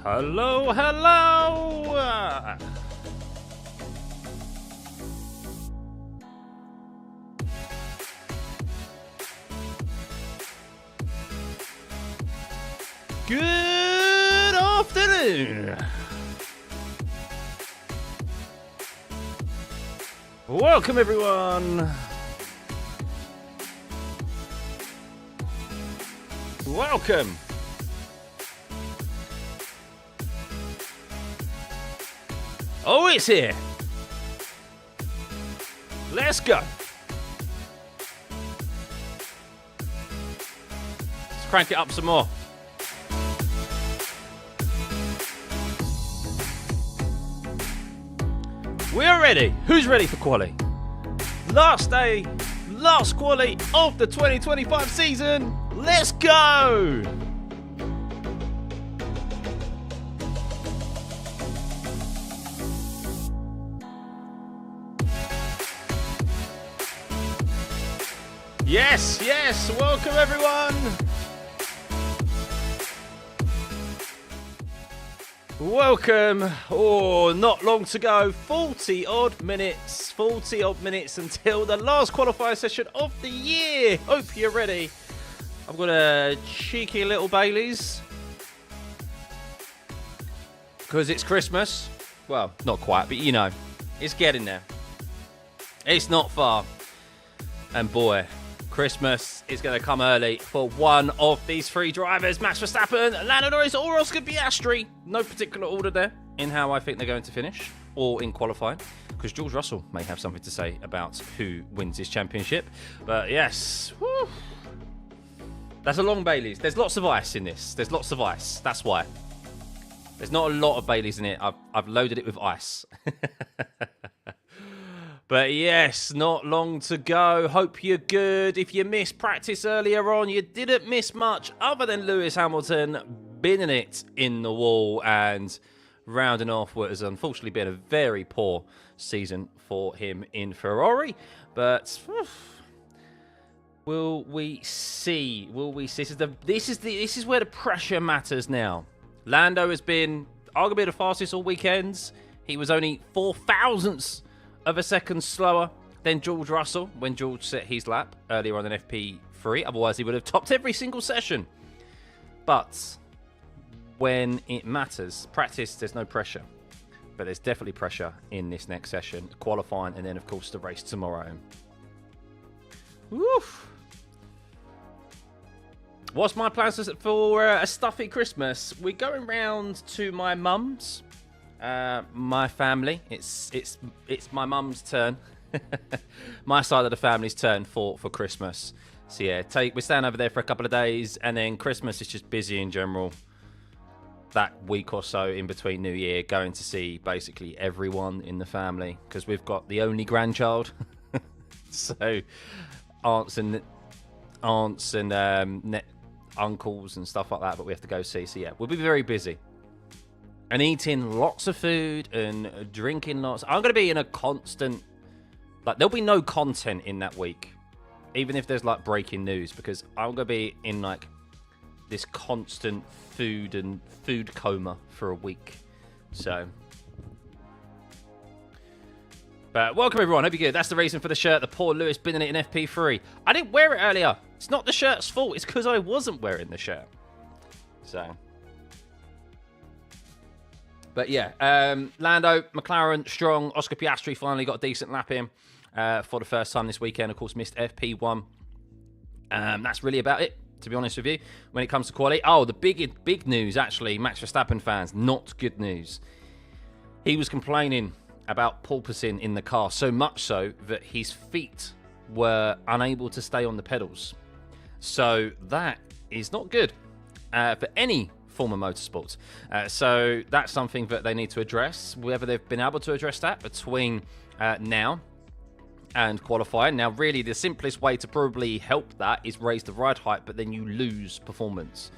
Hello, hello! Good afternoon! Welcome, everyone! Welcome! Oh, it's here! Let's go! Let's crank it up some more. We are ready. Who's ready for quali? Last day, last quali of the 2025 season. Let's go! Yes, yes, welcome everyone. Welcome. Oh, not long to go. 40 odd minutes until the last qualifier session of the year. Hope you're ready. I've got a cheeky little Baileys because it's Christmas. Well, not quite, but you know, it's getting there. It's not far. And boy, Christmas is going to come early for one of these three drivers. Max Verstappen, Lando Norris, or Oscar Piastri. No particular order there in how I think they're going to finish or in qualifying, because George Russell may have something to say about who wins this championship. But yes, whew, that's a long Baileys. There's lots of ice in this. There's lots of ice. That's why. There's not a lot of Baileys in it. I've loaded it with ice. But yes, not long to go. Hope you're good. If you missed practice earlier on, you didn't miss much other than Lewis Hamilton binning it in the wall and rounding off what has unfortunately been a very poor season for him in Ferrari. But will we see? Will we see? This is where the pressure matters now. Lando has been arguably the fastest all weekends. He was only 4 thousandths of a second slower than George Russell when George set his lap earlier on in FP3. Otherwise, he would have topped every single session. But when it matters, practice, there's no pressure. But there's definitely pressure in this next session, qualifying, and then, of course, the race tomorrow. Woof. What's my plans for a stuffy Christmas? We're going round to my mum's. My family. It's my mum's turn. My side of the family's turn for Christmas. So yeah, we're staying over there for a couple of days, and then Christmas is just busy in general. That week or so in between New Year, going to see basically everyone in the family because we've got the only grandchild. So aunts and uncles and stuff like that, but we have to go see. So yeah, we'll be very busy. And eating lots of food and drinking lots. I'm going to be in a constant... Like, there'll be no content in that week. Even if there's, like, breaking news. Because I'm going to be in, like, this constant food coma for a week. So... But welcome, everyone. Hope you're good. That's the reason for the shirt. The poor Lewis binning it in FP3. I didn't wear it earlier. It's not the shirt's fault. It's because I wasn't wearing the shirt. So... But yeah, Lando, McLaren, strong. Oscar Piastri finally got a decent lap in for the first time this weekend. Of course, missed FP1. That's really about it, to be honest with you, when it comes to quality. Oh, the big news, actually, Max Verstappen fans, not good news. He was complaining about porpoising in the car, so much so that his feet were unable to stay on the pedals. So that is not good for any form of motorsports. So that's something that they need to address, whether they've been able to address that between now and qualifying. Now, really, the simplest way to probably help that is raise the ride height, but then you lose performance.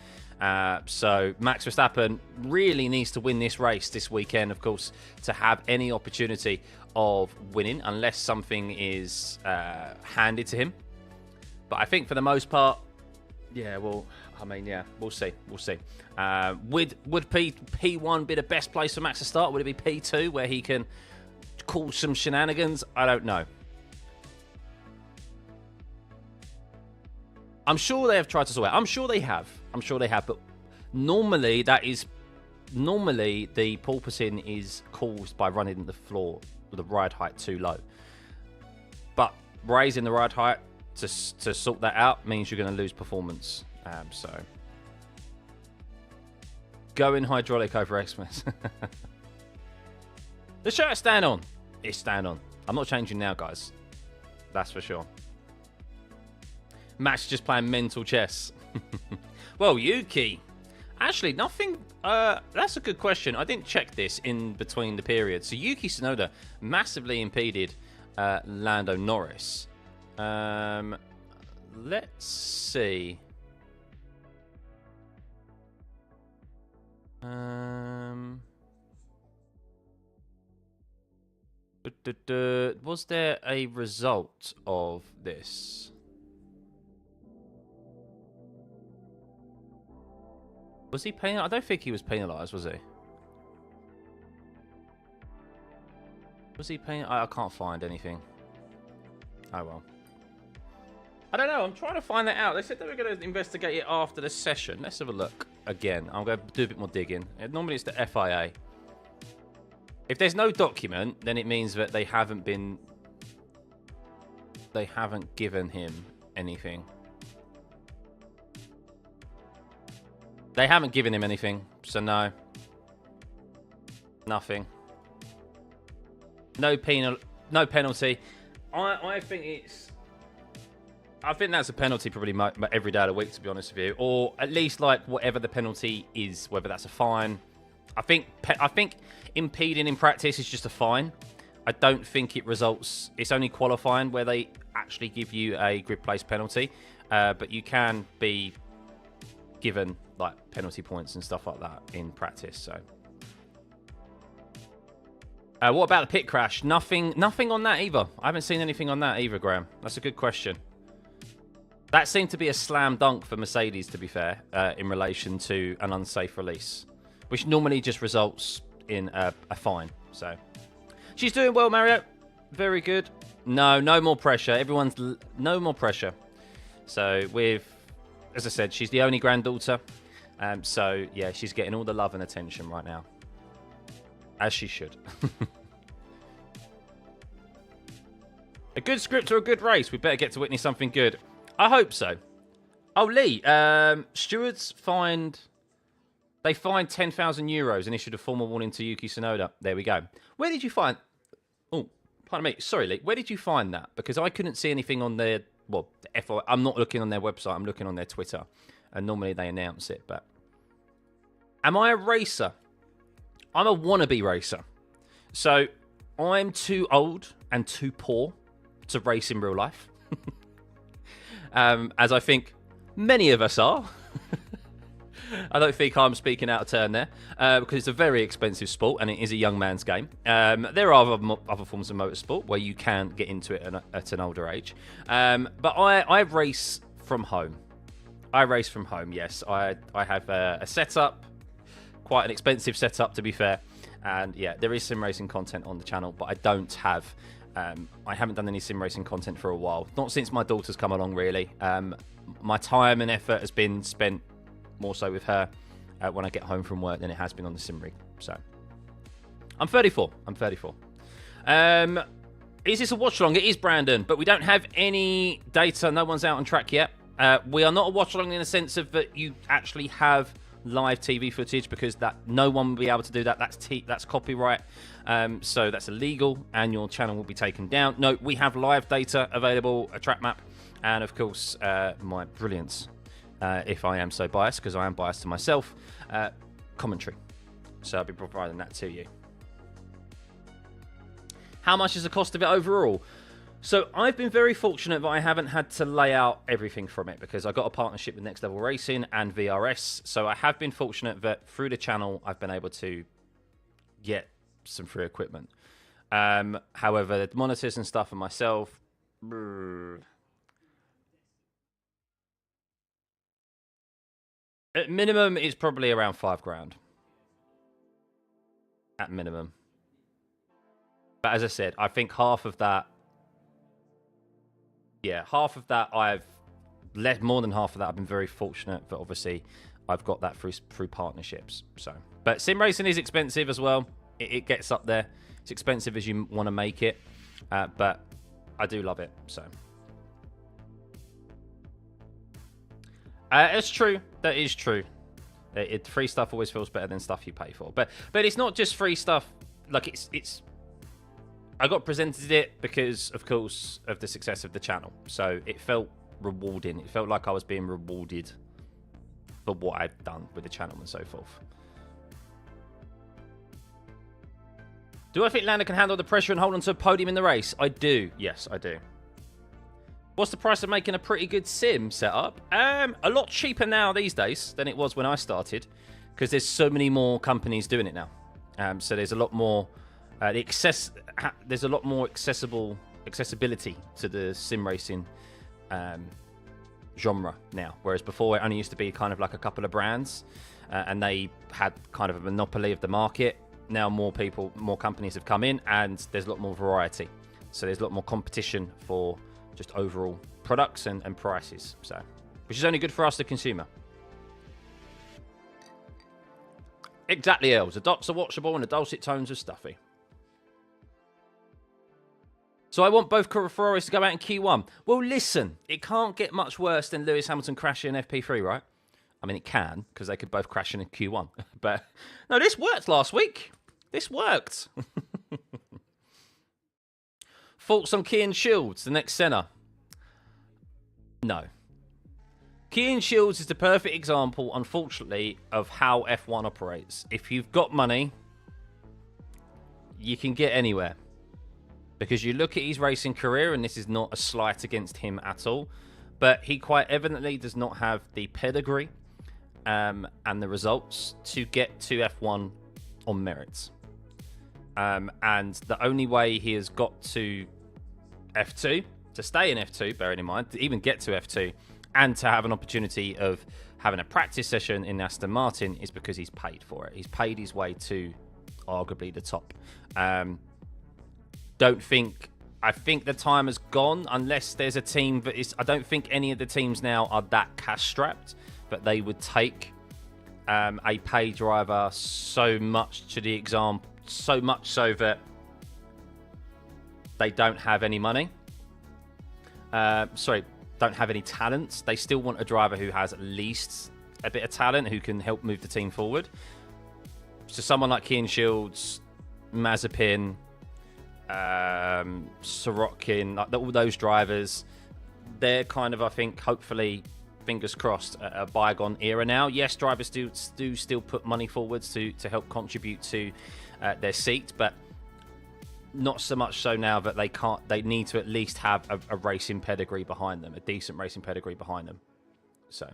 So Max Verstappen really needs to win this race this weekend, of course, to have any opportunity of winning, unless something is handed to him. But I think for the most part, yeah, well, I mean, yeah, we'll see. We'll see. Would P1 be the best place for Max to start? Would it be P2 where he can cause some shenanigans? I don't know. I'm sure they have tried to sort it out. I'm sure they have. But normally the porpoising is caused by running the floor with the ride height too low. But raising the ride height to sort that out means you're going to lose performance. So going hydraulic over Xmas. The shirt stand on. It's stand on. I'm not changing now, guys. That's for sure. Max just playing mental chess. Well, Yuki. Actually, nothing. That's a good question. I didn't check this in between the periods. So Yuki Tsunoda massively impeded Lando Norris. Let's see. Was there a result of this? Was he penalised? I don't think he was penalised, was he? Was he penalised? I can't find anything. Oh, well. I don't know. I'm trying to find that out. They said they were going to investigate it after the session. Let's have a look again. I'm going to do a bit more digging. Normally it's the FIA. If there's no document, then it means that they haven't given him anything. They haven't given him anything, so no. Nothing. No penalty. I think that's a penalty probably every day of the week, to be honest with you, or at least like whatever the penalty is, whether that's a fine. I think impeding in practice is just a fine. I don't think it results. It's only qualifying where they actually give you a grid place penalty, but you can be given like penalty points and stuff like that in practice. So, what about the pit crash? Nothing on that either. I haven't seen anything on that either, Graham. That's a good question. That seemed to be a slam dunk for Mercedes, to be fair, in relation to an unsafe release, which normally just results in a fine. So, she's doing well, Mario. Very good. No more pressure. Everyone's no more pressure. So as I said, she's the only granddaughter. So, yeah, she's getting all the love and attention right now. As she should. A good script or a good race. We better get to witness something good. I hope so. Oh, Lee. Stewards fined 10,000 euros and issued a formal warning to Yuki Tsunoda. There we go. Where did you find... Oh, pardon me. Sorry, Lee. Where did you find that? Because I couldn't see anything on their... Well, I'm not looking on their website. I'm looking on their Twitter. And normally they announce it, but... Am I a racer? I'm a wannabe racer. So, I'm too old and too poor to race in real life. As I think many of us are. I don't think I'm speaking out of turn there, because it's a very expensive sport and it is a young man's game. There are other forms of motorsport where you can get into it at an older age. But I race from home. Yes. I have a setup, quite an expensive setup to be fair. And yeah, there is sim racing content on the channel, but I don't have... I haven't done any sim racing content for a while. Not since my daughter's come along, really. My time and effort has been spent more so with her when I get home from work than it has been on the sim rig. So, I'm 34. Is this a watch along? It is, Brandon, but we don't have any data. No one's out on track yet. We are not a watch along in the sense of that you actually have live TV footage, because that no one will be able to do that. That's copyright, so that's illegal, and your channel will be taken down. No, we have live data available, a track map, and of course my brilliance, if I am so biased, because I am biased to myself, commentary. So I'll be providing that to you. How much is the cost of it overall? So I've been very fortunate that I haven't had to lay out everything from it, because I got a partnership with Next Level Racing and VRS. So I have been fortunate that through the channel, I've been able to get some free equipment. However, the monitors and stuff for myself, At minimum, it's probably around $5,000. At minimum. But as I said, I think half of that... Yeah, half of that more than half of that I've been very fortunate, but obviously I've got that through partnerships. So, but sim racing is expensive as well. It gets up there. It's expensive as you want to make it, but I do love it. So, it's true. That is true. Free stuff always feels better than stuff you pay for. But it's not just free stuff. Like it's. I got presented it because, of course, of the success of the channel. So it felt rewarding. It felt like I was being rewarded for what I've done with the channel and so forth. Do I think Lando can handle the pressure and hold on to a podium in the race? I do. Yes, I do. What's the price of making a pretty good sim setup? A lot cheaper now these days than it was when I started, because there's so many more companies doing it now. So there's a lot more... there's a lot more accessibility to the sim racing genre now, whereas before it only used to be kind of like a couple of brands, and they had kind of a monopoly of the market. Now more companies have come in, and there's a lot more variety. So there's a lot more competition for just overall products and prices. So, which is only good for us, the consumer. Exactly, Els. The dots are watchable and the dulcet tones of Stuffeyy. So I want both Ferraris to go out in Q1. Well, listen, it can't get much worse than Lewis Hamilton crashing in FP3, right? I mean, it can, because they could both crash in Q1. But, no, this worked last week. This worked. Thoughts on Kian Shields, the next Senna? No. Kian Shields is the perfect example, unfortunately, of how F1 operates. If you've got money, you can get anywhere. Because you look at his racing career, and this is not a slight against him at all, but he quite evidently does not have the pedigree and the results to get to F1 on merits. And the only way he has got to F2, to stay in F2, bearing in mind, to even get to F2, and to have an opportunity of having a practice session in Aston Martin is because he's paid for it. He's paid his way to arguably the top. I think the time has gone, unless there's a team that is... I don't think any of the teams now are that cash-strapped, but they would take a pay driver so much to the example, so much so that they don't have any money. Don't have any talents. They still want a driver who has at least a bit of talent, who can help move the team forward. So someone like Kian Shields, Mazepin, Sorokin, like all those drivers, they're kind of, I think, hopefully, fingers crossed, a bygone era now. Yes, drivers do still put money forwards to help contribute to their seat, but not so much so now that they need to at least have a racing pedigree behind them, a decent racing pedigree behind them. So,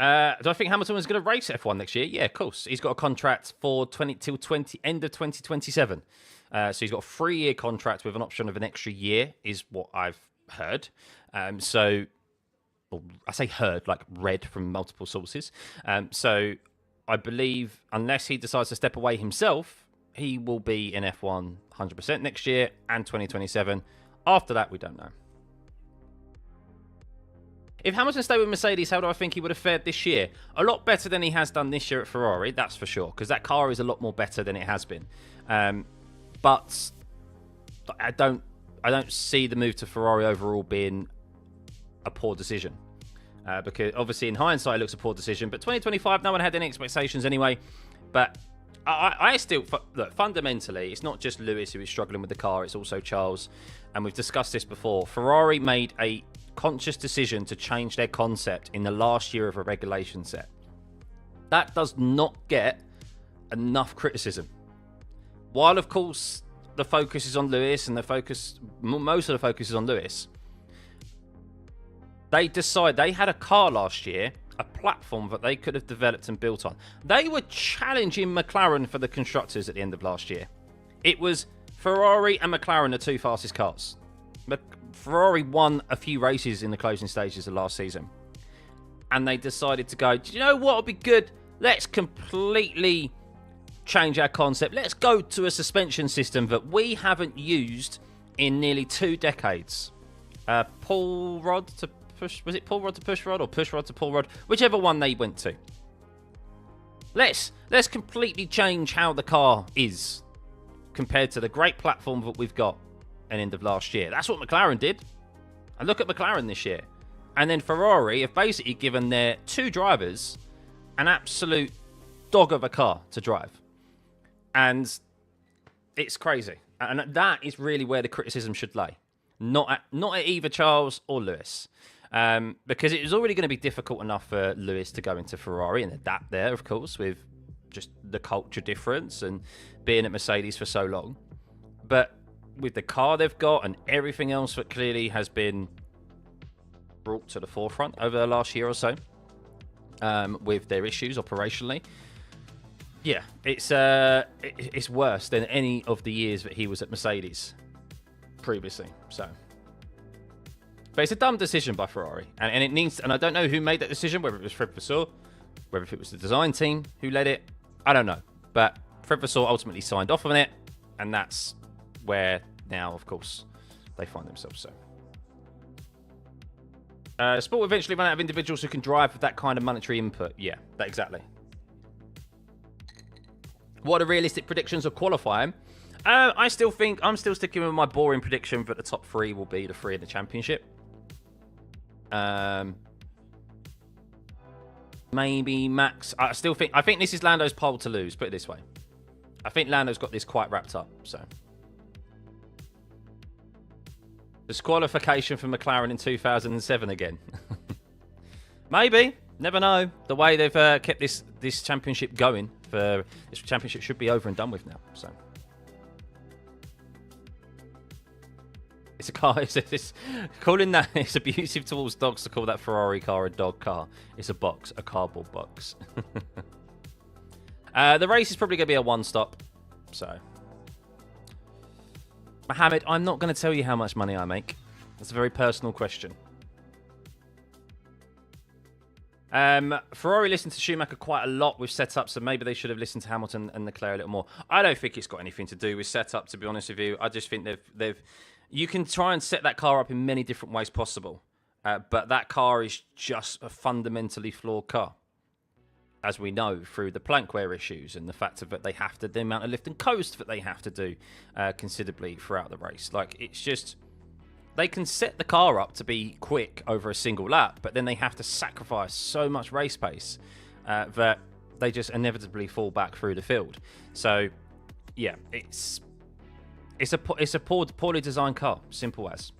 do I think Hamilton was going to race F1 next year? Yeah, of course. He's got a contract for end of 2027. So he's got a 3-year contract with an option of an extra year, is what I've heard. So, well, I say heard, like read from multiple sources. So I believe unless he decides to step away himself, he will be in F1 100% next year and 2027. After that, we don't know. If Hamilton stayed with Mercedes, how do I think he would have fared this year? A lot better than he has done this year at Ferrari, that's for sure, because that car is a lot more better than it has been. But I don't see the move to Ferrari overall being a poor decision. Because obviously in hindsight it looks a poor decision, but 2025 no one had any expectations anyway. But I still look, fundamentally it's not just Lewis who is struggling with the car, it's also Charles, and we've discussed this before. Ferrari made a conscious decision to change their concept in the last year of a regulation set. That does not get enough criticism. While of course the focus is on Lewis, and most of the focus is on Lewis, they had a car last year, a platform that they could have developed and built on. They were challenging McLaren for the constructors at the end of last year. It was Ferrari and McLaren, the two fastest cars. Ferrari won a few races in the closing stages of last season. and they decided to go, do you know what would be good? Let's completely change our concept. Let's go to a suspension system that we haven't used in nearly 2 decades. Pull rod to push, was it pull rod to push rod or push rod to pull rod? Whichever one they went to. Let's completely change how the car is compared to the great platform that we've got at the end of last year. That's what McLaren did. And look at McLaren this year. And then Ferrari have basically given their 2 drivers an absolute dog of a car to drive. And it's crazy. And that is really where the criticism should lay. Not at either Charles or Lewis. Because it was already going to be difficult enough for Lewis to go into Ferrari and adapt there, of course, with just the culture difference and being at Mercedes for so long. But with the car they've got and everything else that clearly has been brought to the forefront over the last year or so, with their issues operationally, yeah, it's worse than any of the years that he was at Mercedes previously. So, but it's a dumb decision by Ferrari, and it needs. And I don't know who made that decision, whether it was Fred Vasseur, whether it was the design team who led it. I don't know, but Fred Vasseur ultimately signed off on it, and that's where now, of course, they find themselves. So, sport will eventually run out of individuals who can drive with that kind of monetary input. Yeah, that exactly. What are realistic predictions of qualifying? I still think I'm still sticking with my boring prediction that the top 3 will be the 3 in the championship. Maybe Max. I think this is Lando's pole to lose. Put it this way. I think Lando's got this quite wrapped up. So, disqualification for McLaren in 2007 again. Maybe. Never know. The way they've kept this championship going, this championship should be over and done with now. So, it's a car. It's calling that, it's abusive towards dogs to call that Ferrari car a dog car. It's a box, a cardboard box. The race is probably going to be a 1-stop. So, Mohammed, I'm not going to tell you how much money I make. That's a very personal question. Ferrari listened to Schumacher quite a lot with setup, so maybe they should have listened to Hamilton and Leclerc a little more. I don't think it's got anything to do with setup, to be honest with you. I just think you can try and set that car up in many different ways possible, but that car is just a fundamentally flawed car, as we know through the plank wear issues and the fact that they have to, the amount of lift and coast that they have to do considerably throughout the race. Like, it's just, they can set the car up to be quick over a single lap, but then they have to sacrifice so much race pace that they just inevitably fall back through the field. So, yeah, it's a poorly designed car, simple as.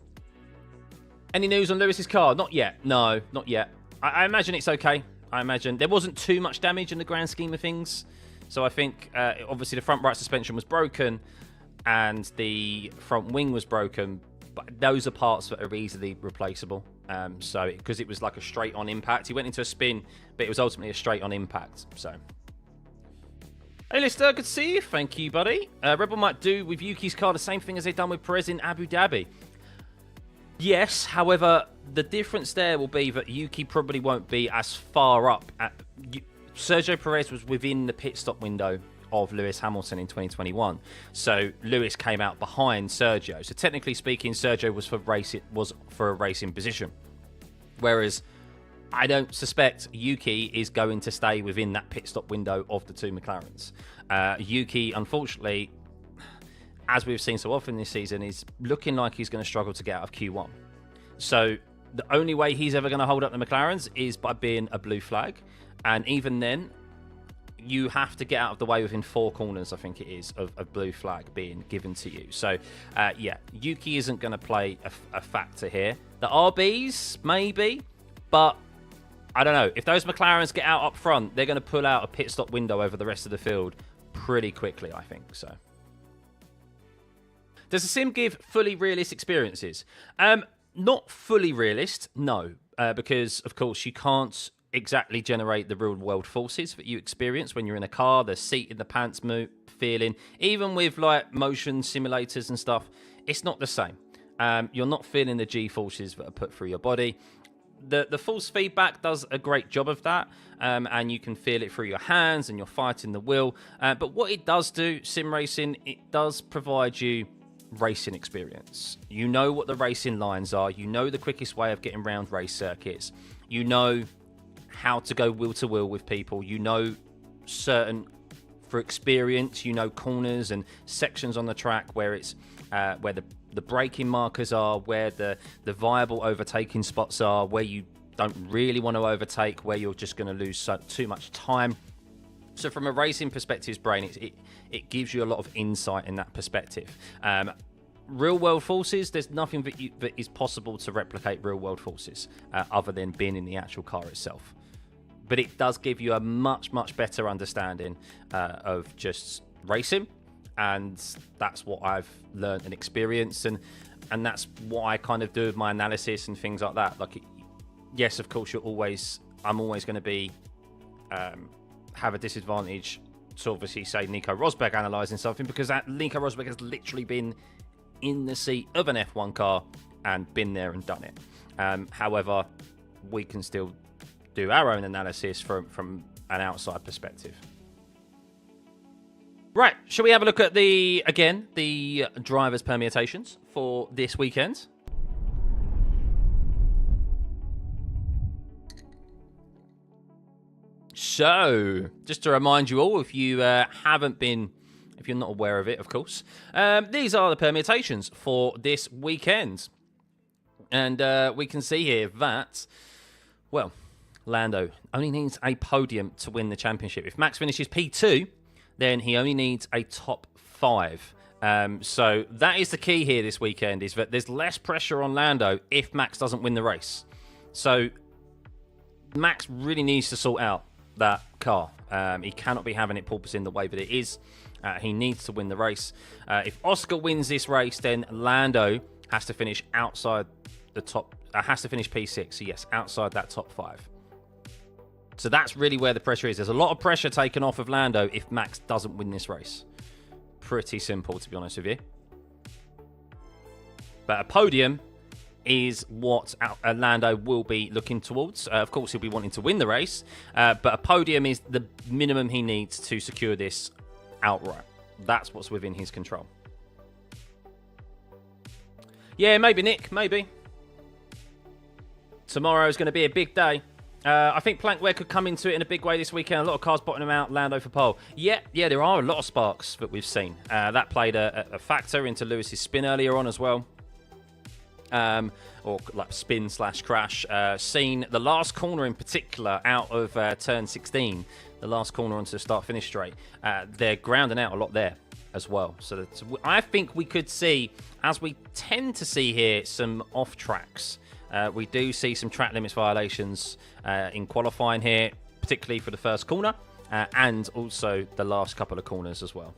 Any news on Lewis's car? Not yet. No, not yet. I imagine it's okay. I imagine there wasn't too much damage in the grand scheme of things. So I think, obviously, the front right suspension was broken and the front wing was broken. But those are parts that are easily replaceable. So, because it was like a straight-on impact. He went into a spin, but it was ultimately a straight-on impact. So, hey, Lister, good to see you. Thank you, buddy. Rebel might do with Yuki's car the same thing as they've done with Perez in Abu Dhabi. Yes, however, the difference there will be that Yuki probably won't be as far up. Sergio Perez was within the pit stop window of Lewis Hamilton in 2021. So Lewis came out behind Sergio. So technically speaking, Sergio was for a racing position. Whereas I don't suspect Yuki is going to stay within that pit stop window of the 2 McLarens. Yuki, unfortunately, as we've seen so often this season, is looking like he's going to struggle to get out of Q1. So the only way he's ever going to hold up the McLarens is by being a blue flag. And even then, you have to get out of the way within 4 corners, I think it is, of a blue flag being given to you. So, yeah, Yuki isn't going to play a factor here. The RBs, maybe, but I don't know. If those McLarens get out up front, they're going to pull out a pit stop window over the rest of the field pretty quickly, I think. So, does the sim give fully realist experiences? Not fully realist, no, because, of course, you can't exactly generate the real world forces that you experience when you're in a car, the seat in the pants feeling. Even with like motion simulators and stuff, it's not the same. You're not feeling the G forces that are put through your body. The force feedback does a great job of that, and you can feel it through your hands and you're fighting the wheel. But what it does do, sim racing, it does provide you racing experience. You know what the racing lines are. You know the quickest way of getting around race circuits. You know how to go wheel to wheel with people. You know certain, for experience, you know corners and sections on the track where it's where the braking markers are, where the viable overtaking spots are, where you don't really want to overtake, where you're just going to lose too much time. So from a racing perspective's brain, it gives you a lot of insight in that perspective. Real world forces, there's nothing that is possible to replicate real world forces other than being in the actual car itself. But it does give you a much better understanding of just racing, and that's what I've learned and experienced, and that's what I kind of do with my analysis and things like that. Like, yes, of course, I'm always going to be have a disadvantage to obviously say Nico Rosberg analysing something, because Nico Rosberg has literally been in the seat of an F1 car and been there and done it. However, we can still do our own analysis from an outside perspective. Right, shall we have a look at the drivers' permutations for this weekend? So, just to remind you all, if you haven't been, if you're not aware of it, of course, these are the permutations for this weekend. And we can see here that, well, Lando only needs a podium to win the championship. If Max finishes P2, then he only needs a top 5. So that is the key here this weekend, is that there's less pressure on Lando if Max doesn't win the race. So Max really needs to sort out that car. He cannot be having it porpoising the way that it is. He needs to win the race. If Oscar wins this race, then Lando has to finish outside the top, has to finish P6. So yes, outside that top 5. So that's really where the pressure is. There's a lot of pressure taken off of Lando if Max doesn't win this race. Pretty simple, to be honest with you. But a podium is what Lando will be looking towards. Of course, he'll be wanting to win the race. But a podium is the minimum he needs to secure this outright. That's what's within his control. Yeah, maybe, Nick. Maybe. Tomorrow is going to be a big day. I think Plankware could come into it in a big way this weekend. A lot of cars bottoming out, Lando for pole. Yeah, there are a lot of sparks that we've seen. That played a factor into Lewis's spin earlier on as well. Or like spin/crash. Seen the last corner in particular out of turn 16, the last corner onto the start-finish straight. They're grounding out a lot there as well. So I think we could see, as we tend to see here, some off-tracks. We do see some track limits violations in qualifying here, particularly for the first corner, and also the last couple of corners as well.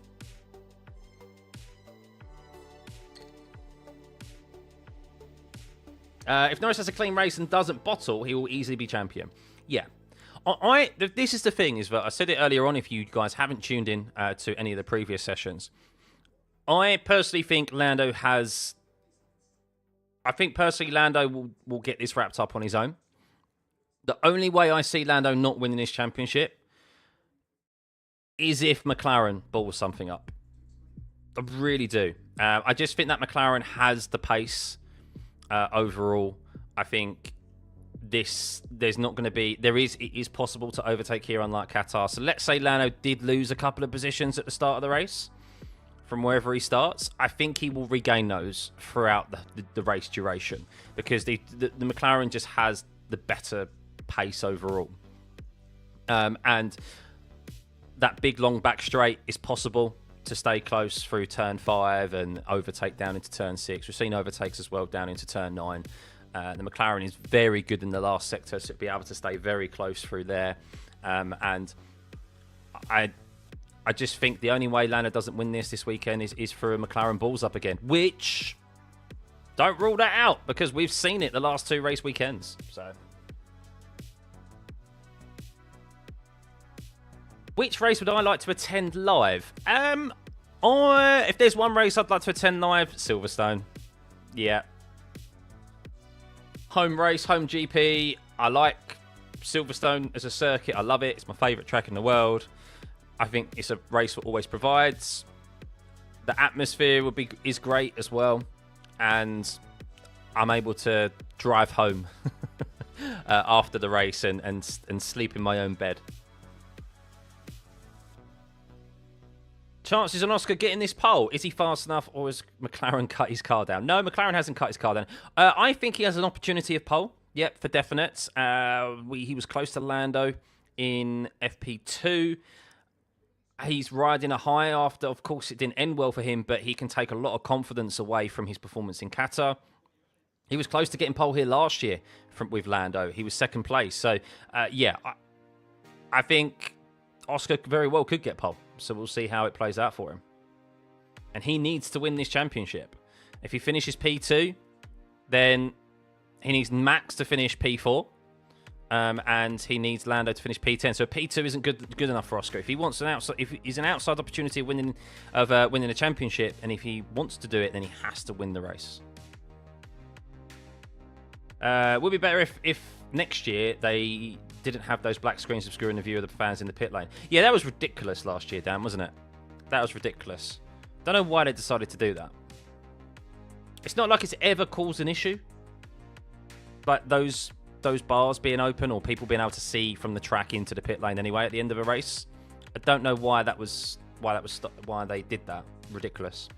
If Norris has a clean race and doesn't bottle, he will easily be champion. Yeah. This is the thing, is that I said it earlier on, if you guys haven't tuned in to any of the previous sessions. I personally think Lando has... I think personally Lando will get this wrapped up on his own. The only way I see Lando not winning this championship is if McLaren balls something up. I really do. I just think that McLaren has the pace overall. I think there's not going to be... It is possible to overtake here, unlike Qatar. So let's say Lando did lose a couple of positions at the start of the race from wherever he starts. I think he will regain those throughout the race duration, because the McLaren just has the better pace overall. And that big long back straight is possible to stay close through turn 5 and overtake down into turn 6. We've seen overtakes as well down into turn 9. The McLaren is very good in the last sector to be able to stay very close through there. And I just think the only way Lando doesn't win this weekend is for a McLaren balls up again, which don't rule that out, because we've seen it the last 2 race weekends. So, which race would I like to attend live? If there's one race I'd like to attend live, Silverstone. Yeah. home race, home GP. I like Silverstone as a circuit. I love it. It's my favourite track in the world. I think it's a race that always provides. The atmosphere is great as well, and I'm able to drive home after the race and sleep in my own bed. Chances on Oscar getting this pole. Is he fast enough, or has McLaren cut his car down? No, McLaren hasn't cut his car down. I think he has an opportunity of pole. Yep, for definite. He was close to Lando in FP2. He's riding a high after, of course, it didn't end well for him, but he can take a lot of confidence away from his performance in Qatar. He was close to getting pole here last year with Lando. He was second place. So, yeah, I think Oscar very well could get pole. So we'll see how it plays out for him. And he needs to win this championship. If he finishes P2, then he needs Max to finish P4. And he needs Lando to finish P10. So P2 isn't good enough for Oscar. If he wants if he's an outside opportunity of winning a championship, and if he wants to do it, then he has to win the race. Would be better if next year they didn't have those black screens obscuring the view of the fans in the pit lane. Yeah, that was ridiculous last year, Dan, wasn't it? That was ridiculous. Don't know why they decided to do that. It's not like it's ever caused an issue, like those bars being open or people being able to see from the track into the pit lane anyway at the end of a race. I don't know why they did that. Ridiculous.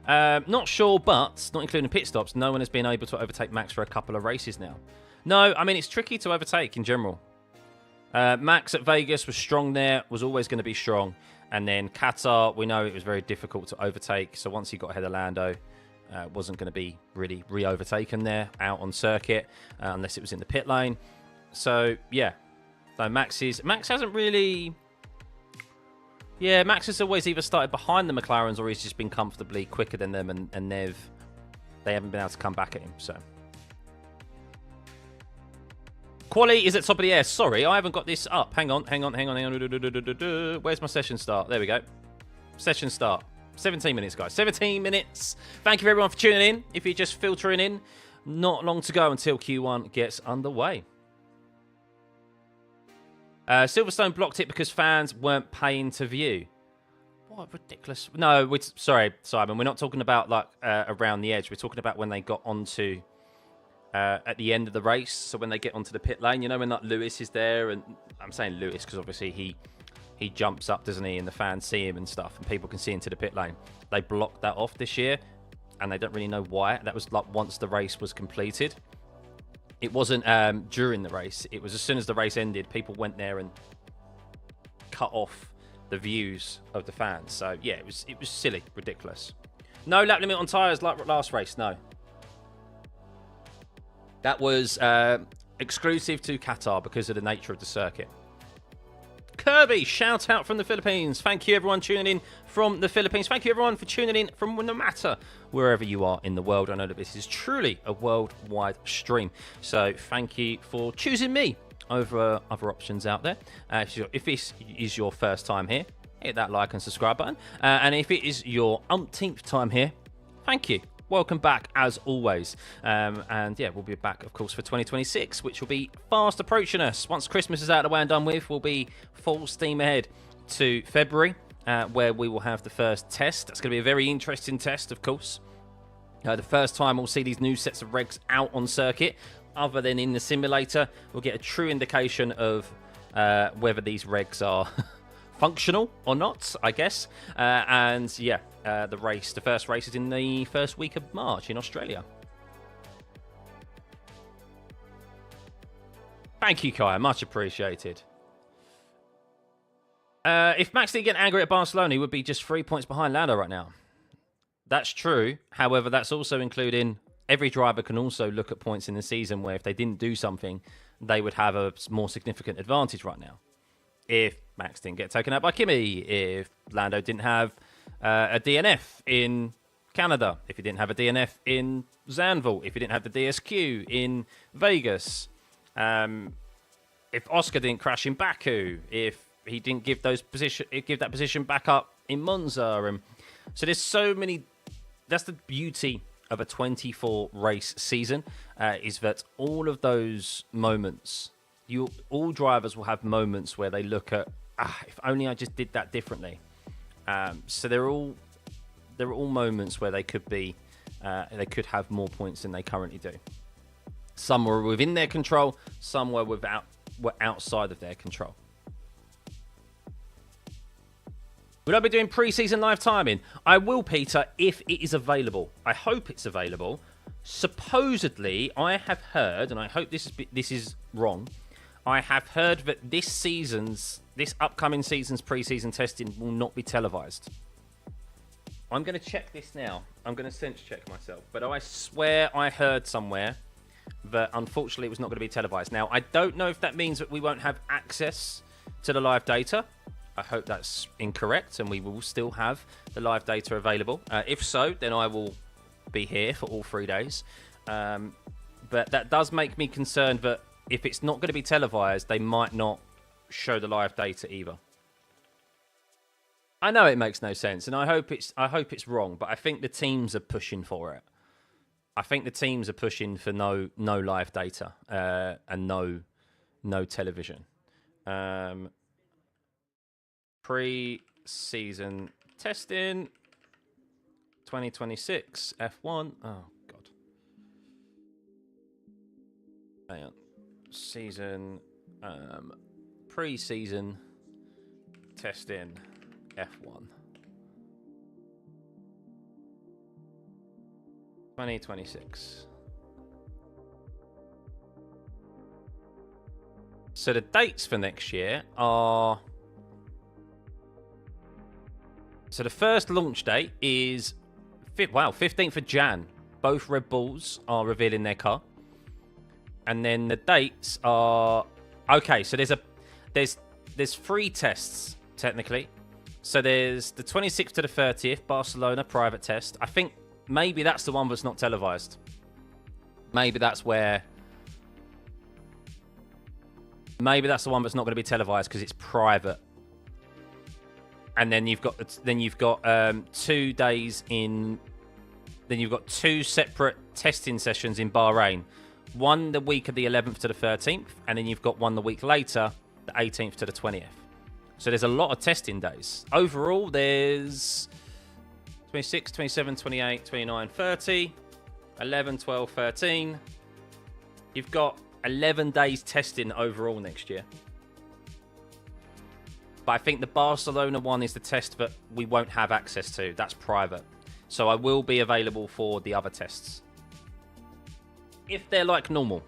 Not sure, but not including pit stops, no one has been able to overtake Max for a couple of races now. No, I mean, it's tricky to overtake in general. Max at Vegas was strong there, was always going to be strong. And then Qatar, we know it was very difficult to overtake. So once he got ahead of Lando, wasn't going to be really re-overtaken there out on circuit, unless it was in the pit lane. So, yeah. So Max hasn't really... Yeah, Max has always either started behind the McLarens or he's just been comfortably quicker than them, and they haven't been able to come back at him. So, Quali is at top of the air. Sorry, I haven't got this up. Hang on. Where's my session start? There we go. Session start. 17 minutes, guys. 17 minutes. Thank you, everyone, for tuning in. If you're just filtering in, not long to go until Q1 gets underway. Silverstone blocked it because fans weren't paying to view. What ridiculous. No, sorry, Simon. We're not talking about like around the edge. We're talking about when they got onto at the end of the race. So when they get onto the pit lane, you know, when like Lewis is there, and I'm saying Lewis because obviously he jumps up, doesn't he? And the fans see him and stuff, and people can see into the pit lane. They blocked that off this year, and they don't really know why. That was like once the race was completed. It wasn't during the race. It was as soon as the race ended, people went there and cut off the views of the fans. So yeah, it was silly, ridiculous. No lap limit on tyres like last race. No, that was exclusive to Qatar because of the nature of the circuit. Kirby, shout out from the Philippines. Thank you, everyone, tuning in from the Philippines. Thank you, everyone, for tuning in from no matter wherever you are in the world. I know that this is truly a worldwide stream. So thank you for choosing me over other options out there. If this is your first time here, hit that like and subscribe button. And if it is your umpteenth time here, thank you. Welcome back, as always. And yeah, we'll be back, of course, for 2026, which will be fast approaching us. Once Christmas is out of the way and done with, we'll be full steam ahead to February, where we will have the first test. That's going to be a very interesting test, of course. The first time we'll see these new sets of regs out on circuit, other than in the simulator. We'll get a true indication of whether these regs are functional or not, I guess. And yeah, the first race is in the first week of March in Australia. Thank you, Kaya. Much appreciated. If Max didn't get angry at Barcelona, he would be just 3 points behind Lando right now. That's true. However, that's also including every driver can also look at points in the season where if they didn't do something, they would have a more significant advantage right now. If Max didn't get taken out by Kimi, if Lando didn't have a DNF in Canada, if he didn't have a DNF in Zandvoort, if he didn't have the DSQ in Vegas, if Oscar didn't crash in Baku, if he didn't give that position back up in Monza, and so there's so many. That's the beauty of a 24 race season is that all of those moments, all drivers will have moments where they look at, if only I just did that differently. So they're all moments where they could have more points than they currently do. Some were within their control, some were outside of their control. Would I be doing pre-season live timing? I will, Peter, if it is available. I hope it's available. Supposedly, I have heard, and I hope this is wrong, I have heard that this upcoming season's pre-season testing will not be televised. I'm going to check this now. I'm going to sense check myself. But I swear I heard somewhere that unfortunately it was not going to be televised. Now, I don't know if that means that we won't have access to the live data. I hope that's incorrect and we will still have the live data available. If so, then I will be here for all 3 days. But that does make me concerned that if it's not going to be televised, they might not show the live data either. I know it makes no sense, and I hope it's wrong, but I think the teams are pushing for it. I think the teams are pushing for no live data and no television. Pre-season testing 2026 F1. Oh god. Hang on. Season pre-season testing F1 2026. So the dates for next year are, so the first launch date is 15th of Jan. Both Red Bulls are revealing their car. And then the dates are, okay, so there's 3 tests technically. So there's the 26th to the 30th Barcelona private test. I think maybe that's the one that's not televised. Maybe that's the one that's not going to be televised because it's private. And then you've got 2 days in. Then you've got 2 separate testing sessions in Bahrain. One the week of the 11th to the 13th, and then you've got one the week later, the 18th to the 20th. So there's a lot of testing days. Overall, there's 26, 27, 28, 29, 30, 11, 12, 13. You've got 11 days testing overall next year. But I think the Barcelona one is the test that we won't have access to. That's private. So I will be available for the other tests. If they're like normal,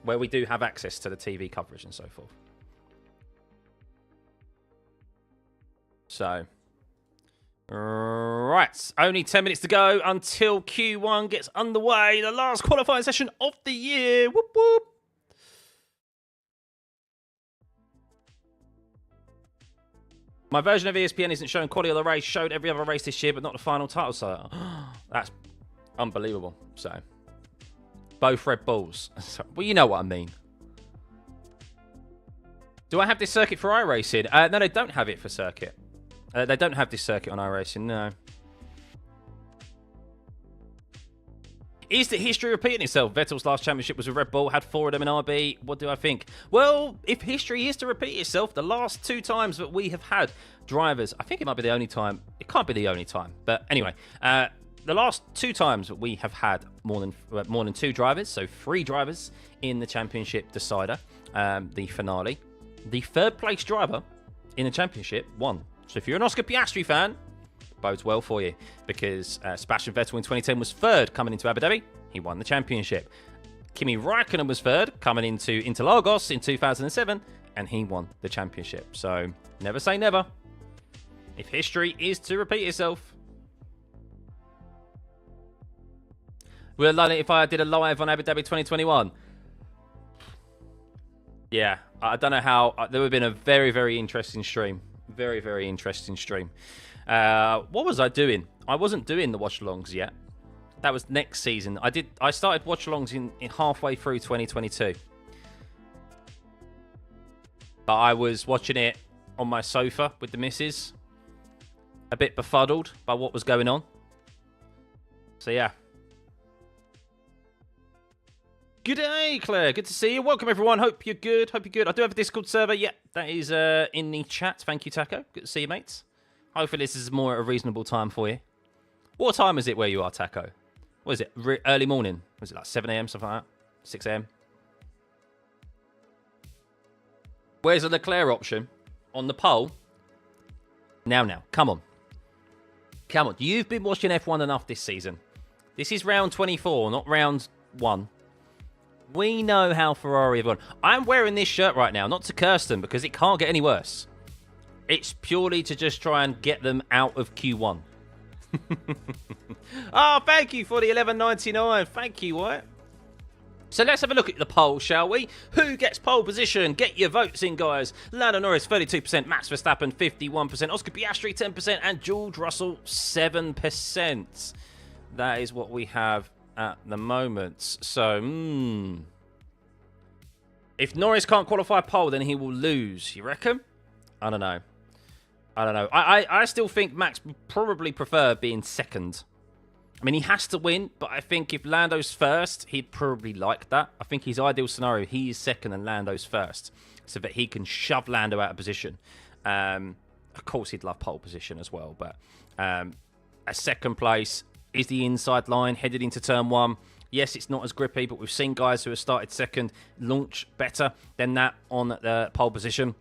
where we do have access to the TV coverage and so forth. So, right. Only 10 minutes to go until Q1 gets underway. The last qualifying session of the year. Whoop, whoop. My version of ESPN isn't showing quality of the race. Showed every other race this year, but not the final title. So that's unbelievable. So both Red Bulls. Well, you know what I mean. Do I have this circuit for iRacing? No, they don't have it for circuit. They don't have this circuit on iRacing, no. Is the history repeating itself? Vettel's last championship was with Red Bull, had 4 of them in RB. What do I think? Well, if history is to repeat itself, the last 2 times that we have had drivers, I think it might be the only time. It can't be the only time. But anyway, the last 2 times that we have had more than 2 drivers, so 3 drivers in the championship decider, the finale. The 3rd place driver in the championship won. So if you're an Oscar Piastri fan, bodes well for you, because Sebastian Vettel in 2010 was 3rd coming into Abu Dhabi. He won the championship. Kimi Raikkonen was 3rd coming into Interlagos in 2007, and he won the championship. So never say never. If history is to repeat itself. Would I learn it if I did a live on Abu Dhabi 2021? Yeah, I don't know how. There would have been a very, very interesting stream. Very, very interesting stream. What was I doing? I wasn't doing the watch-alongs yet. That was next season. I started watch-alongs in halfway through 2022. But I was watching it on my sofa with the missus. A bit befuddled by what was going on. So yeah. Good day, Claire. Good to see you. Welcome, everyone. Hope you're good. Hope you're good. I do have a Discord server. Yeah, that is in the chat. Thank you, Taco. Good to see you, mates. Hopefully this is more at a reasonable time for you. What time is it where you are, Taco? What is it? Early morning? Was it like 7 a.m., something like that? 6 a.m.? Where's the Leclerc option? On the pole? Now. Come on. Come on. You've been watching F1 enough this season. This is round 24, not round 1. We know how Ferrari have gone. I'm wearing this shirt right now, not to curse them, because it can't get any worse. It's purely to just try and get them out of Q1. Oh, thank you for the $11.99. Thank you, Wyatt. So let's have a look at the poll, shall we? Who gets pole position? Get your votes in, guys. Lando Norris, 32%. Max Verstappen, 51%. Oscar Piastri, 10%. And George Russell, 7%. That is what we have at the moment. So, if Norris can't qualify pole, then he will lose. You reckon? I don't know. I still think Max would probably prefer being second. I mean, he has to win, but I think if Lando's first, he'd probably like that. I think his ideal scenario, he is second and Lando's first, so that he can shove Lando out of position. Of course, he'd love pole position as well, but a second place is the inside line headed into turn 1. Yes, it's not as grippy, but we've seen guys who have started second launch better than that on the pole position.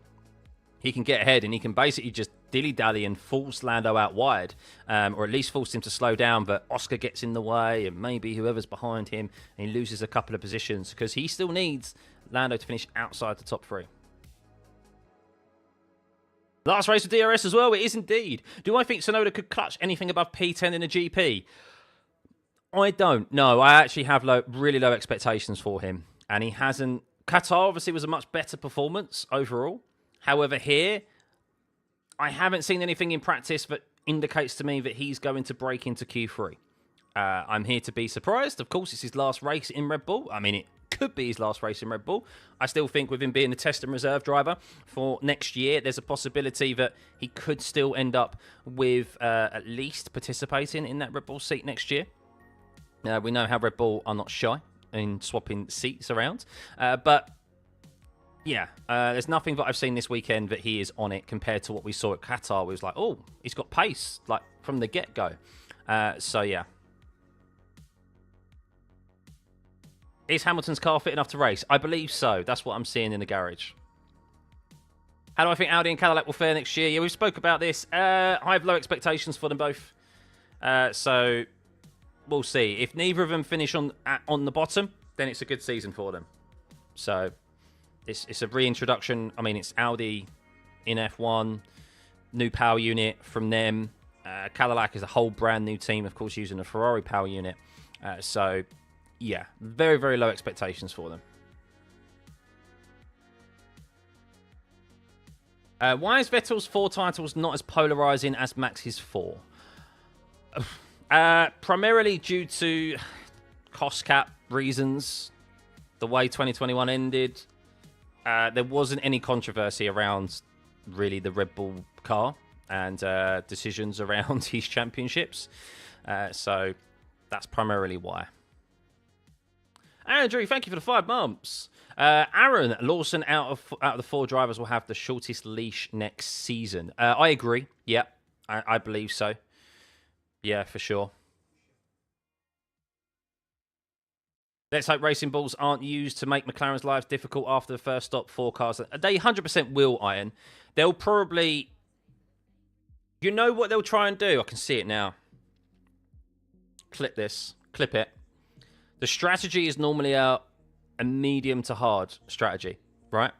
He can get ahead and he can basically just dilly-dally and force Lando out wide, or at least force him to slow down, but Oscar gets in the way and maybe whoever's behind him, and he loses a couple of positions because he still needs Lando to finish outside the top 3. Last race of DRS as well, it is indeed. Do I think Tsunoda could clutch anything above P10 in a GP? I don't. No, I actually have really low expectations for him, and he hasn't. Qatar obviously was a much better performance overall. However, here, I haven't seen anything in practice that indicates to me that he's going to break into Q3. I'm here to be surprised. Of course, it's his last race in Red Bull. I mean, it could be his last race in Red Bull. I still think with him being a test and reserve driver for next year, there's a possibility that he could still end up with at least participating in that Red Bull seat next year. We know how Red Bull are not shy in swapping seats around. But yeah, there's nothing that I've seen this weekend that he is on it compared to what we saw at Qatar. Where it was like, oh, he's got pace like from the get-go. So yeah. Is Hamilton's car fit enough to race? I believe so. That's what I'm seeing in the garage. How do I think Audi and Cadillac will fare next year? Yeah, we spoke about this. I have low expectations for them both. So we'll see. If neither of them finish on the bottom, then it's a good season for them. So it's a reintroduction. I mean, it's Audi in F1, new power unit from them. Cadillac is a whole brand new team, of course, using a Ferrari power unit. So yeah, very, very low expectations for them. Why is Vettel's 4 titles not as polarizing as Max's 4? Primarily due to cost cap reasons. The way 2021 ended, there wasn't any controversy around really the Red Bull car and decisions around his championships. So that's primarily why. Andrew, thank you for the 5 months. Aaron, Lawson out of the 4 drivers will have the shortest leash next season. I agree. Yeah, I believe so. Yeah, for sure. Let's hope racing balls aren't used to make McLaren's lives difficult after the first stop 4 cars. They 100% will, Iron. They'll probably... You know what they'll try and do? I can see it now. Clip this. Clip it. The strategy is normally a medium to hard strategy, right?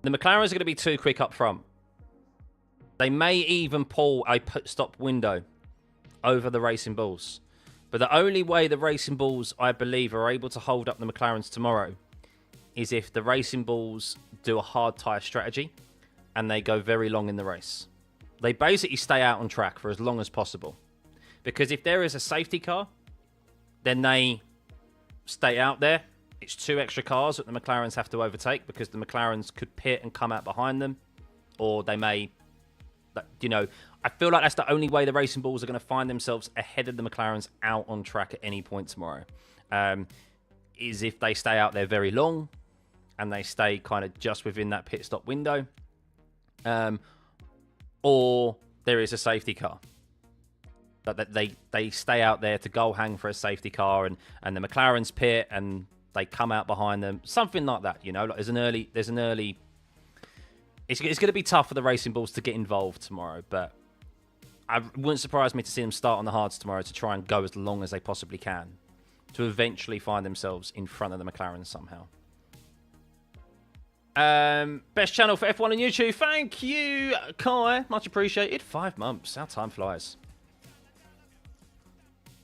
The McLarens are going to be too quick up front. They may even pull a pit stop window over the Racing Bulls. But the only way the Racing Bulls, I believe, are able to hold up the McLarens tomorrow is if the Racing Bulls do a hard tyre strategy and they go very long in the race. They basically stay out on track for as long as possible. Because if there is a safety car, then they stay out there. It's 2 extra cars that the McLarens have to overtake because the McLarens could pit and come out behind them. Or they may, you know, I feel like that's the only way the Racing Bulls are going to find themselves ahead of the McLarens out on track at any point tomorrow. is if they stay out there very long and they stay kind of just within that pit stop window, or there is a safety car. But they stay out there to goal hang for a safety car, and the McLaren's pit and they come out behind them, something like that. You know, like there's an early. It's going to be tough for the racing bulls to get involved tomorrow, but it wouldn't surprise me to see them start on the hards tomorrow to try and go as long as they possibly can to eventually find themselves in front of the McLarens somehow. Best channel for F1 on YouTube. Thank you, Kai. Much appreciated. 5 months. How time flies.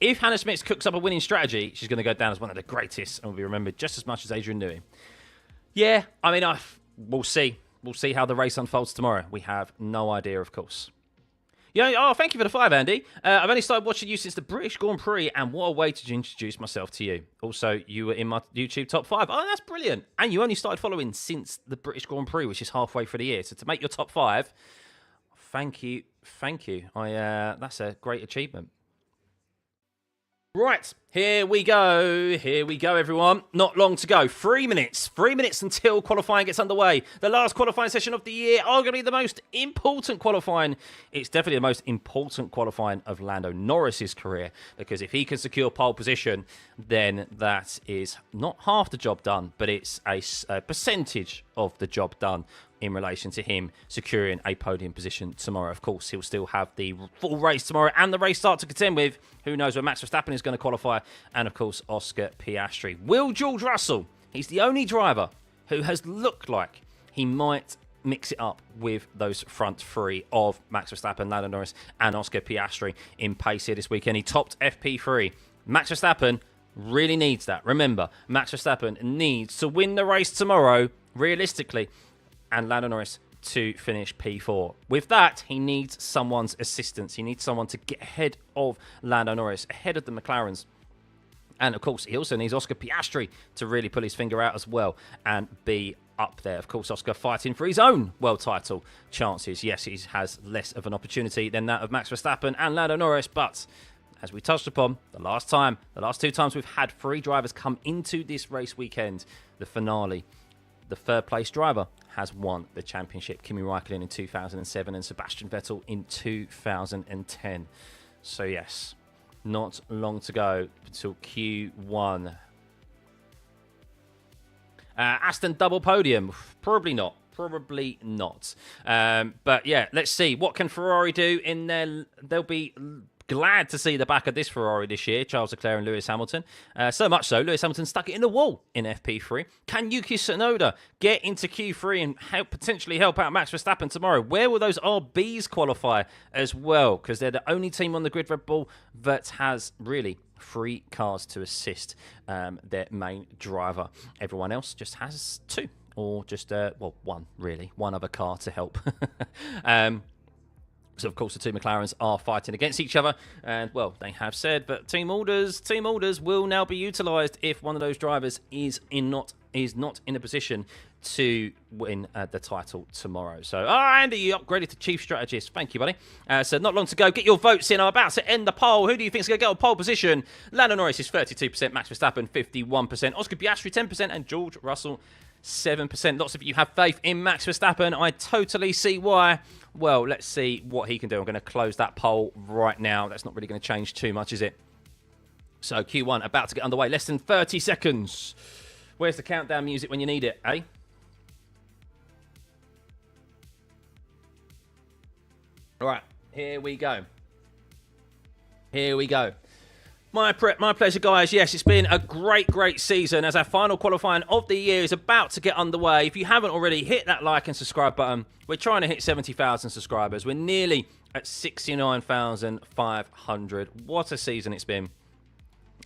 If Hannah Smith cooks up a winning strategy, she's going to go down as one of the greatest and will be remembered just as much as Adrian Newey. Yeah, I mean, we'll see. We'll see how the race unfolds tomorrow. We have no idea, of course. Yeah, oh, thank you for the 5, Andy. I've only started watching you since the British Grand Prix, and what a way to introduce myself to you. Also, you were in my YouTube top 5. Oh, that's brilliant. And you only started following since the British Grand Prix, which is halfway through the year. So to make your top 5, thank you. Thank you. That's a great achievement. Right, here we go. Here we go, everyone. Not long to go. 3 minutes. 3 minutes until qualifying gets underway. The last qualifying session of the year, arguably the most important qualifying. It's definitely the most important qualifying of Lando Norris's career, because if he can secure pole position, then that is not half the job done, but it's a percentage of the job done in relation to him securing a podium position tomorrow. Of course, he'll still have the full race tomorrow and the race start to contend with. Who knows where Max Verstappen is going to qualify, and of course, Oscar Piastri. Will George Russell, he's the only driver who has looked like he might mix it up with those front three of Max Verstappen, Lando Norris, and Oscar Piastri in pace here this weekend. He topped FP3. Max Verstappen really needs that. Remember, Max Verstappen needs to win the race tomorrow, realistically, and Lando Norris to finish P4. With that, he needs someone's assistance. He needs someone to get ahead of Lando Norris, ahead of the McLarens. And, of course, he also needs Oscar Piastri to really pull his finger out as well and be up there. Of course, Oscar fighting for his own world title chances. Yes, he has less of an opportunity than that of Max Verstappen and Lando Norris, but as we touched upon, the last 2 times we've had 3 drivers come into this race weekend, the finale, the third place driver has won the championship. Kimi Räikkönen in 2007 and Sebastian Vettel in 2010. So yes, not long to go until Q1. Aston double podium? Probably not. Probably not. But yeah, let's see. What can Ferrari do in there? They'll be glad to see the back of this Ferrari this year, Charles Leclerc and Lewis Hamilton. So much so, Lewis Hamilton stuck it in the wall in FP3. Can Yuki Tsunoda get into Q3 and potentially help out Max Verstappen tomorrow? Where will those RBs qualify as well? Because they're the only team on the grid, Red Bull, that has really 3 cars to assist their main driver. Everyone else just has 2, or just, 1, really. 1 other car to help. So, of course, the 2 McLarens are fighting against each other. And, well, they have said that team orders will now be utilised if one of those drivers is not in a position to win the title tomorrow. So, Andy, you upgraded to Chief Strategist. Thank you, buddy. So, not long to go. Get your votes in. I'm about to end the poll. Who do you think is going to get on pole position? Lando Norris is 32%, Max Verstappen 51%, Oscar Piastri 10%, and George Russell 7%. Lots of you have faith in Max Verstappen. I totally see why. Well, let's see what he can do. I'm going to close that poll right now. That's not really going to change too much, is it? So Q1 about to get underway. Less than 30 seconds. Where's the countdown music when you need it, eh? All right, here we go. Here we go. My pleasure, guys. Yes, it's been a great season as our final qualifying of the year is about to get underway. If you haven't already, hit that like and subscribe button. We're trying to hit 70,000 subscribers. We're nearly at 69,500. What a season it's been.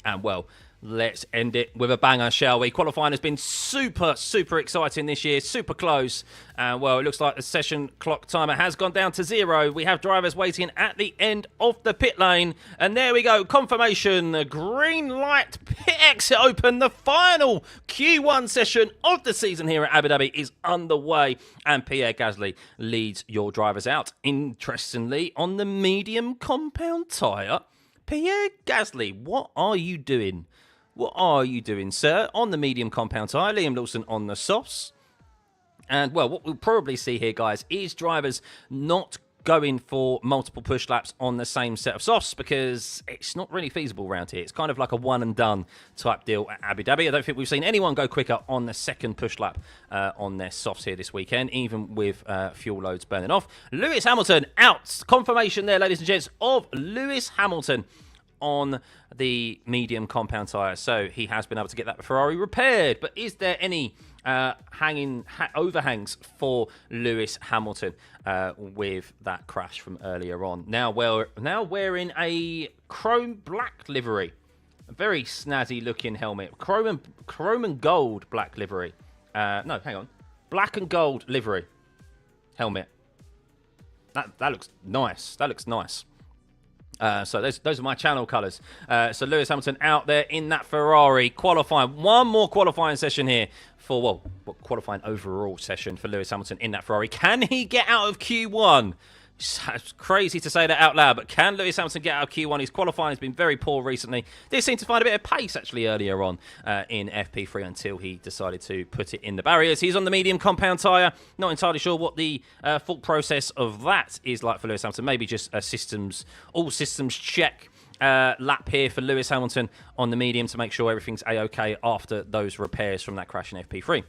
And, well, let's end it with a banger, shall we? Qualifying has been super exciting this year, super close. Well, it looks like the session clock timer has gone down to 0. We have drivers waiting at the end of the pit lane. And there we go, confirmation, the green light, pit exit open. The final Q1 session of the season here at Abu Dhabi is underway. And Pierre Gasly leads your drivers out. Interestingly, on the medium compound tyre, Pierre Gasly, what are you doing? What are you doing, sir? On the medium compound tyre, Liam Lawson on the softs. And, well, what we'll probably see here, guys, is drivers not going for multiple push laps on the same set of softs because it's not really feasible around here. It's kind of like a one and done type deal at Abu Dhabi. I don't think we've seen anyone go quicker on the second push lap on their softs here this weekend, even with fuel loads burning off. Lewis Hamilton out. Confirmation there, ladies and gents, of Lewis Hamilton on the medium compound tyre. So he has been able to get that Ferrari repaired. But is there any overhangs for Lewis Hamilton with that crash from earlier on? Now wearing a chrome black livery. A very snazzy looking helmet. Chrome and gold black livery. No, hang on. Black and gold livery helmet. That looks nice. That looks nice. So those are my channel colours. So Lewis Hamilton out there in that Ferrari qualifying. One more qualifying session here for, well, qualifying overall session for Lewis Hamilton in that Ferrari. Can he get out of Q1? It's crazy to say that out loud, but can Lewis Hamilton get out of Q1? His qualifying has been very poor recently. Did seem to find a bit of pace, actually, earlier on in FP3 until he decided to put it in the barriers. He's on the medium compound tyre. Not entirely sure what the thought process of that is like for Lewis Hamilton. Maybe just a all systems check lap here for Lewis Hamilton on the medium to make sure everything's A-OK after those repairs from that crash in FP3.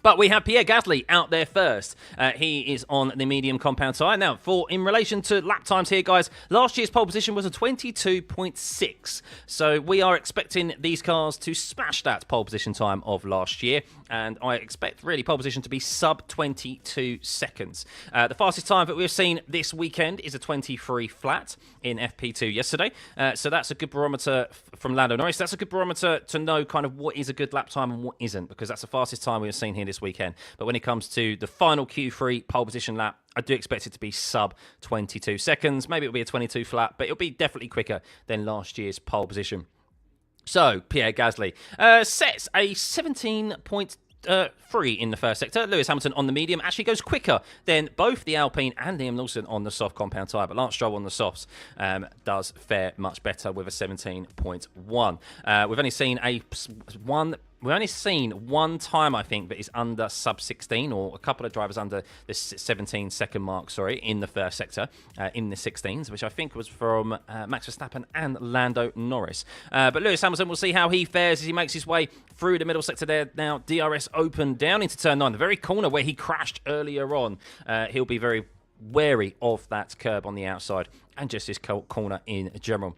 But we have Pierre Gasly out there first. He is on the medium compound tyre. Now, in relation to lap times here, guys, last year's pole position was a 22.6. So we are expecting these cars to smash that pole position time of last year. And I expect, really, pole position to be sub 22 seconds. The fastest time that we've seen this weekend is a 23 flat in FP2 yesterday. So that's a good barometer from Lando Norris. That's a good barometer to know kind of what is a good lap time and what isn't, because that's the fastest time we've seen here this weekend. But when it comes to the final Q3 pole position lap, I do expect it to be sub 22 seconds. Maybe it'll be a 22 flat, but it'll be definitely quicker than last year's pole position. So, Pierre Gasly sets a 17.3 in the first sector. Lewis Hamilton on the medium actually goes quicker than both the Alpine and Liam Lawson on the soft compound tyre. But Lance Stroll on the softs does fare much better with a 17.1. We've only seen one time, I think, that is under sub 16, or a couple of drivers under the 17-second mark, in the first sector, in the 16s, which I think was from Max Verstappen and Lando Norris. But Lewis Hamilton, we'll see how he fares as he makes his way through the middle sector there. Now, DRS open down into turn 9, the very corner where he crashed earlier on. He'll be very wary of that curb on the outside and just his corner in general.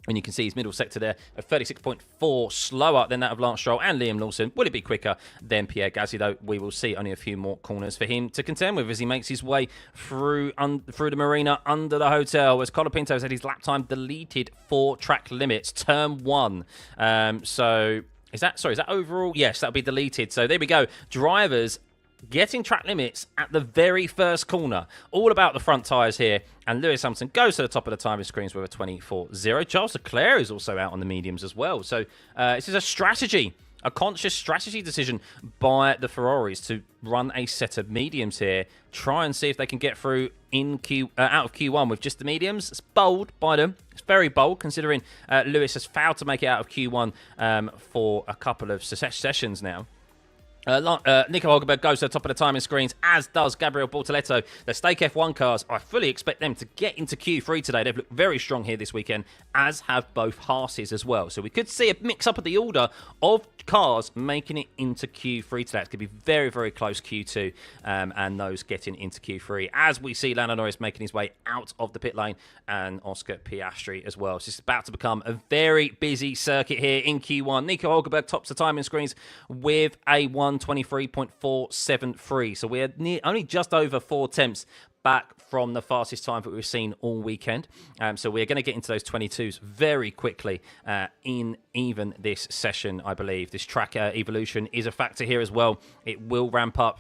And you can see his middle sector there at 36.4, slower than that of Lance Stroll and Liam Lawson. Will it be quicker than Pierre Gasly, though? We will see only a few more corners for him to contend with as he makes his way through the marina under the hotel. As Colapinto said, his lap time deleted for track limits, turn 1. So, is that overall? Yes, that'll be deleted. So there we go. Drivers getting track limits at the very first corner. All about the front tyres here. And Lewis Hamilton goes to the top of the timing screens with a 24.0. Charles Leclerc is also out on the mediums as well. So this is a conscious strategy decision by the Ferraris to run a set of mediums here. Try and see if they can get through out of Q1 with just the mediums. It's bold by them. It's very bold considering Lewis has failed to make it out of Q1 for a couple of sessions now. Nico Hülkenberg goes to the top of the timing screens, as does Gabriel Bortoleto. The Stake F1 cars, I fully expect them to get into Q3 today. They've looked very strong here this weekend, as have both Haas's as well. So we could see a mix-up of the order of cars making it into Q3 today. It's going to be very, very close Q2 and those getting into Q3, as we see Lando Norris making his way out of the pit lane and Oscar Piastri as well. So it's about to become a very busy circuit here in Q1. Nico Hülkenberg tops the timing screens with a 1:23.473. So we're only just over 4 tenths back from the fastest time that we've seen all weekend. So we're going to get into those 22s very quickly in even this session, I believe. This track evolution is a factor here as well. It will ramp up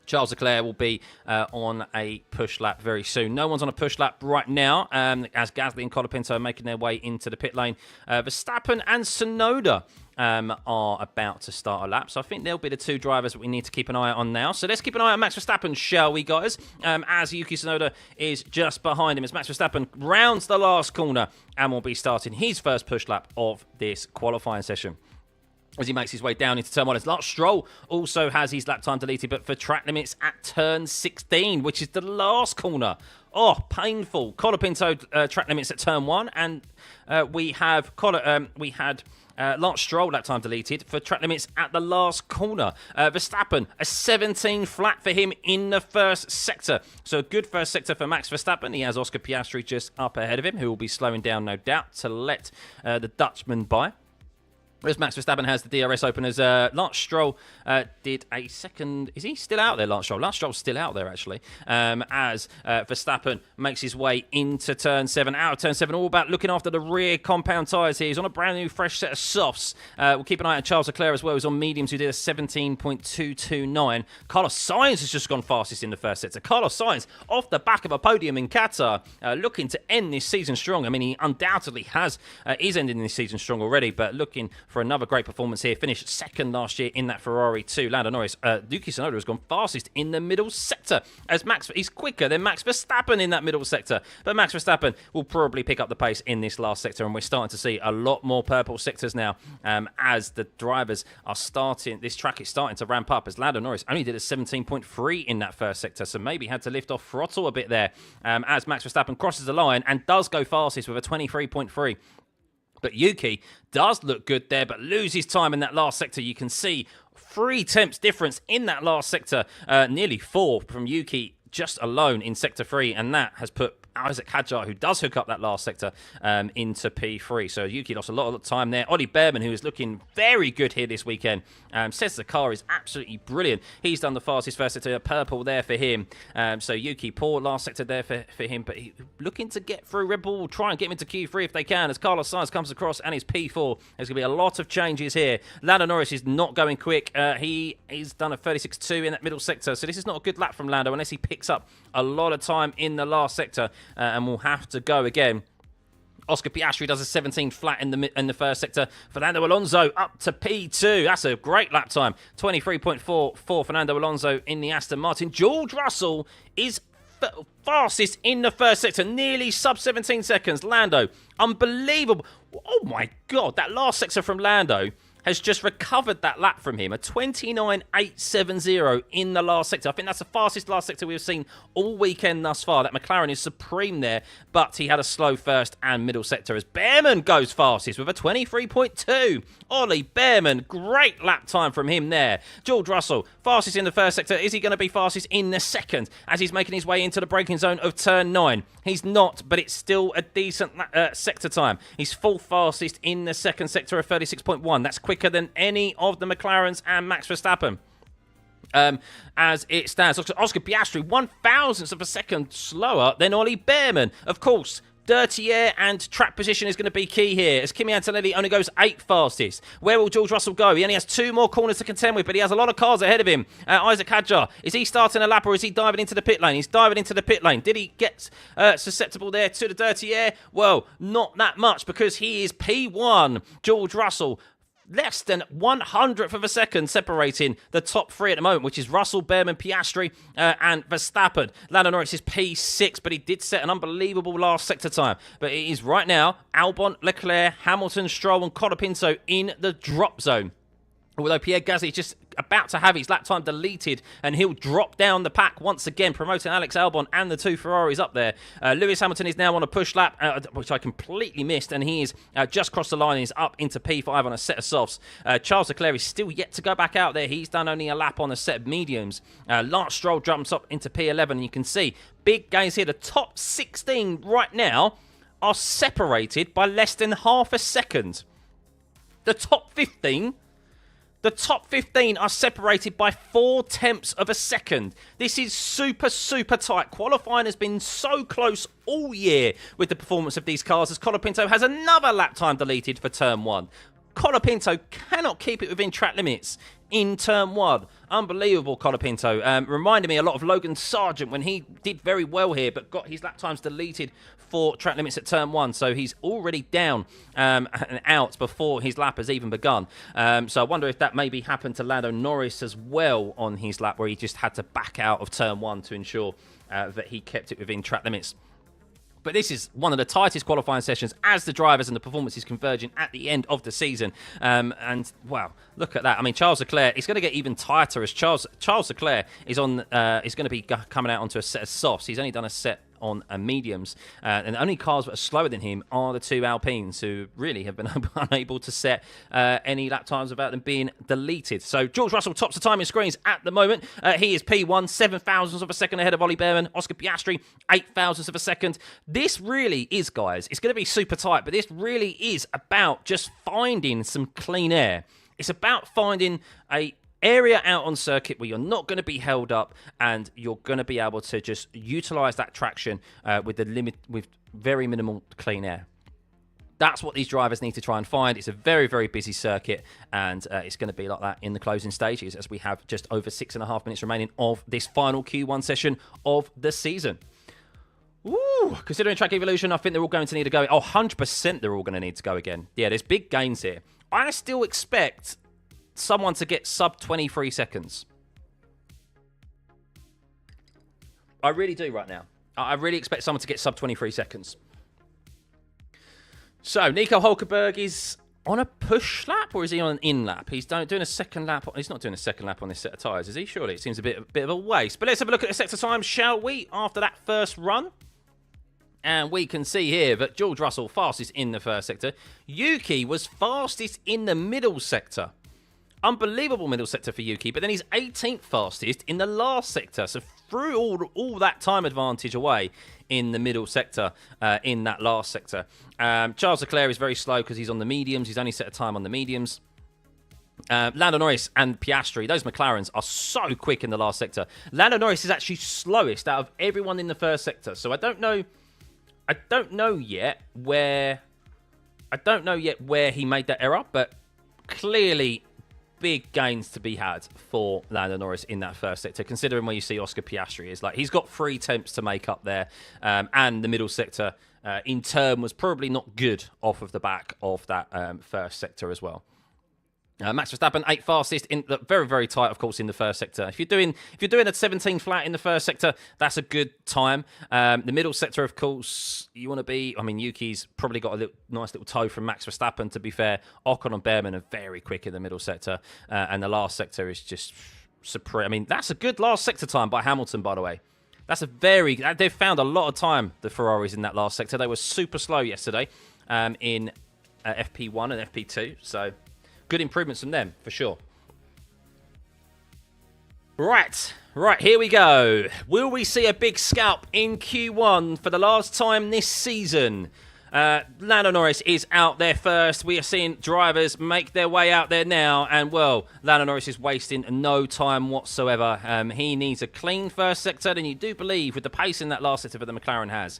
Charles Leclerc will be on a push lap very soon. No one's on a push lap right now, as Gasly and Colapinto are making their way into the pit lane. Verstappen and Tsunoda are about to start a lap. So I think they'll be the two drivers that we need to keep an eye on now. So let's keep an eye on Max Verstappen, shall we, guys? As Yuki Tsunoda is just behind him, as Max Verstappen rounds the last corner and will be starting his first push lap of this qualifying session. As he makes his way down into turn 1. Lance Stroll also has his lap time deleted, but for track limits at turn 16, which is the last corner. Oh, painful. Colapinto track limits at turn 1, and we had Lance Stroll lap time deleted for track limits at the last corner. Verstappen, a 17 flat for him in the first sector. So a good first sector for Max Verstappen. He has Oscar Piastri just up ahead of him, who will be slowing down, no doubt, to let the Dutchman by. Whereas Max Verstappen has the DRS open, as Lance Stroll did a second... Is he still out there, Lance Stroll? Lance Stroll's still out there, actually. As Verstappen makes his way into turn 7. Out of turn 7, all about looking after the rear compound tyres here. He's on a brand new, fresh set of softs. We'll keep an eye on Charles Leclerc as well. He's on mediums, who did a 17.229. Carlos Sainz has just gone fastest in the first sector. Carlos Sainz, off the back of a podium in Qatar, looking to end this season strong. I mean, he undoubtedly has, is ending this season strong already, but looking for another great performance here. Finished second last year in that Ferrari too. Lando Norris, Yuki Tsunoda has gone fastest in the middle sector, as he's quicker than Max Verstappen in that middle sector. But Max Verstappen will probably pick up the pace in this last sector, and we're starting to see a lot more purple sectors now, as the drivers are starting. This track is starting to ramp up, as Lando Norris only did a 17.3 in that first sector, so maybe had to lift off throttle a bit there, as Max Verstappen crosses the line and does go fastest with a 23.3. But Yuki does look good there, but loses time in that last sector. You can see 3 tenths difference in that last sector, nearly 4 from Yuki just alone in sector 3, and that has put Isaac Hadjar, who does hook up that last sector, into P3. So Yuki lost a lot of time there. Ollie Behrman, who is looking very good here this weekend, says the car is absolutely brilliant. He's done the fastest first sector, purple there for him. So Yuki, poor last sector there for him, but he, looking to get through. Red Bull will try and get him into Q3 if they can, as Carlos Sainz comes across and is P4. There's going to be a lot of changes here. Lando Norris is not going quick. He is done a 36.2 in that middle sector, so this is not a good lap from Lando unless he picks up a lot of time in the last sector, and will have to go again. Oscar Piastri does a 17 flat in the first sector. Fernando Alonso up to P2. That's a great lap time. 23.4 for Fernando Alonso in the Aston Martin. George Russell is fastest in the first sector, nearly sub 17 seconds. Lando, unbelievable. Oh my God, that last sector from Lando has just recovered that lap from him, a 29.870 in the last sector. I think that's the fastest last sector we've seen all weekend thus far. That McLaren is supreme there, but he had a slow first and middle sector, as Behrman goes fastest with a 23.2. Ollie Behrman, great lap time from him there. George Russell, fastest in the first sector. Is he going to be fastest in the second, as he's making his way into the braking zone of turn 9? He's not, but it's still a decent sector time. He's full fastest in the second sector of 36.1. That's quicker than any of the McLarens and Max Verstappen. As it stands, Oscar Piastri 1/1000th of a second slower than Ollie Behrman. Of course, dirty air and track position is going to be key here, as Kimi Antonelli only goes 8th fastest. Where will George Russell go? He only has 2 more corners to contend with, but he has a lot of cars ahead of him. Isaac Hadjar, is he starting a lap, or is he diving into the pit lane? He's diving into the pit lane. Did he get susceptible there to the dirty air? Well, not that much, because he is P1. George Russell, less than 100th of a second separating the top 3 at the moment, which is Russell, Behrman, Piastri, and Verstappen. Lando Norris is P6, but he did set an unbelievable last sector time. But it is right now Albon, Leclerc, Hamilton, Stroll, and Colapinto in the drop zone. Although Pierre Gasly is just about to have his lap time deleted, and he'll drop down the pack once again, promoting Alex Albon and the 2 Ferraris up there. Lewis Hamilton is now on a push lap, which I completely missed, and he is just crossed the line and is up into P5 on a set of softs. Charles Leclerc is still yet to go back out there. He's done only a lap on a set of mediums. Lance Stroll jumps up into P11, and you can see big gains here. The top 16 right now are separated by less than half a second. The top 15 are separated by 0.4 of a second. This is super, super tight. Qualifying has been so close all year with the performance of these cars, as Colapinto has another lap time deleted for turn 1. Colapinto cannot keep it within track limits in turn 1. Unbelievable, Colapinto. Reminded me a lot of Logan Sargent when he did very well here, but got his lap times deleted for track limits at turn 1. So he's already down and out before his lap has even begun. So I wonder if that maybe happened to Lando Norris as well on his lap, where he just had to back out of turn 1 to ensure that he kept it within track limits. But this is one of the tightest qualifying sessions as the drivers and the performances converging at the end of the season. And, wow, look at that. I mean, Charles Leclerc is going to get even tighter as Charles Leclerc is going to be coming out onto a set of softs. He's only done a set on mediums. And the only cars that are slower than him are the 2 Alpines, who really have been unable to set any lap times without them being deleted. So George Russell tops the timing screens at the moment. He is P1, 7 thousandths of a second ahead of Ollie Behrman. Oscar Piastri, 8 thousandths of a second. This really is, guys, it's going to be super tight, but this really is about just finding some clean air. It's about finding a area out on circuit where you're not going to be held up and you're going to be able to just utilize that traction with very minimal clean air. That's what these drivers need to try and find. It's a very, very busy circuit, and it's going to be like that in the closing stages as we have just over 6.5 minutes remaining of this final Q1 session of the season. Ooh, considering track evolution, I think they're all going to need to go. Oh, 100% they're all going to need to go again. Yeah, there's big gains here. I still expect someone to get sub 23 seconds. I really do right now. I really expect someone to get sub 23 seconds. So, Nico Hulkenberg is on a push lap, or is he on an in lap? He's doing a second lap. He's not doing a second lap on this set of tyres, is he? Surely it seems a bit of a waste. But let's have a look at the sector time, shall we? After that first run. And we can see here that George Russell fastest in the first sector. Yuki was fastest in the middle sector. Unbelievable middle sector for Yuki, but then he's 18th fastest in the last sector. So threw all that time advantage away in the middle sector, in that last sector. Charles Leclerc is very slow because he's on the mediums. He's only set a time on the mediums. Lando Norris and Piastri, those McLarens are so quick in the last sector. Lando Norris is actually slowest out of everyone in the first sector. So I don't know yet where he made that error, but clearly big gains to be had for Lando Norris in that first sector, considering where you see Oscar Piastri is. Like, he's got 3 attempts to make up there, and the middle sector in turn was probably not good off of the back of that first sector as well. Max Verstappen, 8th fastest, in the very, very tight, of course, in the first sector. If you're doing a 17 flat in the first sector, that's a good time. The middle sector, of course, you want to be. I mean, Yuki's probably got a nice little toe from Max Verstappen. To be fair, Ocon and Behrman are very quick in the middle sector, and the last sector is just supreme. I mean, that's a good last sector time by Hamilton, by the way. They've found a lot of time, the Ferraris, in that last sector. They were super slow yesterday in FP1 and FP2, so good improvements from them, for sure. Right, here we go. Will we see a big scalp in Q1 for the last time this season? Lando Norris is out there first. We are seeing drivers make their way out there now. And, well, Lando Norris is wasting no time whatsoever. He needs a clean first sector. And you do believe, with the pace in that last sector that the McLaren has,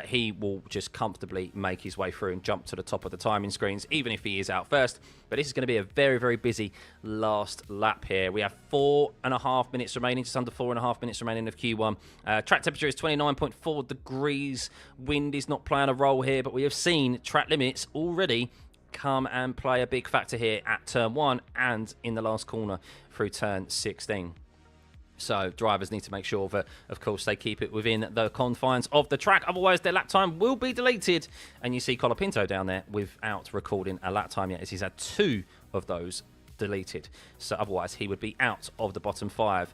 he will just comfortably make his way through and jump to the top of the timing screens, even if he is out first. But this is going to be a very, very busy last lap here. We have 4.5 minutes remaining, just under 4.5 minutes remaining of Q1. Track temperature is 29.4 degrees. Wind is not playing a role here, but we have seen track limits already come and play a big factor here at turn 1 and in the last corner through turn 16. So drivers need to make sure that, of course, they keep it within the confines of the track. Otherwise, their lap time will be deleted. And you see Colapinto down there without recording a lap time yet, as he's had 2 of those deleted. So otherwise, he would be out of the bottom 5.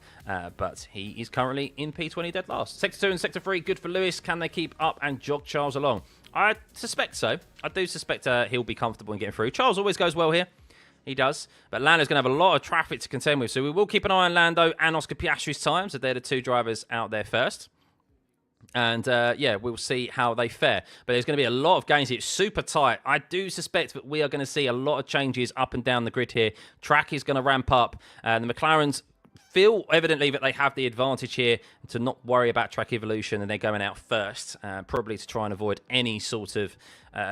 But he is currently in P20 dead last. Sector 2 and Sector 3, good for Lewis. Can they keep up and jog Charles along? I suspect so. I do suspect he'll be comfortable in getting through. Charles always goes well here. He does. But Lando's going to have a lot of traffic to contend with. So we will keep an eye on Lando and Oscar Piastri's time. So they're the 2 drivers out there first. And, yeah, we'll see how they fare. But there's going to be a lot of gains here. It's super tight. I do suspect that we are going to see a lot of changes up and down the grid here. Track is going to ramp up. The McLarens feel evidently that they have the advantage here to not worry about track evolution, and they're going out first, probably to try and avoid any sort of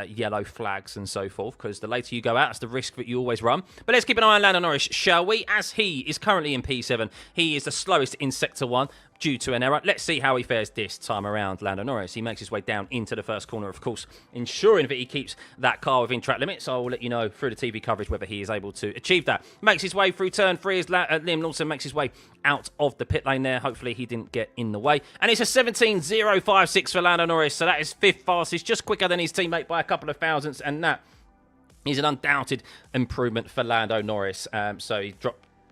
yellow flags and so forth, because the later you go out, that's the risk that you always run. But let's keep an eye on Lando Norris, shall we? As he is currently in P7, he is the slowest in Sector 1 due to an error. Let's see how he fares this time around, Lando Norris. He makes his way down into the first corner, of course, ensuring that he keeps that car within track limits. I will let you know through the TV coverage whether he is able to achieve that. Makes his way through turn 3 as Liam Lawson makes his way out of the pit lane there. Hopefully he didn't get in the way. And it's a 17.056 for Lando Norris, so that is 5th fastest, just quicker than his teammate by a couple of thousandths, and that is an undoubted improvement for Lando Norris. So he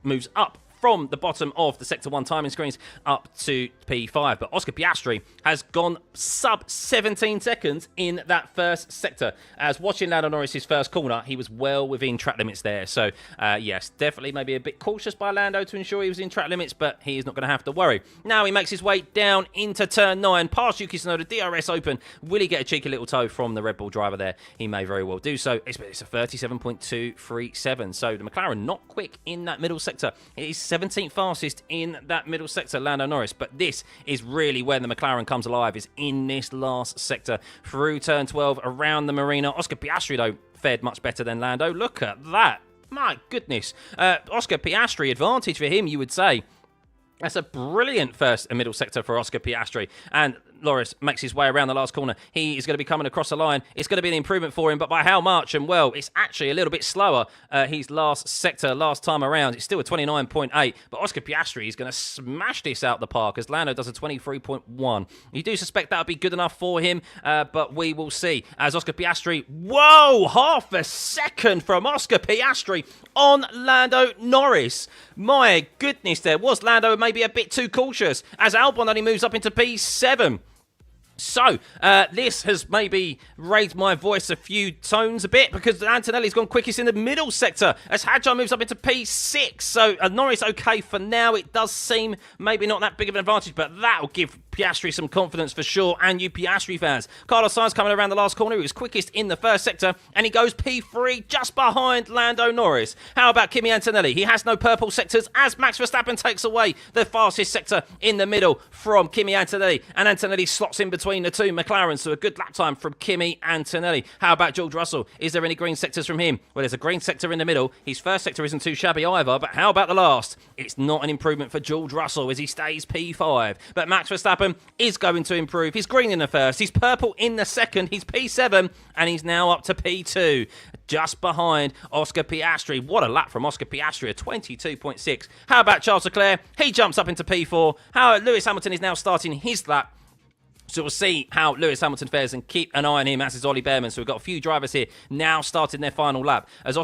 moves up from the bottom of the Sector 1 timing screens up to P5. But Oscar Piastri has gone sub 17 seconds in that first sector. As watching Lando Norris' first corner, he was well within track limits there. So, yes, definitely maybe a bit cautious by Lando to ensure he was in track limits, but he is not going to have to worry. Now he makes his way down into turn 9, past Yuki Tsunoda, DRS open. Will he get a cheeky little toe from the Red Bull driver there? He may very well do so. It's a 37.237. So the McLaren not quick in that middle sector. It is 17th fastest in that middle sector, Lando Norris. But this is really where the McLaren comes alive, is in this last sector through turn 12 around the marina. Oscar Piastri, though, fared much better than Lando. Look at that. My goodness. Oscar Piastri, advantage for him, you would say. That's a brilliant first and middle sector for Oscar Piastri. And Norris makes his way around the last corner. He is going to be coming across the line. It's going to be an improvement for him, but by how much? And, well, it's actually a little bit slower. His last sector, last time around, it's still a 29.8, but Oscar Piastri is going to smash this out the park as Lando does a 23.1. You do suspect that would be good enough for him, but we will see. As Oscar Piastri, whoa, half a second from Oscar Piastri on Lando Norris. My goodness, there was Lando maybe a bit too cautious as Albon only moves up into P7. So, this has maybe raised my voice a few tones a bit because Antonelli's gone quickest in the middle sector as Hadjar moves up into P6. So, Norris okay for now. It does seem maybe not that big of an advantage, but that will give Piastri some confidence for sure, and you Piastri fans. Carlos Sainz coming around the last corner. He was quickest in the first sector, and he goes P3 just behind Lando Norris. How about Kimi Antonelli? He has no purple sectors as Max Verstappen takes away the fastest sector in the middle from Kimi Antonelli, and Antonelli slots in between the two McLarens, so a good lap time from Kimi Antonelli. How about George Russell? Is there any green sectors from him? Well, there's a green sector in the middle. His first sector isn't too shabby either, but how about the last? It's not an improvement for George Russell as he stays P5. But Max Verstappen is going to improve. He's green in the first, he's purple in the second, he's P7, and he's now up to P2, just behind Oscar Piastri. What a lap from Oscar Piastri, a 22.6. How about Charles Leclerc? He jumps up into P4. How Lewis Hamilton is now starting his lap. So we'll see how Lewis Hamilton fares and keep an eye on him, as is Ollie Behrman. So we've got a few drivers here now starting their final lap as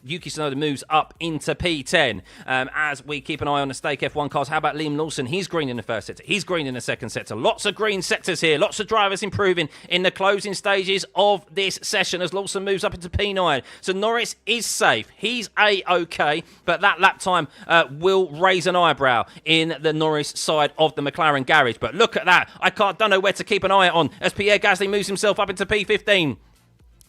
Yuki Tsunoda moves up into P10. As we keep an eye on the Stake F1 cars, how about Liam Lawson? He's green in the first sector. He's green in the second sector. Lots of green sectors here. Lots of drivers improving in the closing stages of this session as Lawson moves up into P9. So Norris is safe. He's A-OK, but that lap time will raise an eyebrow in the Norris side of the McLaren garage. But look at that. Don't know where to keep an eye on as Pierre Gasly moves himself up into P15.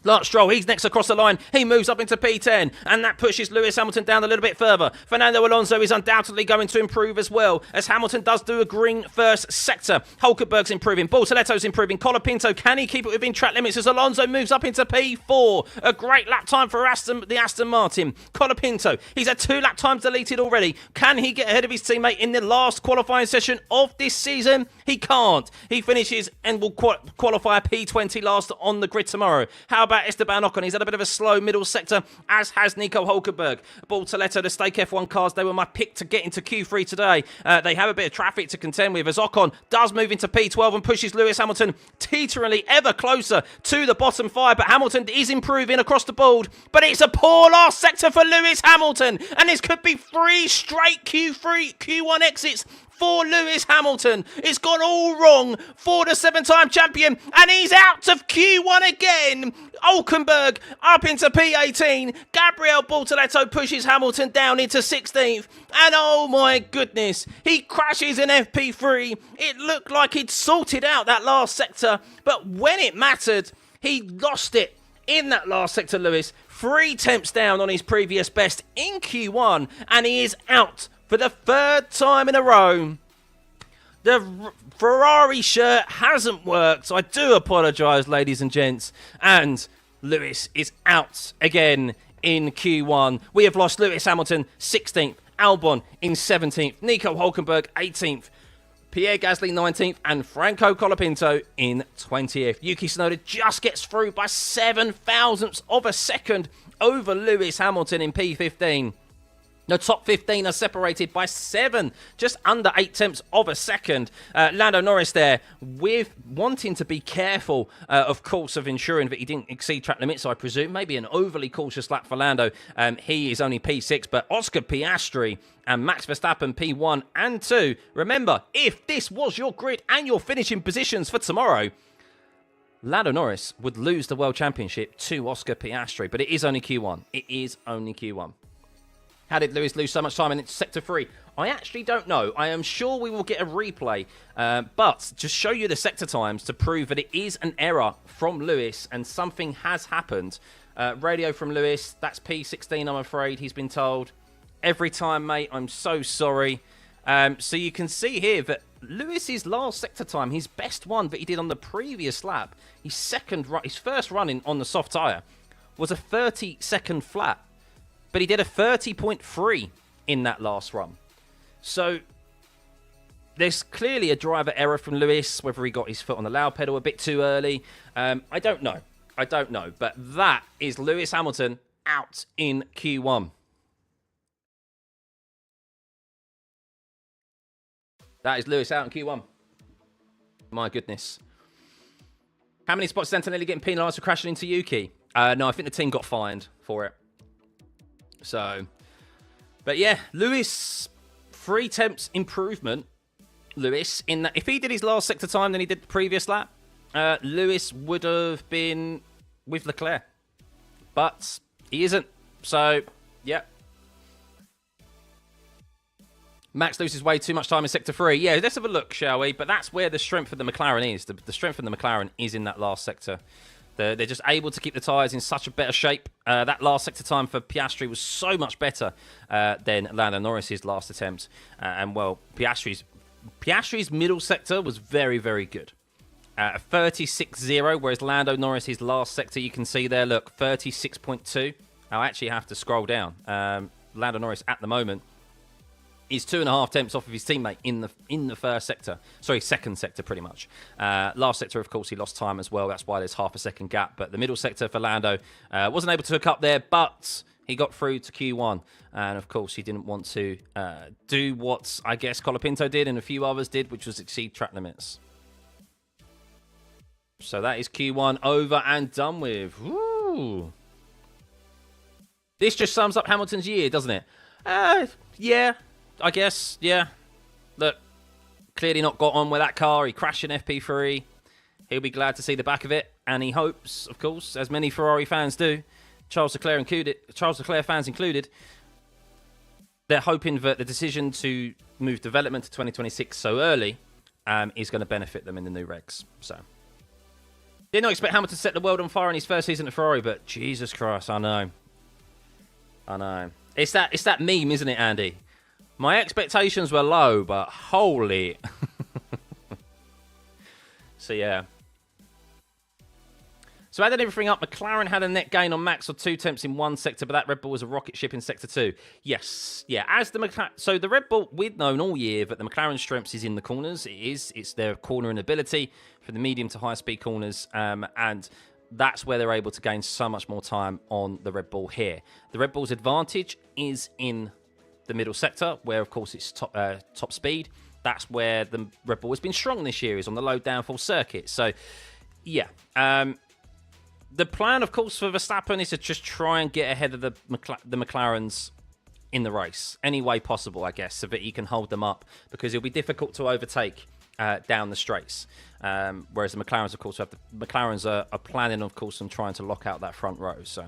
Lance Stroll, he's next across the line. He moves up into P10, and that pushes Lewis Hamilton down a little bit further. Fernando Alonso is undoubtedly going to improve as well, as Hamilton does do a green first sector. Hulkenberg's improving. Bortoletto's improving. Colapinto, can he keep it within track limits as Alonso moves up into P4? A great lap time for the Aston Martin. Colapinto, he's had 2 lap times deleted already. Can he get ahead of his teammate in the last qualifying session of this season? He can't. He finishes and will qualify P20 last on the grid tomorrow. How about Esteban Ocon? He's had a bit of a slow middle sector, as has Nico Hulkenberg. Bortoletto, the Stake F1 cars, they were my pick to get into Q3 today. They have a bit of traffic to contend with as Ocon does move into P12 and pushes Lewis Hamilton teeteringly ever closer to the bottom 5, but Hamilton is improving across the board. But it's a poor last sector for Lewis Hamilton, and this could be 3 straight Q1 exits for Lewis Hamilton. It's gone all wrong for the 7-time champion, and he's out of Q1 again. Hulkenberg up into P18. Gabriel Bortoletto pushes Hamilton down into 16th, and oh my goodness, he crashes in FP3. It looked like he'd sorted out that last sector, but when it mattered, he lost it in that last sector, Lewis. 3 temps down on his previous best in Q1, and he is out For the third time in a row, the Ferrari shirt hasn't worked. I do apologise, ladies and gents. And Lewis is out again in Q1. We have lost Lewis Hamilton 16th, Albon in 17th, Nico Hulkenberg 18th, Pierre Gasly 19th, and Franco Colapinto in 20th. Yuki Tsunoda just gets through by 7 thousandths of a second over Lewis Hamilton in P15. The top 15 are separated by 7, just under 8 tenths of a second. Lando Norris there with wanting to be careful, of course, of ensuring that he didn't exceed track limits, I presume. Maybe an overly cautious lap for Lando. He is only P6, but Oscar Piastri and Max Verstappen P1 and 2. Remember, if this was your grid and your finishing positions for tomorrow, Lando Norris would lose the World Championship to Oscar Piastri, but it is only Q1. It is only Q1. How did Lewis lose so much time in Sector 3? I actually don't know. I am sure we will get a replay, but just show you the sector times to prove that it is an error from Lewis and something has happened. Radio from Lewis, that's P16, I'm afraid, he's been told. Every time, mate, I'm so sorry. So you can see here that Lewis's last sector time, his best one that he did on the previous lap, his first run on the soft tyre, was a 30-second flat. But he did a 30.3 in that last run. So there's clearly a driver error from Lewis, whether he got his foot on the loud pedal a bit too early. I don't know. But that is Lewis Hamilton out in Q1. That is Lewis out in Q1. My goodness. How many spots is Antonelli getting penalised for crashing into Yuki? No, I think the team got fined for it. So, but yeah, Lewis, 3 tenths improvement. Lewis, in that, if he did his last sector time than he did the previous lap, Lewis would have been with Leclerc. But he isn't. So, yeah. Max loses way too much time in Sector 3. Yeah, let's have a look, shall we? But that's where the strength of the McLaren is. The strength of the McLaren is in that last sector. They're just able to keep the tyres in such a better shape. That last sector time for Piastri was so much better than Lando Norris's last attempt. And, well, Piastri's middle sector was very, very good. 36.0, whereas Lando Norris's last sector, you can see there, look, 36.2. I'll actually have to scroll down. Lando Norris, at the moment, is 2.5 tenths off of his teammate in the first sector. Sorry, second sector, pretty much. Last sector, of course, he lost time as well. That's why there's half a second gap. But the middle sector for Lando wasn't able to hook up there, but he got through to Q1. And, of course, he didn't want to do what, I guess, Colapinto did and a few others did, which was exceed track limits. So that is Q1 over and done with. Woo! This just sums up Hamilton's year, doesn't it? Yeah. I guess, yeah. Look, clearly not got on with that car. He crashed in FP3. He'll be glad to see the back of it. And he hopes, of course, as many Ferrari fans do, Charles Leclerc fans included, they're hoping that the decision to move development to 2026 so early is going to benefit them in the new regs. So, did not expect Hamilton to set the world on fire in his first season at Ferrari, but Jesus Christ, I know. It's that meme, isn't it, Andy? My expectations were low, but holy. So, yeah. So, adding everything up, McLaren had a net gain on Max of 2 tenths in one sector, but that Red Bull was a rocket ship in Sector 2. Yes. Yeah. So, the Red Bull, we've known all year that the McLaren strengths is in the corners. It's their cornering ability for the medium to high-speed corners, and that's where they're able to gain so much more time on the Red Bull here. The Red Bull's advantage is in the middle sector, where, of course, it's top speed. That's where the Red Bull has been strong this year, is on the low downforce circuit. So, yeah. The plan, of course, for Verstappen is to just try and get ahead of the McLarens in the race, any way possible, I guess, so that he can hold them up, because it'll be difficult to overtake down the straights. Whereas the McLarens, of course, are planning, of course, on trying to lock out that front row. So,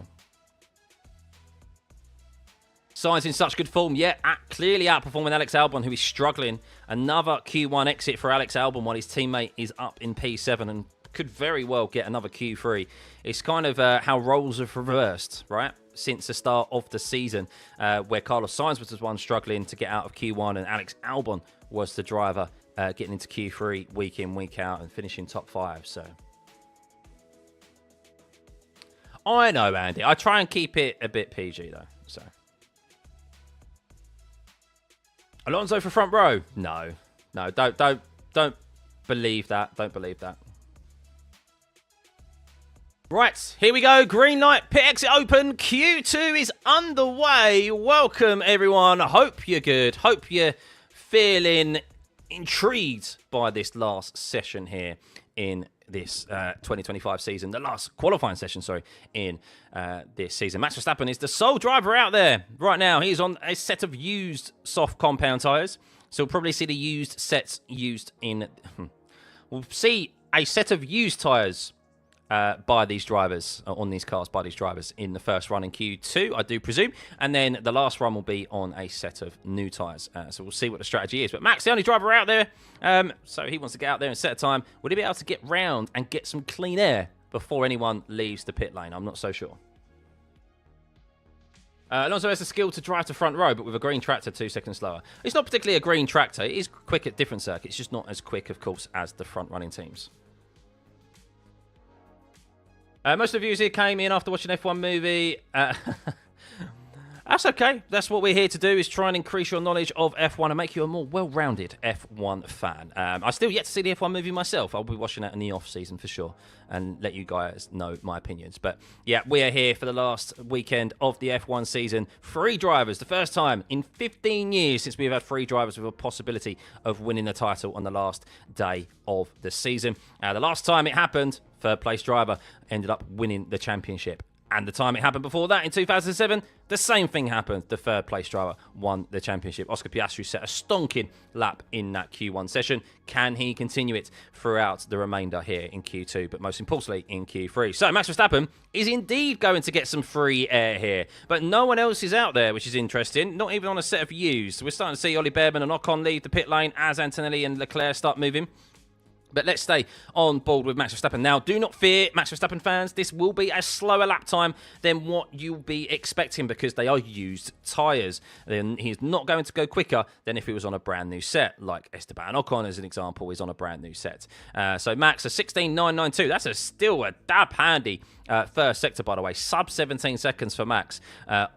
Sainz in such good form, yet clearly outperforming Alex Albon, who is struggling. Another Q1 exit for Alex Albon while his teammate is up in P7 and could very well get another Q3. It's kind of how roles have reversed, right? since the start of the season, where Carlos Sainz was the one struggling to get out of Q1 and Alex Albon was the driver getting into Q3 week in, week out and finishing top 5. So I know, Andy. I try and keep it a bit PG though. So Alonso for front row? No, don't believe that. Don't believe that. Right, here we go. Green light, pit exit open. Q2 is underway. Welcome, everyone. I hope you're good. Hope you're feeling intrigued by this last session here in this 2025 season. The last qualifying session, sorry, in this season. Max Verstappen is the sole driver out there right now. He's on a set of used soft compound tyres. So we'll probably see the used sets used in... We'll see a set of used tyres by these drivers, on these cars by these drivers in the first run in Q2, I do presume. And then the last run will be on a set of new tyres. So we'll see what the strategy is. But Max, the only driver out there, so he wants to get out there and set a time. Would he be able to get round and get some clean air before anyone leaves the pit lane? I'm not so sure. Alonso has the skill to drive to front row, but with a green tractor 2 seconds slower. It's not particularly a green tractor. It is quick at different circuits, just not as quick, of course, as the front-running teams. Most of the viewers here came in after watching F1 movie. That's okay. That's what we're here to do, is try and increase your knowledge of F1 and make you a more well-rounded F1 fan. I still yet to see the F1 movie myself. I'll be watching that in the off-season for sure and let you guys know my opinions. But yeah, we are here for the last weekend of the F1 season. 3 drivers, the first time in 15 years since we've had 3 drivers with a possibility of winning the title on the last day of the season. The last time it happened, third place driver ended up winning the championship. And the time it happened before that, in 2007, the same thing happened. The third place driver won the championship. Oscar Piastri set a stonking lap in that Q1 session. Can he continue it throughout the remainder here in Q2, but most importantly in Q3? So Max Verstappen is indeed going to get some free air here, but no one else is out there, which is interesting. Not even on a set of used. We're starting to see Ollie Bearman and Ocon leave the pit lane as Antonelli and Leclerc start moving. But let's stay on board with Max Verstappen. Now, do not fear, Max Verstappen fans. This will be a slower lap time than what you'll be expecting because they are used tyres. Then he's not going to go quicker than if he was on a brand new set, like Esteban Ocon, as an example, is on a brand new set. So Max, a 16.992. That's still a dab handy first sector, by the way. Sub 17 seconds for Max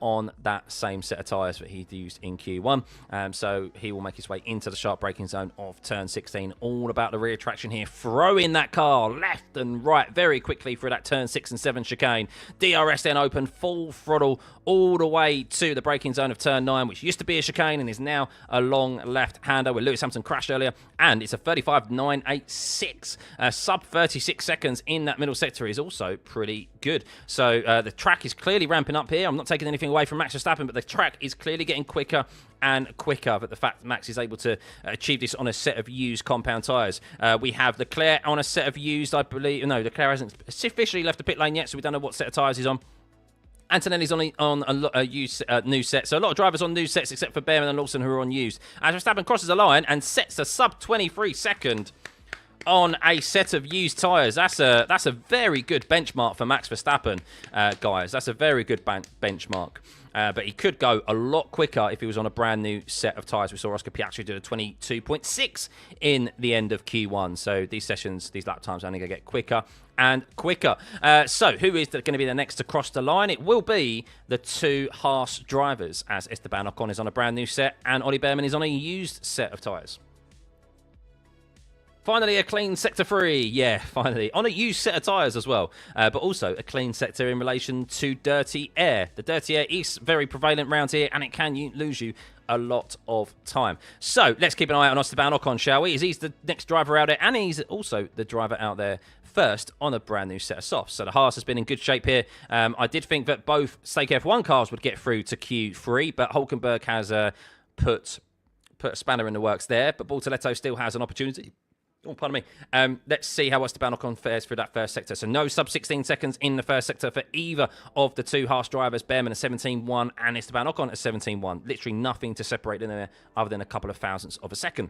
on that same set of tyres that he used in Q1. So he will make his way into the sharp braking zone of turn 16. All about the rear traction here, throwing that car left and right very quickly through that turn 6 and 7 chicane. DRS then open, full throttle all the way to the braking zone of turn 9, which used to be a chicane and is now a long left-hander where Lewis Hamilton crashed earlier, and it's a 35.986. Sub 36 seconds in that middle sector is also pretty good. So the track is clearly ramping up here. I'm not taking anything away from Max Verstappen, but the track is clearly getting quicker and quicker. But the fact that Max is able to achieve this on a set of used compound tyres. We have Leclerc on a set of used, I believe. No, Leclerc hasn't officially left the pit lane yet, so we don't know what set of tyres he's on. Antonelli's on a used new set. So a lot of drivers on new sets except for Bearman and Lawson, who are on used. As Verstappen crosses the line and sets a sub 23 second on a set of used tyres. That's a very good benchmark for Max Verstappen, guys. That's a very good benchmark. But he could go a lot quicker if he was on a brand new set of tyres. We saw Oscar Piastri do a 22.6 in the end of Q1. So these sessions, these lap times are only going to get quicker and quicker. So who is going to be the next to cross the line? It will be the 2 Haas drivers, as Esteban Ocon is on a brand new set and Ollie Bearman is on a used set of tyres. Finally, a clean sector 3. Yeah, finally. On a used set of tyres as well. But also a clean sector in relation to dirty air. The dirty air is very prevalent around here and it can lose you a lot of time. So let's keep an eye on Esteban Ocon, shall we? As he's the next driver out there and he's also the driver out there first on a brand new set of softs. So the Haas has been in good shape here. I did think that both Stake F1 cars would get through to Q3, but Hülkenberg has put a spanner in the works there. But Bortoletto still has an opportunity. Oh, pardon me. Let's see how Esteban Ocon fares through that first sector. So no sub 16 seconds in the first sector for either of the 2 Haas drivers. Bearman at 17.1 and Esteban Ocon at 17.1. Literally nothing to separate them there other than a couple of thousandths of a second.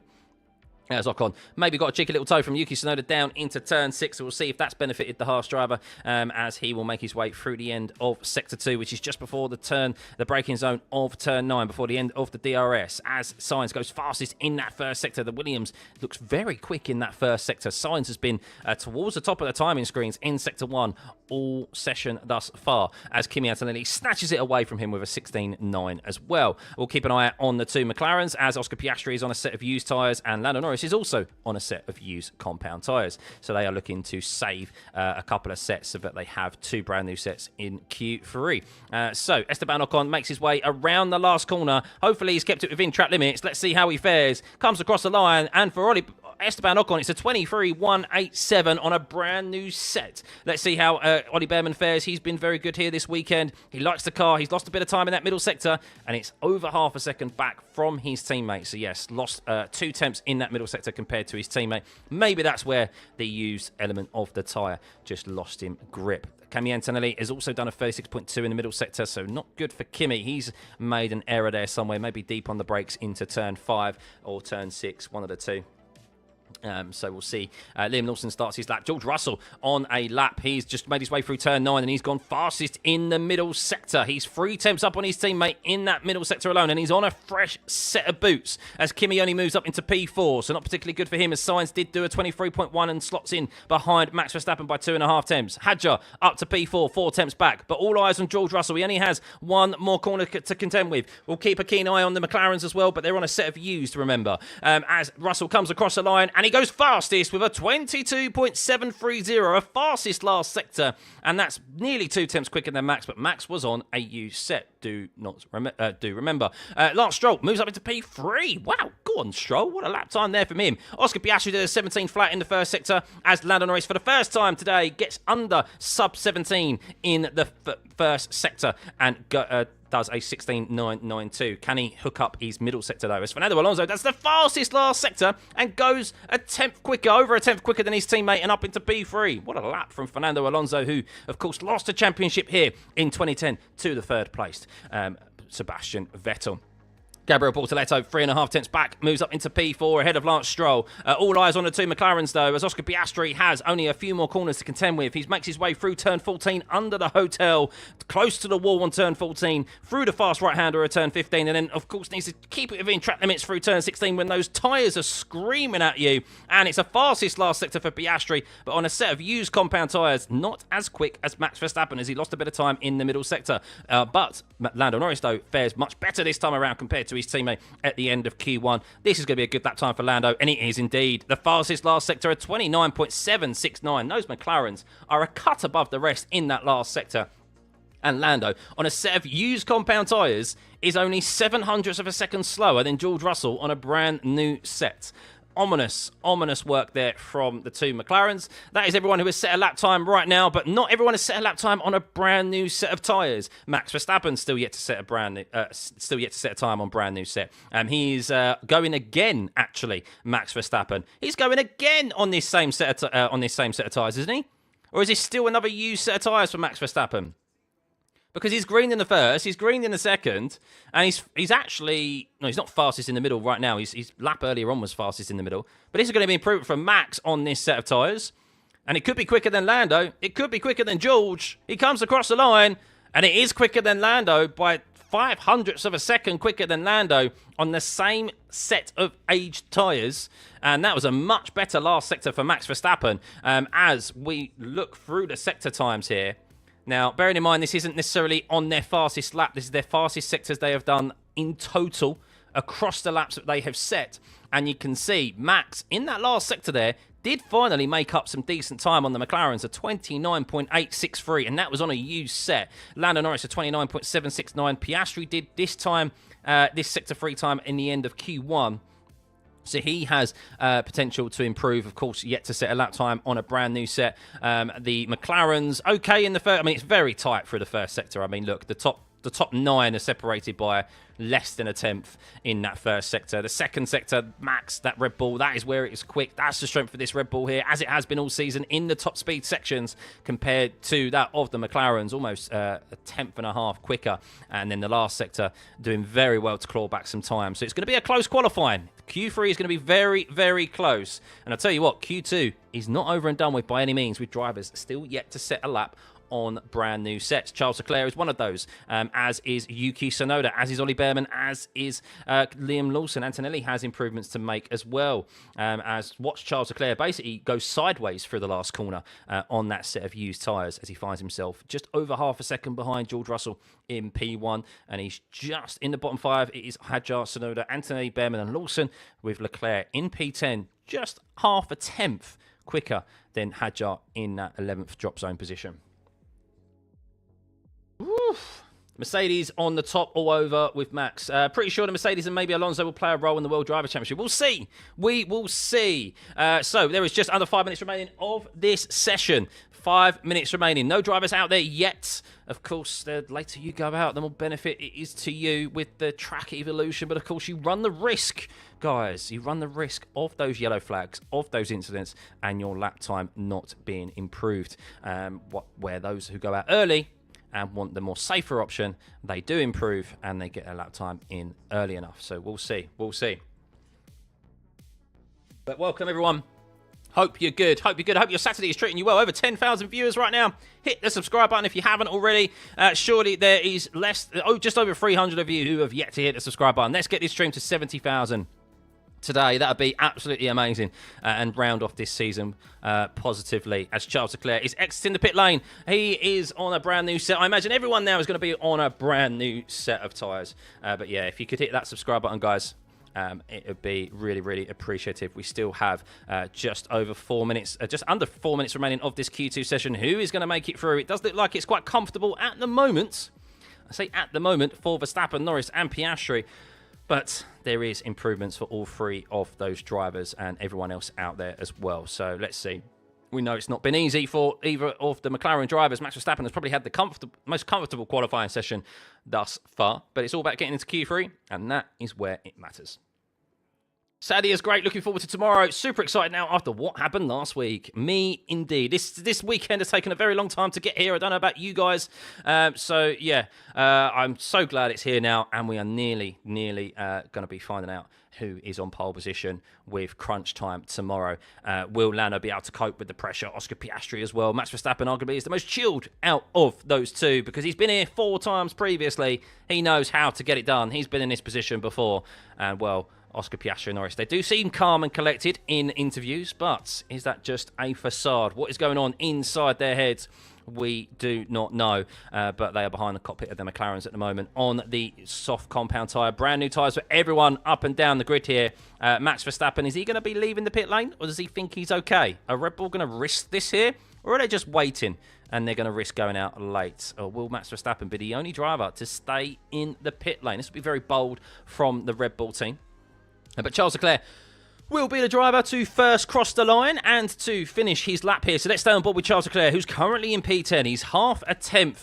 As Ocon maybe got a cheeky little toe from Yuki Tsunoda down into turn 6. So we'll see if that's benefited the Haas driver as he will make his way through the end of Sector 2, which is just before the braking zone of turn 9, before the end of the DRS. As Sainz goes fastest in that first sector, the Williams looks very quick in that first sector. Sainz has been towards the top of the timing screens in Sector 1 all session thus far, as Kimi Antonelli snatches it away from him with a 16.9 as well. We'll keep an eye on the two McLarens, as Oscar Piastri is on a set of used tyres and Lando Norris is also on a set of used compound tyres. So they are looking to save a couple of sets so that they have 2 brand new sets in Q3. So Esteban Ocon makes his way around the last corner. Hopefully he's kept it within track limits. Let's see how he fares. Comes across the line, and for Esteban Ocon, it's a 23.187 on a brand new set. Let's see how Ollie Bearman fares. He's been very good here this weekend. He likes the car. He's lost a bit of time in that middle sector, and it's over half a second back from his teammate. So yes, lost 2 tenths in that middle sector compared to his teammate. Maybe that's where the used element of the tyre just lost him grip. Kimi Antonelli has also done a 36.2 in the middle sector, so not good for Kimi. He's made an error there somewhere, maybe deep on the brakes into turn 5 or turn 6, one of the two. So we'll see. Liam Lawson starts his lap. George Russell on a lap. He's just made his way through turn 9 and he's gone fastest in the middle sector. He's 3 tenths up on his teammate in that middle sector alone, and he's on a fresh set of boots as Kimi only moves up into P4, so not particularly good for him, as Sainz did do a 23.1 and slots in behind Max Verstappen by 2.5 tenths. Hadjar up to P4, 4 tenths back, but all eyes on George Russell. He only has 1 more corner to contend with. We'll keep a keen eye on the McLarens as well, but they're on a set of used, remember, as Russell comes across the line and he goes fastest with a 22.730, a fastest last sector, and that's nearly 2 tenths quicker than Max, but Max was on a used set. Do remember. Lance Stroll moves up into P3. Wow, go on, Stroll. What a lap time there from him. Oscar Piastri did a 17 flat in the first sector, as Lando Norris for the first time today gets under sub 17 in the first sector and does a 16.992. Can he hook up his middle sector though? As Fernando Alonso does the fastest last sector and goes a tenth quicker, over a tenth quicker than his teammate, and up into P3. What a lap from Fernando Alonso, who of course lost a championship here in 2010 to the third placed Sebastian Vettel. Gabriel Bortoletto, 3.5 tenths back, moves up into P4 ahead of Lance Stroll. All eyes on the two McLarens, though, as Oscar Piastri has only a few more corners to contend with. He makes his way through turn 14, under the hotel, close to the wall on turn 14, through the fast right-hander at turn 15, and then, of course, needs to keep it within track limits through turn 16 when those tyres are screaming at you. And it's a fastest last sector for Piastri, but on a set of used compound tyres, not as quick as Max Verstappen, as he lost a bit of time in the middle sector. But Lando Norris, though, fares much better this time around compared to his teammate at the end of Q1. This is going to be a good lap time for Lando, and it is indeed. The fastest last sector, a 29.769. Those McLarens are a cut above the rest in that last sector. And Lando, on a set of used compound tyres, is only 0.07 of a second slower than George Russell on a brand new set. Ominous work there from the two McLarens. That is everyone who has set a lap time right now, but not everyone has set a lap time on a brand new set of tyres. Max Verstappen still yet to set a time on brand new set. He's going again. Actually, Max Verstappen, he's going again on this same set of tyres, isn't he? Or is this still another used set of tyres for Max Verstappen? Because he's green in the first, he's green in the second, and he's actually... No, he's not fastest in the middle right now. His lap earlier on was fastest in the middle. But this is going to be improvement from Max on this set of tyres. And it could be quicker than Lando. It could be quicker than George. He comes across the line, and it is quicker than Lando by 0.05 of a second quicker than Lando on the same set of aged tyres. And that was a much better last sector for Max Verstappen. As we look through the sector times here, now, bearing in mind, this isn't necessarily on their fastest lap. This is their fastest sectors they have done in total across the laps that they have set. And you can see Max, in that last sector there, did finally make up some decent time on the McLarens, a 29.863, and that was on a used set. Lando Norris, a 29.769. Piastri did this time, this sector free time in the end of Q1. So he has potential to improve, of course, yet to set a lap time on a brand new set. The McLarens, okay in the first... I mean, it's very tight through the first sector. I mean, look, the top the top 9 are separated by less than a tenth in that first sector. The second sector, Max, that Red Bull, that is where it is quick. That's the strength of this Red Bull here, as it has been all season in the top speed sections compared to that of the McLarens, almost a tenth and a half quicker. And then the last sector doing very well to claw back some time. So it's going to be a close qualifying. Q3 is going to be very, very close. And I'll tell you what, Q2 is not over and done with by any means, with drivers still yet to set a lap on brand new sets. Charles Leclerc is one of those, as is Yuki Tsunoda, as is Ollie Behrman, as is Liam Lawson. Antonelli has improvements to make as well, as watch Charles Leclerc basically go sideways through the last corner on that set of used tyres, as he finds himself just over half a second behind George Russell in P1, and he's just in the bottom 5. It is Hadjar, Tsunoda, Antonelli, Behrman and Lawson, with Leclerc in P10 just half a tenth quicker than Hadjar in that 11th drop zone position. Oof. Mercedes on the top all over with Max. Pretty sure the Mercedes and maybe Alonso will play a role in the World Driver Championship. We'll see. We will see. So there is just under 5 minutes remaining of this session. 5 minutes remaining. No drivers out there yet. Of course, the later you go out, the more benefit it is to you with the track evolution. But of course, you run the risk, guys. You run the risk of those yellow flags, of those incidents, and your lap time not being improved. Where those who go out early and want the more safer option, they do improve and they get their lap time in early enough. So we'll see. We'll see. But welcome, everyone. Hope you're good. Hope you're good. Hope your Saturday is treating you well. Over 10,000 viewers right now. Hit the subscribe button if you haven't already. Surely there is just over 300 of you who have yet to hit the subscribe button. Let's get this stream to 70,000. Today, that would be absolutely amazing and round off this season positively, as Charles Leclerc is exiting the pit lane. He is on a brand new set. I imagine everyone now is going to be on a brand new set of tyres. But yeah, if you could hit that subscribe button, guys, it would be really, really appreciative. We still have just over 4 minutes, just under 4 minutes remaining of this Q2 session. Who is going to make it through? It does look like it's quite comfortable at the moment. I say at the moment for Verstappen, Norris and Piastri. But there is improvements for all 3 of those drivers and everyone else out there as well. So let's see. We know it's not been easy for either of the McLaren drivers. Max Verstappen has probably had the most comfortable qualifying session thus far. But it's all about getting into Q3, and that is where it matters. Saturday is great. Looking forward to tomorrow. Super excited now after what happened last week. Me, indeed. This weekend has taken a very long time to get here. I don't know about you guys. So, yeah, I'm so glad it's here now. And we are nearly going to be finding out who is on pole position with crunch time tomorrow. Will Lando be able to cope with the pressure? Oscar Piastri as well. Max Verstappen arguably is the most chilled out of those two because he's been here 4 times previously. He knows how to get it done. He's been in this position before. And, well, Oscar Piastri and Norris, they do seem calm and collected in interviews, but is that just a facade? What is going on inside their heads? We do not know, but they are behind the cockpit of the McLarens at the moment on the soft compound tyre. Brand new tyres for everyone up and down the grid here. Max Verstappen, is he going to be leaving the pit lane, or does he think he's okay? Are Red Bull going to risk this here, or are they just waiting and they're going to risk going out late? Or will Max Verstappen be the only driver to stay in the pit lane? This would be very bold from the Red Bull team. But Charles Leclerc will be the driver to first cross the line and to finish his lap here. So let's stay on board with Charles Leclerc, who's currently in P10. He's half a second,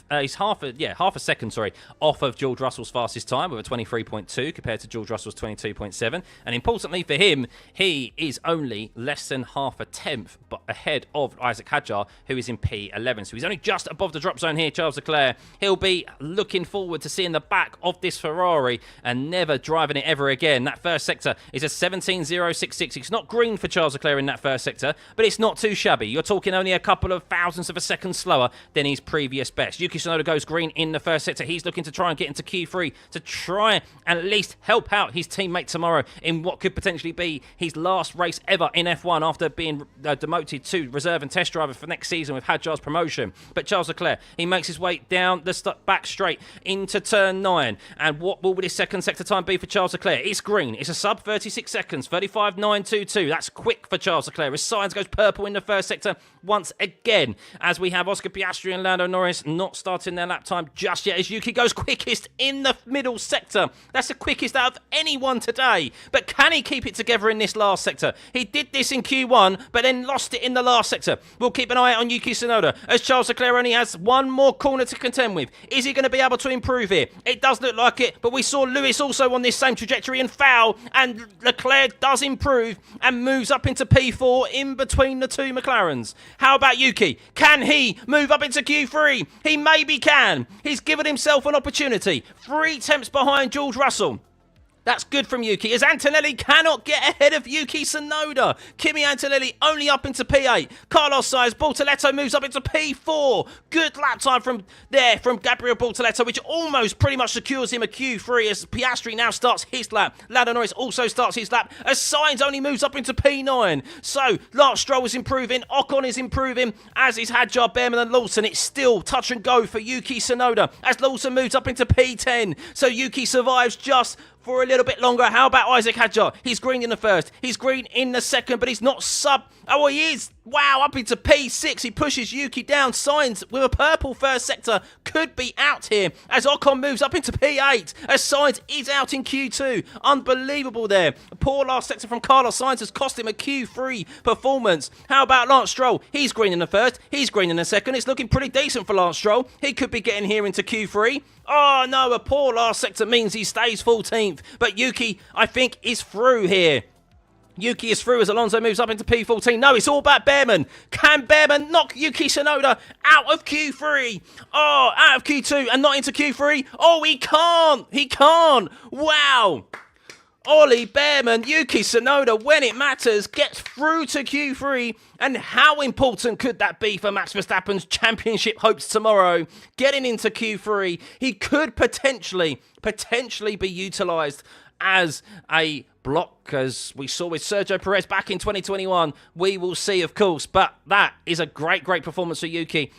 off of George Russell's fastest time with a 23.2 compared to George Russell's 22.7. And importantly for him, he is only less than half a tenth but ahead of Isaac Hadjar, who is in P11. So he's only just above the drop zone here, Charles Leclerc. He'll be looking forward to seeing the back of this Ferrari and never driving it ever again. That first sector is a 17.066. It's not green for Charles Leclerc in that first sector, but it's not too shabby. You're talking only a couple of thousandths of a second slower than his previous best. Yuki Tsunoda goes green in the first sector. He's looking to try and get into Q3 to try and at least help out his teammate tomorrow in what could potentially be his last race ever in F1 after being demoted to reserve and test driver for next season with Hadjar's promotion. But Charles Leclerc, he makes his way down the back straight into turn 9. And what will this second sector time be for Charles Leclerc? It's green. It's a sub 36 seconds, 35.9. 0.922. That's quick for Charles Leclerc. As Sainz goes purple in the first sector once again, as we have Oscar Piastri and Lando Norris not starting their lap time just yet, as Yuki goes quickest in the middle sector. That's the quickest out of anyone today. But can he keep it together in this last sector? He did this in Q1, but then lost it in the last sector. We'll keep an eye on Yuki Tsunoda, as Charles Leclerc only has one more corner to contend with. Is he going to be able to improve here? It does look like it, but we saw Lewis also on this same trajectory and foul, and Leclerc does improve and moves up into P4 in between the two McLarens. How about Yuki? Can he move up into Q3? He maybe can. He's given himself an opportunity. 3 tenths behind George Russell. That's good from Yuki, as Antonelli cannot get ahead of Yuki Tsunoda. Kimi Antonelli only up into P8. Carlos Sainz, Bortoleto moves up into P4. Good lap time from Gabriel Bortoleto, which almost pretty much secures him a Q3, as Piastri now starts his lap. Lando Norris also starts his lap, as Sainz only moves up into P9. So, Lance Stroll is improving, Ocon is improving, as is Hadjar, Behrman and Lawson. It's still touch and go for Yuki Tsunoda, as Lawson moves up into P10. So, Yuki survives just for a little bit longer. How about Isaac Hadjar? He's green in the first. He's green in the second, but he's not sub. Oh, he is. Wow, up into P6. He pushes Yuki down. Sainz with a purple first sector could be out here, as Ocon moves up into P8, as Sainz is out in Q2. Unbelievable there. A poor last sector from Carlos Sainz has cost him a Q3 performance. How about Lance Stroll? He's green in the first. He's green in the second. It's looking pretty decent for Lance Stroll. He could be getting here into Q3. Oh, no, a poor last sector means he stays 14th. But Yuki, I think, is through here. Yuki is through as Alonso moves up into P14. No, it's all about Behrman. Can Behrman knock Yuki Tsunoda out of Q3? Oh, out of Q2 and not into Q3? Oh, he can't. He can't. Wow. Ollie Behrman, Yuki Tsunoda, when it matters, gets through to Q3. And how important could that be for Max Verstappen's championship hopes tomorrow? Getting into Q3, he could potentially be utilised as a block, as we saw with Sergio Perez back in 2021. We will see, of course, but that is a great performance for Yuki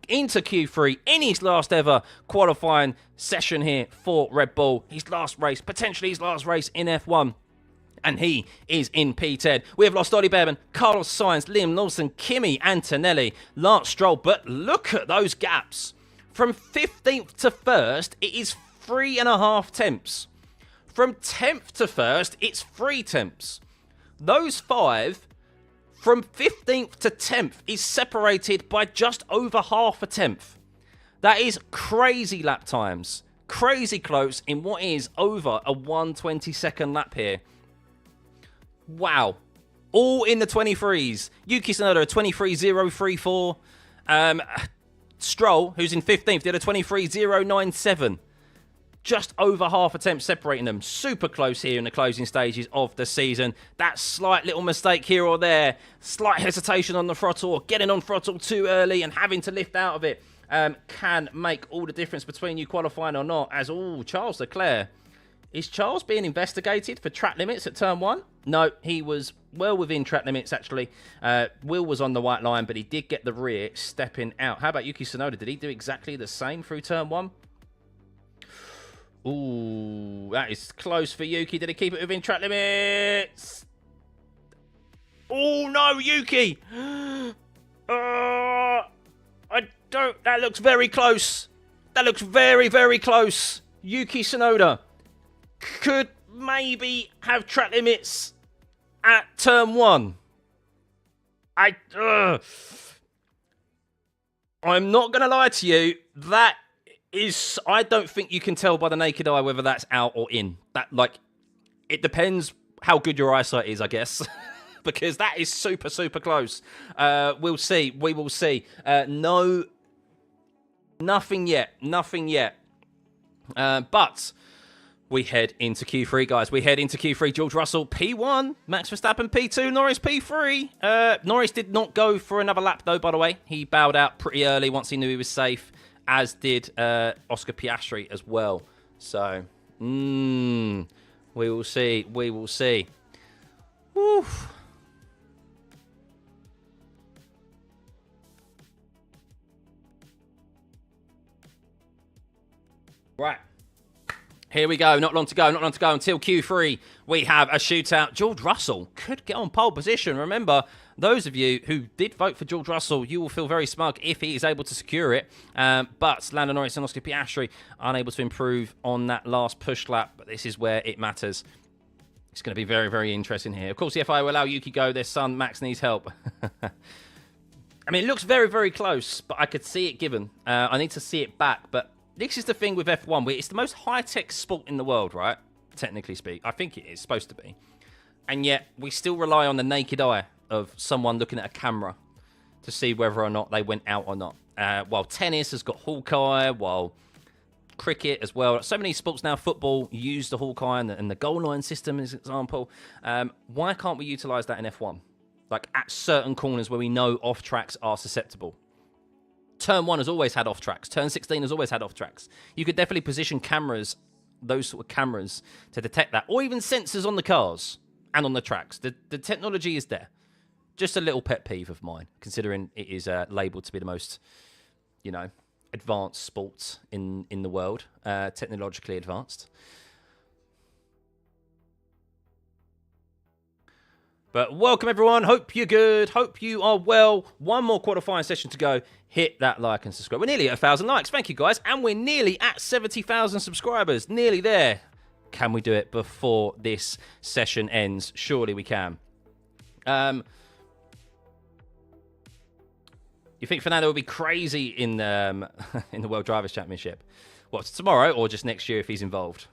into Q3 in his last ever qualifying session here for Red Bull. His last race, potentially his last race in F1. And he is in P10. We have lost Ollie Behrman, Carlos Sainz, Liam Lawson, Kimi Antonelli, Lance Stroll. But look at those gaps. From 15th to 1st, it is 3.5 tenths. From 10th to 1st, it's 3 tenths. Those 5 from 15th to 10th is separated by just over half a tenth. That is crazy lap times. Crazy close in what is over a 1/22nd lap here. Wow. All in the 23s. Yuki Tsunoda, a 23.034. Stroll, who's in 15th, did a 23.097. Just over half a tenth separating them. Super close here in the closing stages of the season. That slight little mistake here or there, slight hesitation on the throttle, or getting on throttle too early and having to lift out of it, can make all the difference between you qualifying or not. As, Charles Leclerc. Is Charles being investigated for track limits at turn 1? No, he was well within track limits, actually. Will was on the white line, but he did get the rear stepping out. How about Yuki Tsunoda? Did he do exactly the same through turn 1? Ooh, that is close for Yuki. Did he keep it within track limits? Oh, no, Yuki. That looks very close. That looks very close. Yuki Tsunoda could maybe have track limits at turn 1. I'm not going to lie to you. That is, I don't think you can tell by the naked eye whether that's out or in. It depends how good your eyesight is, I guess. Because that is super close. We'll see. We will see. Nothing yet. But we head into Q3, guys. We head into Q3. George Russell, P1. Max Verstappen, P2. Norris, P3. Norris did not go for another lap, though, by the way. He bowed out pretty early once he knew he was safe, as did Oscar Piastri as well. So, we will see. We will see. Woo. Right. Here we go. Not long to go. Not long to go until Q3. We have a shootout. George Russell could get on pole position. Remember, those of you who did vote for George Russell, you will feel very smug if he is able to secure it. But Lando Norris and Oscar Piastri unable to improve on that last push lap. But this is where it matters. It's going to be very, very interesting here. Of course, the FIA will allow Yuki go. Their son, Max, needs help. I mean, it looks very, very close, but I could see it given. I need to see it back, but this is the thing with F1. It's the most high-tech sport in the world, right? Technically speaking. I think it is supposed to be. And yet, we still rely on the naked eye of someone looking at a camera to see whether or not they went out or not. While tennis has got Hawkeye, while cricket as well. So many sports now, football, use the Hawkeye and the goal line system as an example. Why can't we utilise that in F1? Like at certain corners where we know off-tracks are susceptible. Turn 1 has always had off-tracks. Turn 16 has always had off-tracks. You could definitely position cameras, those sort of cameras, to detect that. Or even sensors on the cars and on the tracks. The technology is there. Just a little pet peeve of mine, considering it is labelled to be the most, advanced sports in the world. Technologically advanced. But welcome, everyone. Hope you're good. Hope you are well. One more qualifying session to go. Hit that like and subscribe. We're nearly at 1,000 likes. Thank you, guys. And we're nearly at 70,000 subscribers. Nearly there. Can we do it before this session ends? Surely we can. You think Fernando will be crazy in the World Drivers' Championship? What, tomorrow or just next year if he's involved?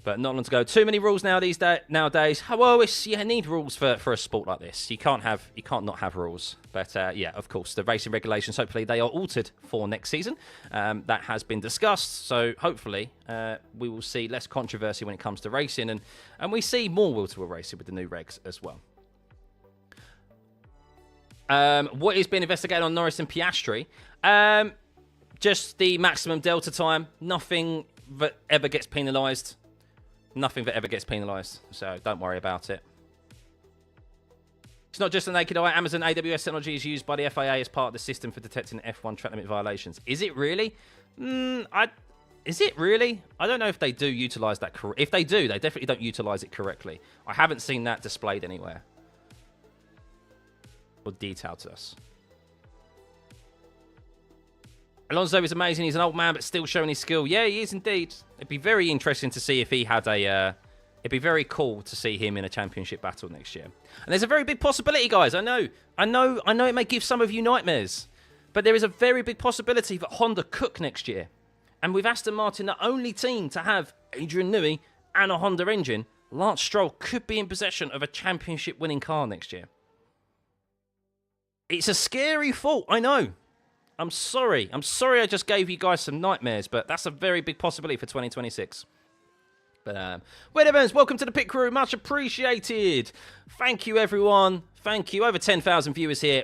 But not long to go. Too many rules nowadays. Well, you need rules for a sport like this. You can't not have rules. But yeah, of course, the racing regulations. Hopefully, they are altered for next season. That has been discussed. So hopefully, we will see less controversy when it comes to racing, and we see more wheel-to-wheel racing with the new regs as well. What is being investigated on Norris and Piastri? Just the maximum delta time. Nothing that ever gets penalised. Nothing that ever gets penalised, so don't worry about it. It's not just a naked eye. Amazon AWS technology is used by the FIA as part of the system for detecting F1 track limit violations. Is it really? Is it really? I don't know if they do utilise that. If they do, they definitely don't utilise it correctly. I haven't seen that displayed anywhere or detailed to us. Alonso is amazing. He's an old man, but still showing his skill. Yeah, he is indeed. It'd be very interesting to see if he had a... it'd be very cool to see him in a championship battle next year. And there's a very big possibility, guys. I know it may give some of you nightmares. But there is a very big possibility that Honda cook next year. And with Aston Martin, the only team to have Adrian Newey and a Honda engine, Lance Stroll could be in possession of a championship-winning car next year. It's a scary thought, I know. I'm sorry I just gave you guys some nightmares, but that's a very big possibility for 2026. But, Weatherburns, welcome to the pit crew. Much appreciated. Thank you, everyone. Thank you. Over 10,000 viewers here,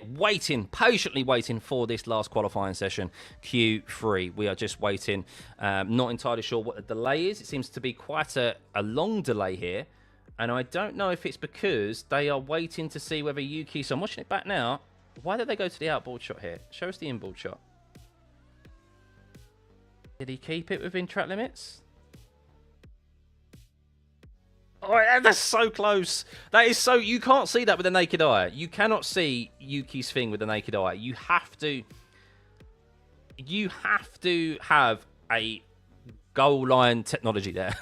patiently waiting for this last qualifying session, Q3. We are just waiting. Not entirely sure what the delay is. It seems to be quite a long delay here. And I don't know if it's because they are waiting to see whether Yuki... So I'm watching it back now. Why did they go to the outboard shot here? Show us the inboard shot. Did he keep it within track limits? Oh, that's so close. That is so... You can't see that with the naked eye. You cannot see Yuki's thing with the naked eye. You have to have a goal line technology there.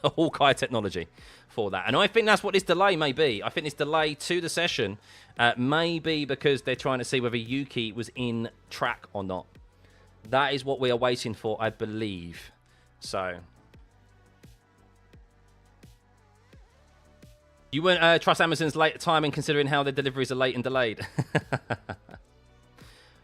A Hawkeye technology for that. And I think that's what this delay may be. I think this delay to the session may be because they're trying to see whether Yuki was in track or not. That is what we are waiting for, I believe. So... You wouldn't trust Amazon's late timing considering how their deliveries are late and delayed.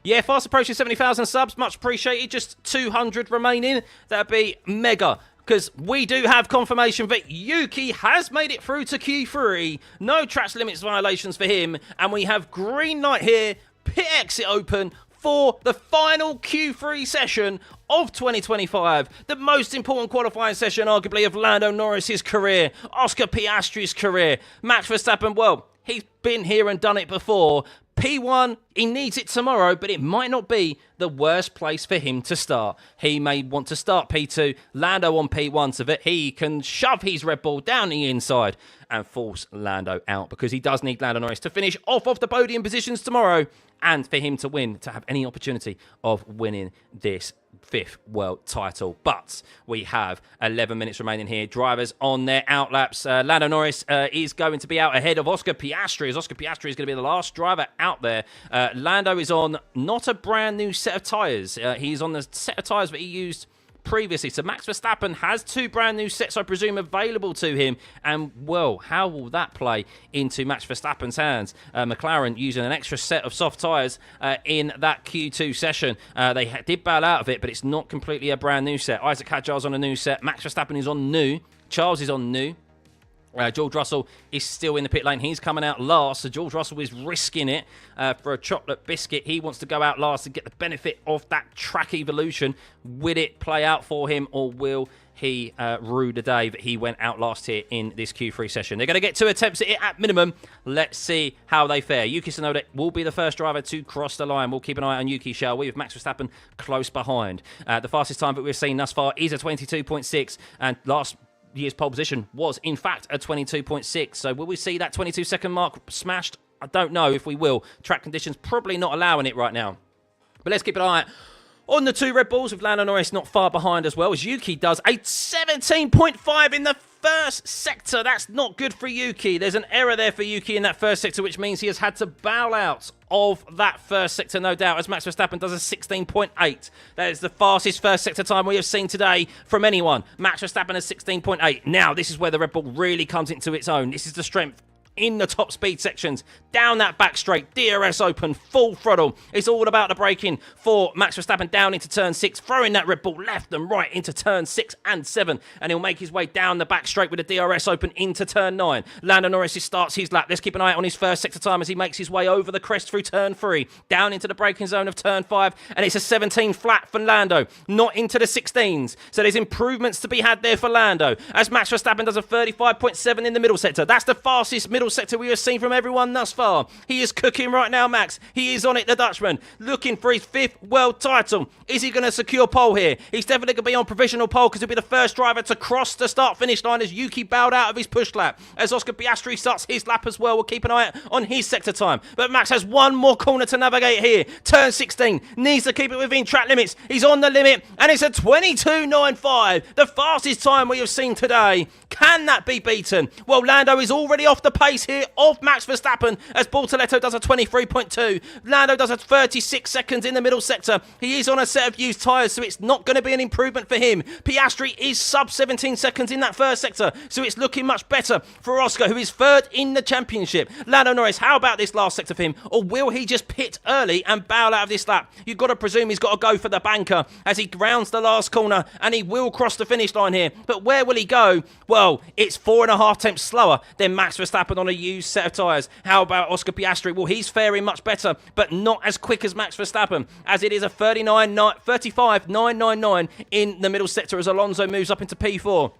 Yeah, fast approaching 70,000 subs. Much appreciated. Just 200 remaining. That'd be mega. Because we do have confirmation that Yuki has made it through to Q3. No track limits violations for him. And we have green light here. Pit exit open for the final Q3 session of 2025. The most important qualifying session, arguably, of Lando Norris's career. Oscar Piastri's career. Max Verstappen, well, He's been here and done it before. P1, he needs it tomorrow, but it might not be the worst place for him to start. He may want to start P2, Lando on P1 so that he can shove his Red Bull down the inside and force Lando out, because he does need Lando Norris to finish off of the podium positions tomorrow and for him to win, to have any opportunity of winning this 5th world title. But we have 11 minutes remaining here. Drivers on their outlaps. Lando Norris is going to be out ahead of Oscar Piastri, as Oscar Piastri is going to be the last driver out there. Lando is on not a brand new set of tyres. He's on the set of tyres that he used previously. So Max Verstappen has 2 brand new sets, I presume, available to him. And, well, how will that play into Max Verstappen's hands? McLaren using an extra set of soft tyres in that Q2 session. They did bail out of it, but it's not completely a brand new set. Isaac Hadjar's on a new set. Max Verstappen is on new. Charles is on new. George Russell is still in the pit lane. He's coming out last, so George Russell is risking it for a chocolate biscuit. He wants to go out last to get the benefit of that track evolution. Will it play out for him, or will he rue the day that he went out last here in this Q3 session? They're going to get 2 attempts at it at minimum. Let's see how they fare. Yuki Tsunoda will be the first driver to cross the line. We'll keep an eye on Yuki, shall we, with Max Verstappen close behind. The fastest time that we've seen thus far is a 22.6, and last year's pole position was, in fact, a 22.6. So will we see that 22-second mark smashed? I don't know if we will. Track conditions probably not allowing it right now. But let's keep an eye on the 2 Red Bulls, with Lando Norris not far behind as well, as Yuki does a 17.5 in the first sector. That's not good for Yuki. There's an error there for Yuki in that first sector, which means he has had to bow out of that first sector, no doubt, as Max Verstappen does a 16.8. That is the fastest first sector time we have seen today from anyone. Max Verstappen has 16.8. Now, this is where the Red Bull really comes into its own. This is the strength in the top speed sections, down that back straight, DRS open, full throttle. It's all about the braking for Max Verstappen down into turn 6, throwing that Red Bull left and right into turn 6 and 7, and he'll make his way down the back straight with the DRS open into turn 9. Lando Norris starts his lap. Let's keep an eye on his first sector time as he makes his way over the crest through turn 3, down into the braking zone of turn 5, and it's a 17 flat for Lando, not into the 16s. So there's improvements to be had there for Lando, as Max Verstappen does a 35.7 in the middle sector. That's the fastest middle sector we have seen from everyone thus far. He is cooking right now, Max. He is on it, the Dutchman, looking for his 5th world title. Is he going to secure pole here? He's definitely going to be on provisional pole, because he'll be the first driver to cross the start-finish line, as Yuki bowed out of his push lap. As Oscar Piastri starts his lap as well, we'll keep an eye on his sector time. But Max has one more corner to navigate here. Turn 16, needs to keep it within track limits. He's on the limit, and it's a 22.95, the fastest time we have seen today. Can that be beaten? Well, Lando is already off the pace here of Max Verstappen, as Bortoletto does a 23.2. Lando does a 36 seconds in the middle sector. He is on a set of used tyres, so it's not going to be an improvement for him. Piastri is sub 17 seconds in that first sector, so it's looking much better for Oscar, who is 3rd in the championship. Lando Norris, how about this last sector for him? Or will he just pit early and bow out of this lap? You've got to presume he's got to go for the banker as he rounds the last corner, and he will cross the finish line here. But where will he go? Well, it's 4.5 tenths slower than Max Verstappen on a used set of tyres. How about Oscar Piastri? Well, he's faring much better, but not as quick as Max Verstappen, as it is a 35.999 in the middle sector as Alonso moves up into P4.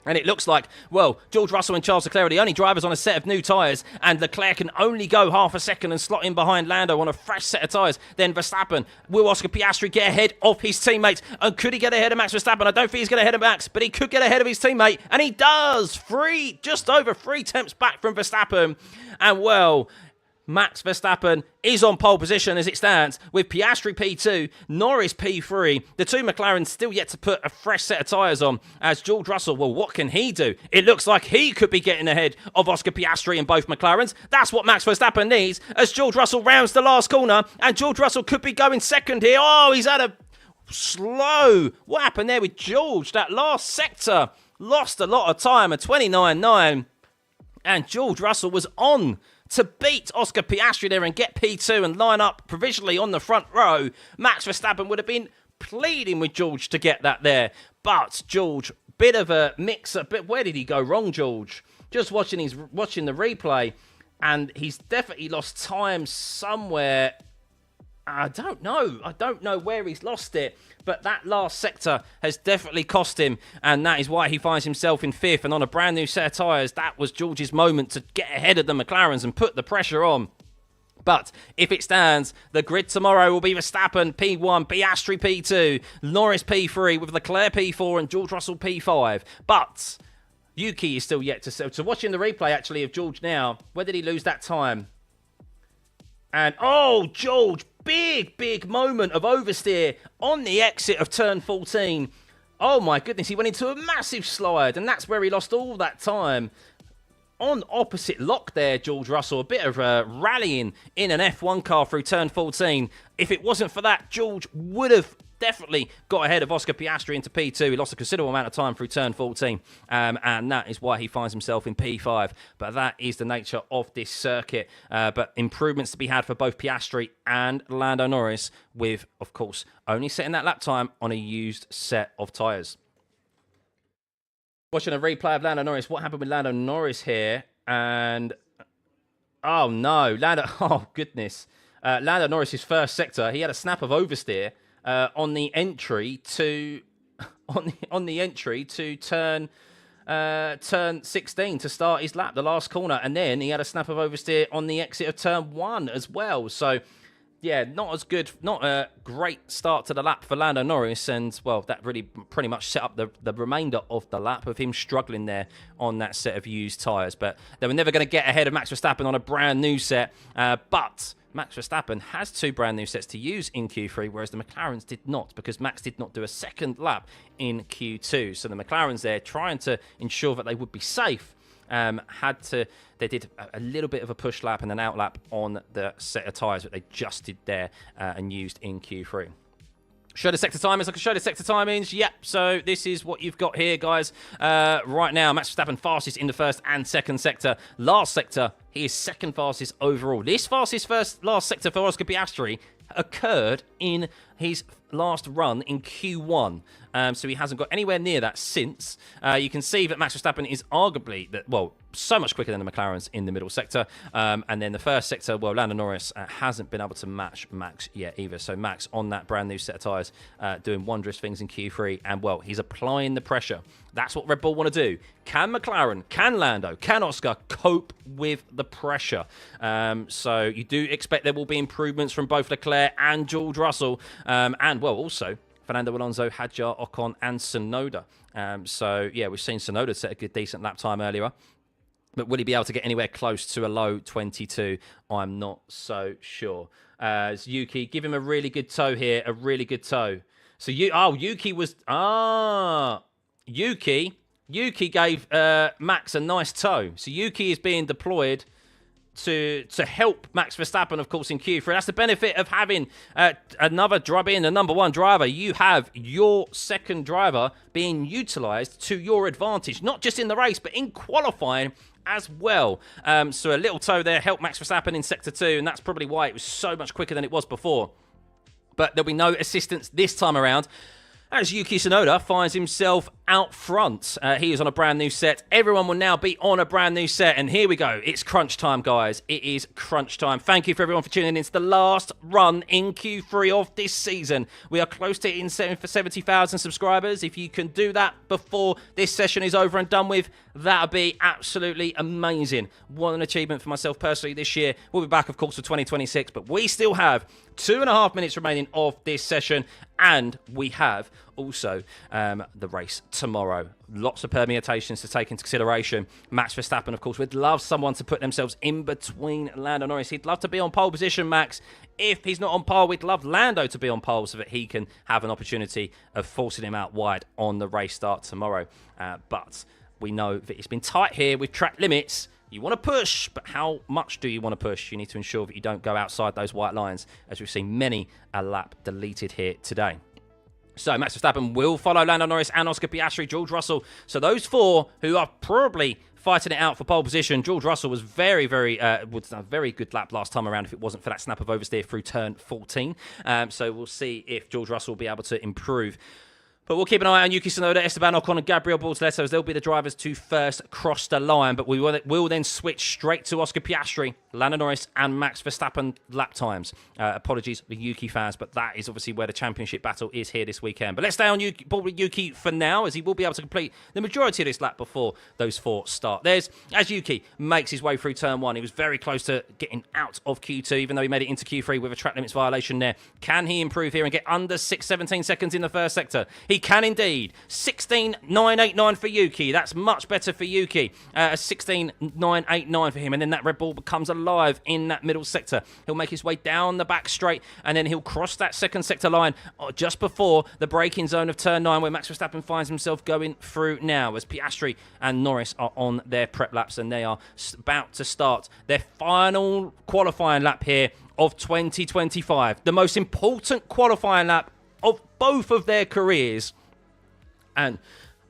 And it looks like, well, George Russell and Charles Leclerc are the only drivers on a set of new tyres, and Leclerc can only go half a second and slot in behind Lando on a fresh set of tyres. Then Verstappen. Will Oscar Piastri get ahead of his teammate? And could he get ahead of Max Verstappen? I don't think he's going to ahead of Max, but he could get ahead of his teammate, and he does. Just over 3 tenths back from Verstappen. And, well, Max Verstappen is on pole position as it stands, with Piastri P2, Norris P3. The 2 McLarens still yet to put a fresh set of tyres on, as George Russell, well, what can he do? It looks like he could be getting ahead of Oscar Piastri in both McLarens. That's what Max Verstappen needs, as George Russell rounds the last corner, and George Russell could be going second here. Oh, he's had a slow. What happened there with George? That last sector lost a lot of time, a 29.9, and George Russell was on to beat Oscar Piastri there and get P2 and line up provisionally on the front row. Max Verstappen would have been pleading with George to get that there. But George, bit of a mix-up. Where did he go wrong, George? Just watching the replay, and he's definitely lost time somewhere. I don't know where he's lost it, but that last sector has definitely cost him, and that is why he finds himself in 5th. And on a brand new set of tyres, that was George's moment to get ahead of the McLarens and put the pressure on. But if it stands, the grid tomorrow will be Verstappen P1, Piastri P2, Norris P3 with Leclerc P4 and George Russell P5. But Yuki is still yet to... So watching the replay, actually, of George now, where did he lose that time? And, oh, George, big moment of oversteer on the exit of turn 14. Oh, my goodness, he went into a massive slide, and that's where he lost all that time. On opposite lock there, George Russell, a bit of rallying in an F1 car through turn 14. If it wasn't for that, George would have definitely got ahead of Oscar Piastri into P2. He lost a considerable amount of time through turn 14, and that is why he finds himself in P5. But that is the nature of this circuit. But improvements to be had for both Piastri and Lando Norris with, of course, only setting that lap time on a used set of tyres. Watching a replay of Lando Norris, what happened with Lando Norris here? And, oh no, oh goodness. Lando Norris's first sector, he had a snap of oversteer on the entry to turn 16 to start his lap, the last corner, and then he had a snap of oversteer on the exit of turn 1 as well. So yeah, not as good, not a great start to the lap for Lando Norris, and, well, that really pretty much set up the remainder of the lap of him struggling there on that set of used tyres. But they were never going to get ahead of Max Verstappen on a brand new set, but Max Verstappen has 2 brand new sets to use in Q3, whereas the McLarens did not, because Max did not do a second lap in Q2. So the McLarens there, trying to ensure that they would be safe, they did a little bit of a push lap and an out lap on the set of tyres that they just did there and used in Q3. Show the sector timings. I can show the sector timings. Yep, so this is what you've got here, guys. Right now, Max Verstappen fastest in the first and second sector. Last sector, he is second fastest overall. This last sector for Oscar Piastri occurred in his last run in Q1. So he hasn't got anywhere near that since. You can see that Max Verstappen is arguably, so much quicker than the McLarens in the middle sector. And then the first sector, well, Lando Norris hasn't been able to match Max yet either. So Max on that brand new set of tyres doing wondrous things in Q3. And, well, he's applying the pressure. That's what Red Bull want to do. Can McLaren, can Lando, can Oscar cope with the pressure? So you do expect there will be improvements from both Leclerc and George Russell. And, well, also Fernando Alonso, Hadjar, Ocon, and Tsunoda. So, yeah, we've seen Tsunoda set a good, decent lap time earlier. But will he be able to get anywhere close to a low 22? I'm not so sure. Yuki, give him a really good toe here, a really good toe. So, Yuki was... Yuki gave Max a nice toe. So, Yuki is being deployed to help Max Verstappen, of course, in Q3. That's the benefit of having another driver being the number 1 driver. You have your second driver being utilised to your advantage, not just in the race, but in qualifying as well. So a little toe there helped Max Verstappen in Sector 2, and that's probably why it was so much quicker than it was before. But there'll be no assistance this time around, as Yuki Tsunoda finds himself out front. He is on a brand new set. Everyone will now be on a brand new set. And here we go. It's crunch time, guys. It is crunch time. Thank you for everyone for tuning in to the last run in Q3 of this season. We are close to hitting 70,000 subscribers. If you can do that before this session is over and done with, that would be absolutely amazing. What an achievement for myself personally this year. We'll be back, of course, for 2026. But we still have 2.5 minutes remaining of this session. And we have also the race tomorrow. Lots of permutations to take into consideration. Max Verstappen, of course, would love someone to put themselves in between Lando Norris. He'd love to be on pole position, Max. If he's not on pole, we'd love Lando to be on pole so that he can have an opportunity of forcing him out wide on the race start tomorrow. But we know that it's been tight here with track limits. You want to push, but how much do you want to push? You need to ensure that you don't go outside those white lines, as we've seen many a lap deleted here today. So Max Verstappen will follow Lando Norris and Oscar Piastri, George Russell. So those 4 who are probably fighting it out for pole position. George Russell was very good lap last time around if it wasn't for that snap of oversteer through turn 14. So we'll see if George Russell will be able to improve. But we'll keep an eye on Yuki Tsunoda, Esteban Ocon and Gabriel Bortoleto, as they'll be the drivers to first cross the line. But we will then switch straight to Oscar Piastri, Lando Norris and Max Verstappen lap times. Apologies for Yuki fans, but that is obviously where the championship battle is here this weekend. But let's stay on Yuki for now, as he will be able to complete the majority of this lap before those 4 start. As Yuki makes his way through turn 1, he was very close to getting out of Q2, even though he made it into Q3 with a track limits violation there. Can he improve here and get under 6:17 seconds in the first sector? He can indeed. 16.989 for Yuki. That's much better for Yuki. 16.989 for him. And then that Red Bull becomes alive in that middle sector. He'll make his way down the back straight, and then he'll cross that second sector line just before the braking zone of turn 9, where Max Verstappen finds himself going through now, as Piastri and Norris are on their prep laps, and they are about to start their final qualifying lap here of 2025. The most important qualifying lap of both of their careers. And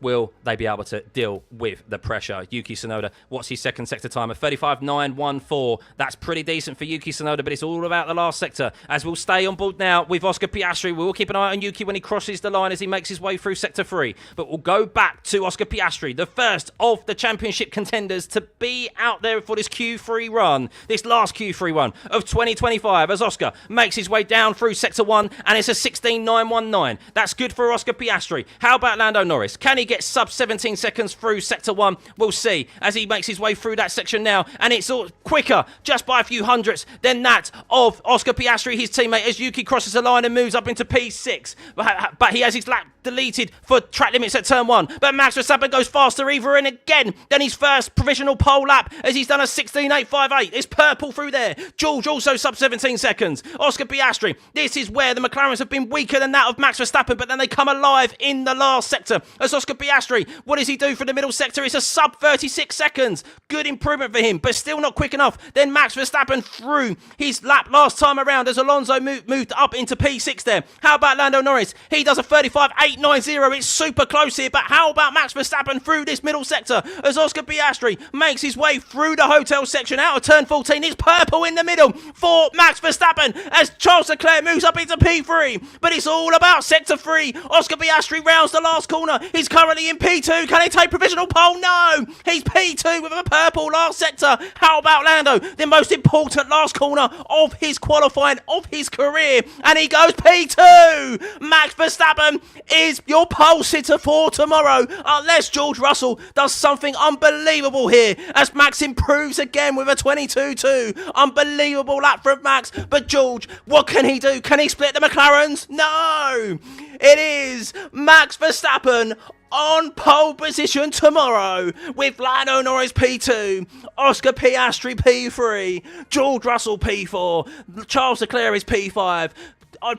will they be able to deal with the pressure? Yuki Tsunoda, what's his second sector time? 35.914. That's pretty decent for Yuki Tsunoda, but it's all about the last sector. As we'll stay on board now with Oscar Piastri, we will keep an eye on Yuki when he crosses the line as he makes his way through sector 3. But we'll go back to Oscar Piastri, the first of the championship contenders to be out there for this Q3 run, this last Q3 run of 2025, as Oscar makes his way down through sector 1, and it's a 16.919. That's good for Oscar Piastri. How about Lando Norris? Can he get sub 17 seconds through sector 1? We'll see as he makes his way through that section now, and it's all quicker just by a few hundredths than that of Oscar Piastri, his teammate, as Yuki crosses the line and moves up into P6. But he has his lap deleted for track limits at turn 1. But Max Verstappen goes faster even again than his first provisional pole lap, as he's done a 16.858. It's purple through there. George also sub 17 seconds. Oscar Piastri, this is where the McLarens have been weaker than that of Max Verstappen, but then they come alive in the last sector. As Oscar Piastri, what does he do for the middle sector? It's a sub 36 seconds. Good improvement for him, but still not quick enough. Then Max Verstappen through his lap last time around as Alonso moved up into P6 there. How about Lando Norris? He does a 35.890. It's super close here, but how about Max Verstappen through this middle sector as Oscar Piastri makes his way through the hotel section out of turn 14. It's purple in the middle for Max Verstappen as Charles Leclerc moves up into P3. But it's all about sector 3. Oscar Piastri rounds the last corner. He's currently in P2. Can he take provisional pole? No! He's P2 with a purple last sector. How about Lando? The most important last corner of his qualifying, of his career. And he goes P2! Max Verstappen is your pole sitter for tomorrow, unless George Russell does something unbelievable here, as Max improves again with a 22.2. Unbelievable lap from Max. But George, what can he do? Can he split the McLarens? No! It is Max Verstappen on pole position tomorrow, with Lando Norris P2, Oscar Piastri P3, George Russell P4, Charles Leclerc is P5,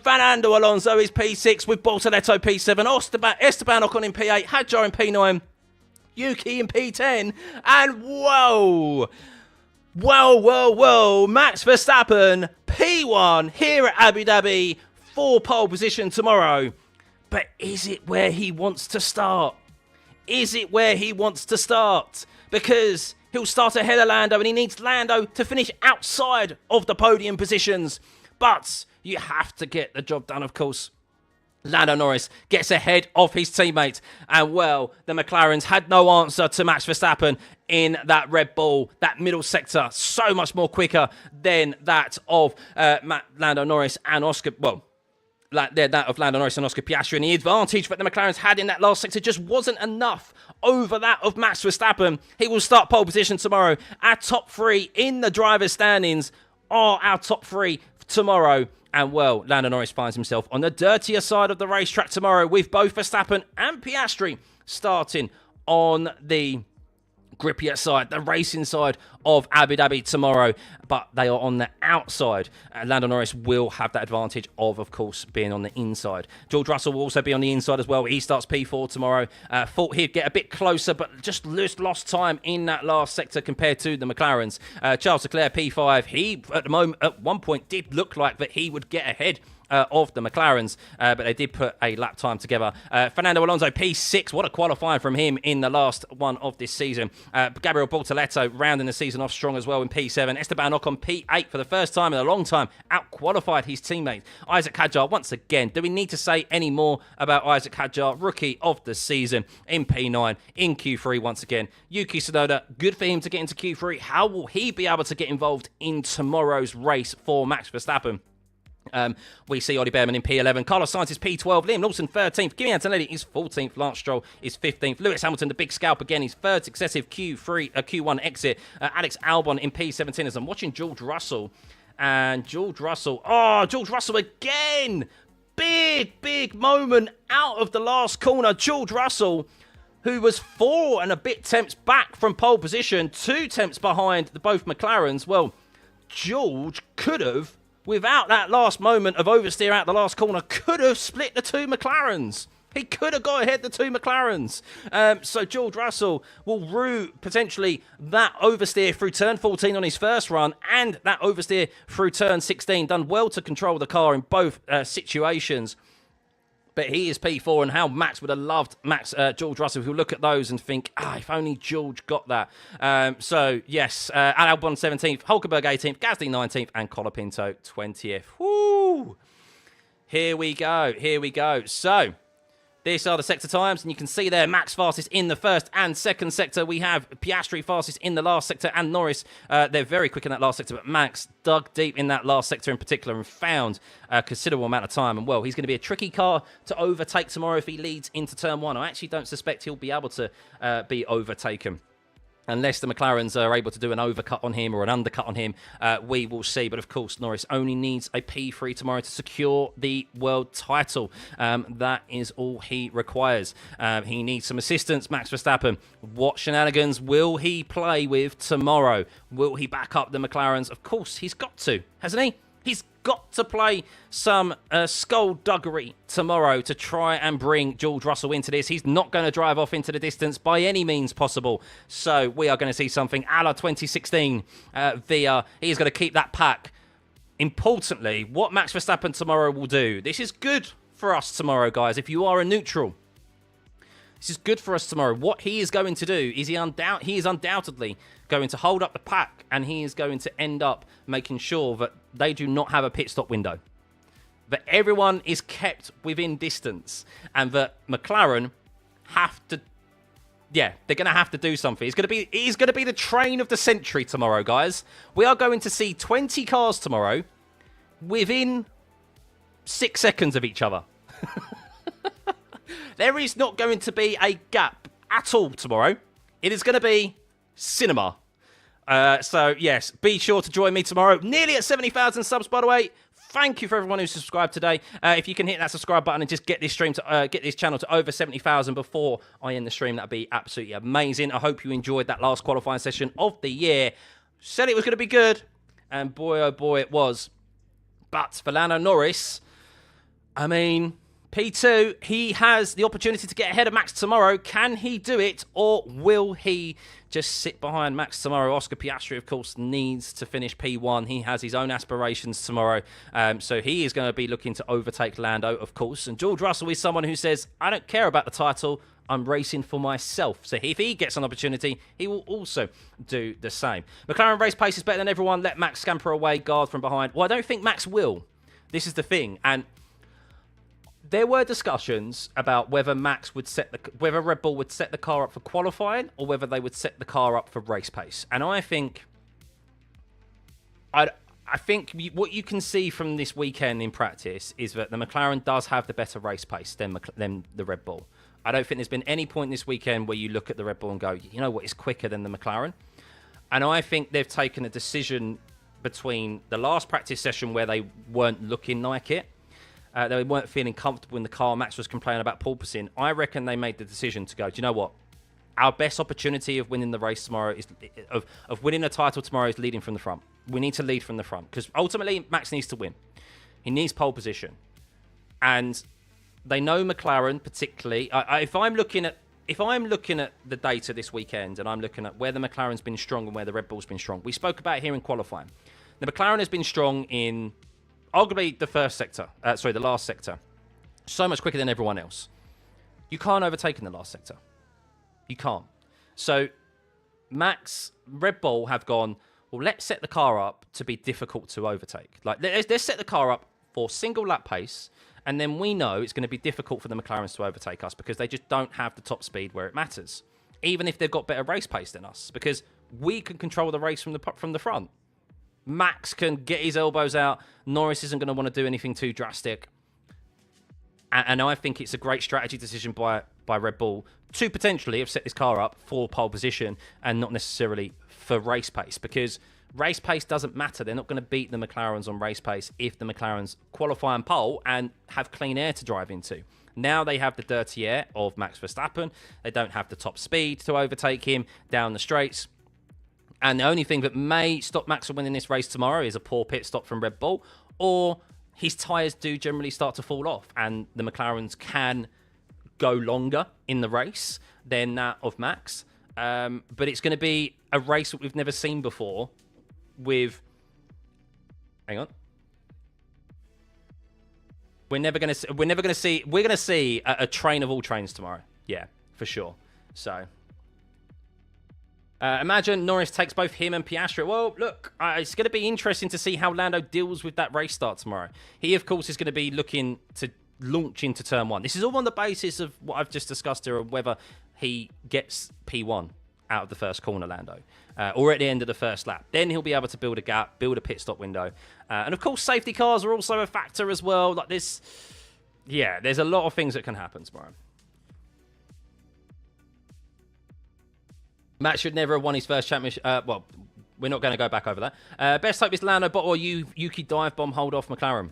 Fernando Alonso is P6 with Bortoleto P7, Esteban Ocon in P8, Hadjar in P9, Yuki in P10, and whoa, Max Verstappen P1 here at Abu Dhabi for pole position tomorrow. But is it where he wants to start? Is it where he wants to start? Because he'll start ahead of Lando, and he needs Lando to finish outside of the podium positions. But you have to get the job done, of course. Lando Norris gets ahead of his teammate. And, well, the McLarens had no answer to Max Verstappen in that Red Bull, that middle sector. So much more quicker than that of Lando Norris and Oscar... Well, that of Lando Norris and Oscar Piastri, and the advantage that the McLarens had in that last sector just wasn't enough over that of Max Verstappen. He will start pole position tomorrow. Our top 3 in the driver's standings are our top 3 tomorrow. And, well, Lando Norris finds himself on the dirtier side of the racetrack tomorrow, with both Verstappen and Piastri starting on the grippier side, the racing side of Abu Dhabi tomorrow, but they are on the outside. Lando Norris will have that advantage of course, being on the inside. George Russell will also be on the inside as well. He starts P4 tomorrow. Thought he'd get a bit closer, but just lost time in that last sector compared to the McLarens. Charles Leclerc P5, he at one point did look like that he would get ahead of the McLarens, but they did put a lap time together. Fernando Alonso, P6. What a qualifying from him in the last one of this season. Gabriel Bortoleto rounding the season off strong as well in P7. Esteban Ocon, P8 for the first time in a long time. Out-qualified his teammate. Isaac Hadjar, once again. Do we need to say any more about Isaac Hadjar? Rookie of the season in P9, in Q3 once again. Yuki Tsunoda, good for him to get into Q3. How will he be able to get involved in tomorrow's race for Max Verstappen? We see Ollie Behrman in P11. Carlos Sainz is P12. Liam Lawson 13th. Kimi Antonelli is 14th. Lance Stroll is 15th. Lewis Hamilton, the big scalp again, his third successive Q1 exit. Alex Albon in P17 as I'm watching George Russell. And George Russell. Oh, George Russell again. Big moment out of the last corner. George Russell, who was 4 and a bit tenths back from pole position, 2 tenths behind both McLarens. Well, George could have, without that last moment of oversteer out the last corner, could have split the 2 McLarens. He could have got ahead the 2 McLarens. So George Russell will rue potentially that oversteer through turn 14 on his first run and that oversteer through turn 16. Done well to control the car in both situations. But he is P4, and how Max would have loved George Russell, who'll look at those and think, if only George got that. So, yes, Albon 17th, Hulkenberg 18th, Gasly 19th, and Colapinto 20th. Woo! Here we go. So, these are the sector times, and you can see there Max fastest in the first and second sector. We have Piastri fastest in the last sector, and Norris, they're very quick in that last sector, but Max dug deep in that last sector in particular and found a considerable amount of time. And, well, he's going to be a tricky car to overtake tomorrow if he leads into turn 1. I actually don't suspect he'll be able to be overtaken. Unless the McLarens are able to do an overcut on him or an undercut on him, we will see. But, of course, Norris only needs a P3 tomorrow to secure the world title. That is all he requires. He needs some assistance, Max Verstappen. What shenanigans will he play with tomorrow? Will he back up the McLarens? Of course, he's got to, hasn't he? He's got to play some skullduggery tomorrow to try and bring George Russell into this. He's not going to drive off into the distance by any means possible. So we are going to see something a la 2016 via. He's going to keep that pack. Importantly, what Max Verstappen tomorrow will do. This is good for us tomorrow, guys. If you are a neutral, this is good for us tomorrow. What he is going to do is he is undoubtedly going to hold up the pack, and he is going to end up making sure that they do not have a pit stop window, that everyone is kept within distance, and that McLaren have to, they're going to have to do something. He's going to be the train of the century tomorrow, guys. We are going to see 20 cars tomorrow within 6 seconds of each other. There is not going to be a gap at all tomorrow. It is going to be cinema. So, yes, be sure to join me tomorrow. Nearly at 70,000 subs, by the way. Thank you for everyone who subscribed today. If you can hit that subscribe button and just get this stream to get this channel to over 70,000 before I end the stream, that'd be absolutely amazing. I hope you enjoyed that last qualifying session of the year. Said it was going to be good, and boy, oh boy, it was. But for Lando Norris, I mean, P2, he has the opportunity to get ahead of Max tomorrow. Can he do it, or will he just sit behind Max tomorrow? Oscar Piastri, of course, needs to finish P1. He has his own aspirations tomorrow. So he is going to be looking to overtake Lando, of course. And George Russell is someone who says, I don't care about the title. I'm racing for myself. So if he gets an opportunity, he will also do the same. McLaren race pace is better than everyone. Let Max scamper away, guard from behind. Well, I don't think Max will. This is the thing. And there were discussions about whether whether Red Bull would set the car up for qualifying or whether they would set the car up for race pace. And I think what you can see from this weekend in practice is that the McLaren does have the better race pace than the Red Bull. I don't think there's been any point this weekend where you look at the Red Bull and go, you know what, it's quicker than the McLaren. And I think they've taken a decision between the last practice session where they weren't looking like it. They weren't feeling comfortable in the car. Max was complaining about porpoising. I reckon they made the decision to go, do you know what? Our best opportunity of winning the race tomorrow is of winning a title tomorrow is leading from the front. We need to lead from the front because ultimately Max needs to win. He needs pole position, and they know McLaren particularly. If I'm looking at the data this weekend and I'm looking at where the McLaren's been strong and where the Red Bull's been strong, we spoke about it here in qualifying. The McLaren has been strong in arguably the first sector, the last sector, so much quicker than everyone else. You can't overtake in the last sector. You can't. So Max, Red Bull have gone, well, let's set the car up to be difficult to overtake. Like, let's set the car up for single lap pace, and then we know it's going to be difficult for the McLarens to overtake us because they just don't have the top speed where it matters, even if they've got better race pace than us, because we can control the race from the front. Max can get his elbows out. Norris isn't going to want to do anything too drastic. And I think it's a great strategy decision by Red Bull to potentially have set this car up for pole position and not necessarily for race pace, because race pace doesn't matter. They're not going to beat the McLarens on race pace if the McLarens qualify on pole and have clean air to drive into. Now they have the dirty air of Max Verstappen. They don't have the top speed to overtake him down the straights. And the only thing that may stop Max from winning this race tomorrow is a poor pit stop from Red Bull, or his tyres do generally start to fall off, and the McLarens can go longer in the race than that of Max. But it's going to be a race that we've never seen before with... Hang on. We're going to see a train of all trains tomorrow. Yeah, for sure. So... imagine Norris takes both him and Piastri. Well, look, it's going to be interesting to see how Lando deals with that race start tomorrow. He, of course, is going to be looking to launch into turn one. This is all on the basis of what I've just discussed here, of whether he gets P1 out of the first corner, Lando, or at the end of the first lap. Then he'll be able to build a gap, build a pit stop window. And, of course, safety cars are also a factor as well. Like this, yeah, there's a lot of things that can happen tomorrow. Matt should never have won his first championship. Well, we're not going to go back over that. Best hope is Lando Bot or Yuki dive bomb hold off McLaren.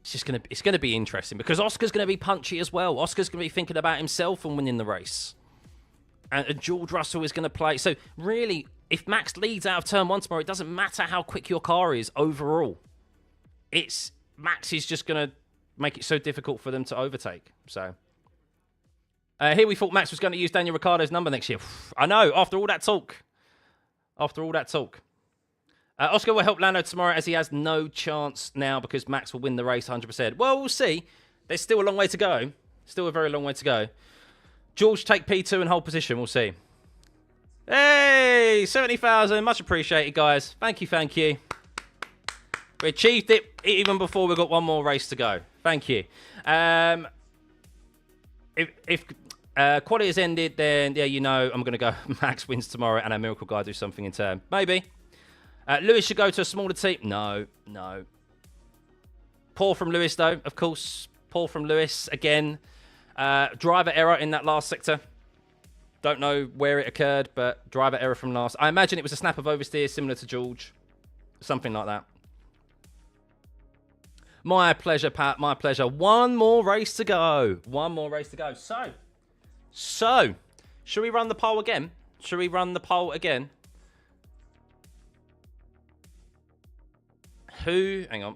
It's going to be interesting because Oscar's going to be punchy as well. Oscar's going to be thinking about himself and winning the race. And George Russell is going to play. So really, if Max leads out of turn one tomorrow, it doesn't matter how quick your car is overall. Max is just going to make it so difficult for them to overtake. So... here we thought Max was going to use Daniel Ricciardo's number next year. I know, after all that talk. Oscar will help Lando tomorrow as he has no chance now because Max will win the race 100%. Well, we'll see. There's still a long way to go. Still a very long way to go. George take P2 and hold position. We'll see. Hey, 70,000. Much appreciated, guys. Thank you. We achieved it even before we got one more race to go. Thank you. If quality has ended, then, yeah, you know, I'm going to go Max wins tomorrow and our Miracle Guy do something in turn. Maybe. Lewis should go to a smaller team. No. Poor from Lewis, though, of course. Poor from Lewis again. Driver error in that last sector. Don't know where it occurred, but driver error from last. I imagine it was a snap of oversteer similar to George. Something like that. My pleasure, Pat. My pleasure. One more race to go. So, should we run the poll again? Hang on.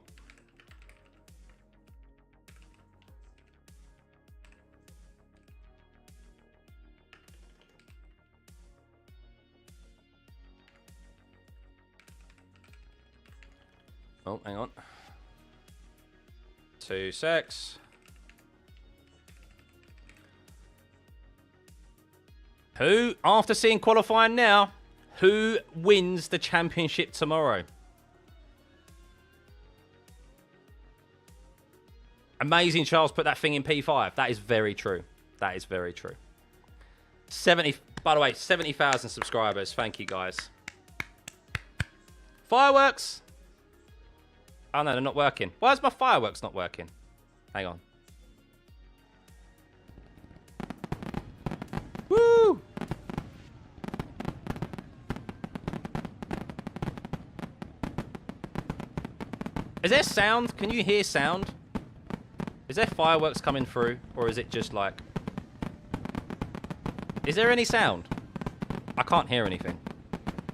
Oh, hang on. 2 secs. Who, after seeing qualifying now, who wins the championship tomorrow? Amazing Charles put that thing in P5. That is very true. 70, by the way, 70,000 subscribers. Thank you, guys. Fireworks. Oh, no, they're not working. Why is my fireworks not working? Hang on. Woo! Is there sound? Can you hear sound? Is there fireworks coming through? Or is it just like... Is there any sound? I can't hear anything.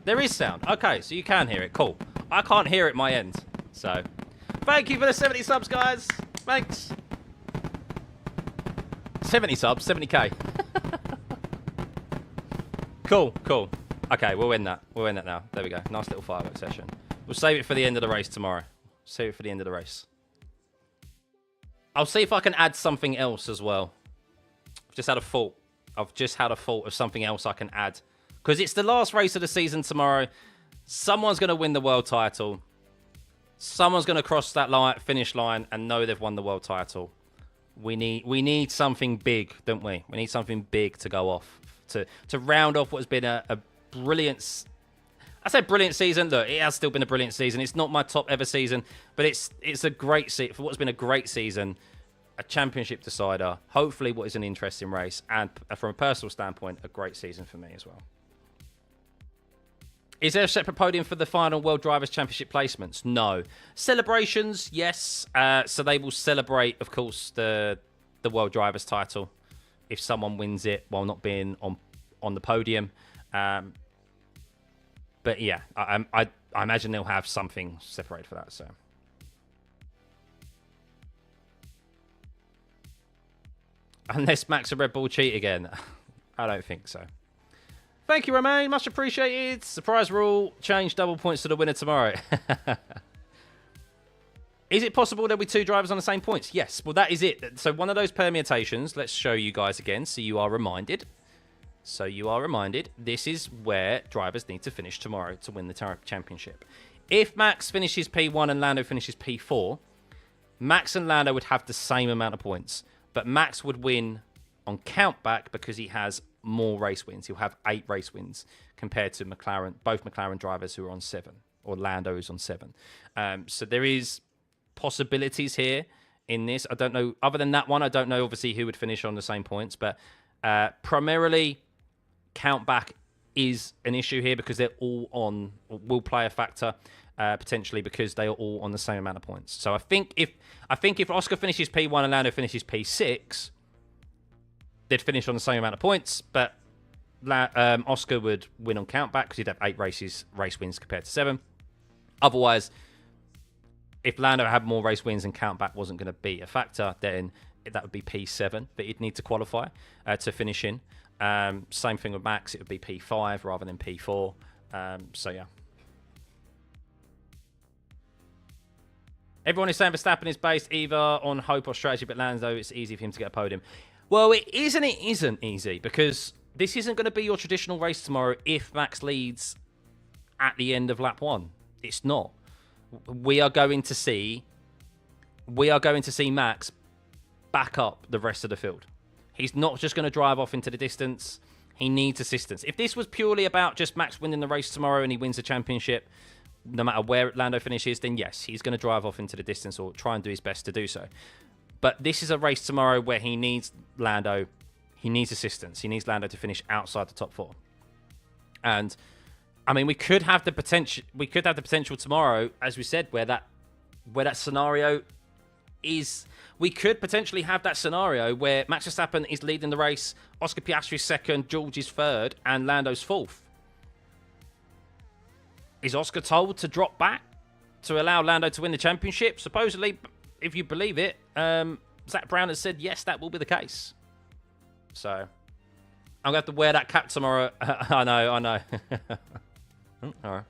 There is sound. Okay, so you can hear it. Cool. I can't hear it my end. So, thank you for the 70 subs, guys. Thanks. 70 subs, 70k. Cool. Okay, we'll win that. We'll win that now. There we go. Nice little fireworks session. We'll save it for the end of the race tomorrow. Save it for the end of the race. I'll see if I can add something else as well. I've just had a thought. I've just had a thought of something else I can add. Because it's the last race of the season tomorrow. Someone's going to win the world title. Someone's going to cross that finish line and know they've won the world title. We need something big, don't we? We need something big to go off. To round off what has been a brilliant... I say brilliant season. Look, it has still been a brilliant season. It's not my top ever season, but it's a great season. For what's been a great season, a championship decider, hopefully what is an interesting race, and from a personal standpoint, a great season for me as well. Is there a separate podium for the final World Drivers' Championship placements? No. Celebrations, yes. So they will celebrate, of course, the World Drivers' title if someone wins it while not being on the podium. But yeah, I imagine they'll have something separated for that. So, unless Max and Red Bull cheat again, I don't think so. Thank you, Romain. Much appreciated. Surprise rule: change double points to the winner tomorrow. Is it possible there'll be two drivers on the same points? Yes. Well, that is it. So one of those permutations. Let's show you guys again, so you are reminded. This is where drivers need to finish tomorrow to win the championship. If Max finishes P1 and Lando finishes P4, Max and Lando would have the same amount of points. But Max would win on countback because he has more race wins. He'll have 8 race wins compared to McLaren, both McLaren drivers who are on 7, or Lando is on 7. So there is possibilities here in this. I don't know. Other than that one, I don't know, obviously, who would finish on the same points. But primarily... countback is an issue here because they're all on, will play a factor potentially because they are all on the same amount of points. So I think if Oscar finishes P1 and Lando finishes P6, they'd finish on the same amount of points, but Oscar would win on countback because he'd have 8 race wins compared to 7. Otherwise, if Lando had more race wins and countback wasn't going to be a factor, then that would be P7 that he'd need to qualify to finish in. Same thing with Max, it would be P5 rather than P4. So yeah. Everyone is saying Verstappen is based either on hope or strategy, but Lando, it's easy for him to get a podium. Well, it isn't easy because this isn't going to be your traditional race tomorrow if Max leads at the end of lap 1. It's not. We are going to see Max back up the rest of the field. He's not just going to drive off into the distance. He needs assistance. If this was purely about just Max winning the race tomorrow and he wins the championship, no matter where Lando finishes, then yes, he's going to drive off into the distance or try and do his best to do so. But this is a race tomorrow where he needs Lando. He needs assistance. He needs Lando to finish outside the top 4. And I mean, we could have the potential. We could have the potential tomorrow, as we said, where that scenario is. We could potentially have that scenario where Max Verstappen is leading the race, Oscar Piastri's 2nd, George is 3rd, and Lando's 4th. Is Oscar told to drop back to allow Lando to win the championship? Supposedly, if you believe it, Zach Brown has said, yes, that will be the case. So, I'm going to have to wear that cap tomorrow. I know. All right.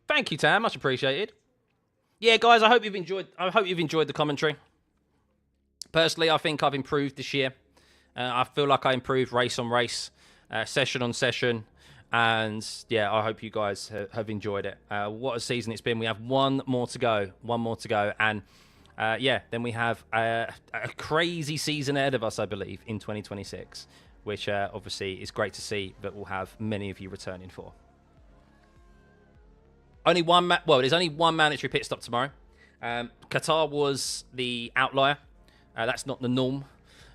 Thank you, Tam. Much appreciated. Yeah, guys, I hope you've enjoyed the commentary. Personally, I think I've improved this year. I feel like I improved race on race, session on session. And yeah, I hope you guys have enjoyed it. What a season it's been. We have one more to go. And yeah, then we have a crazy season ahead of us, I believe, in 2026, which obviously is great to see that we'll have many of you returning for. There's only one mandatory pit stop tomorrow. Qatar was the outlier. That's not the norm.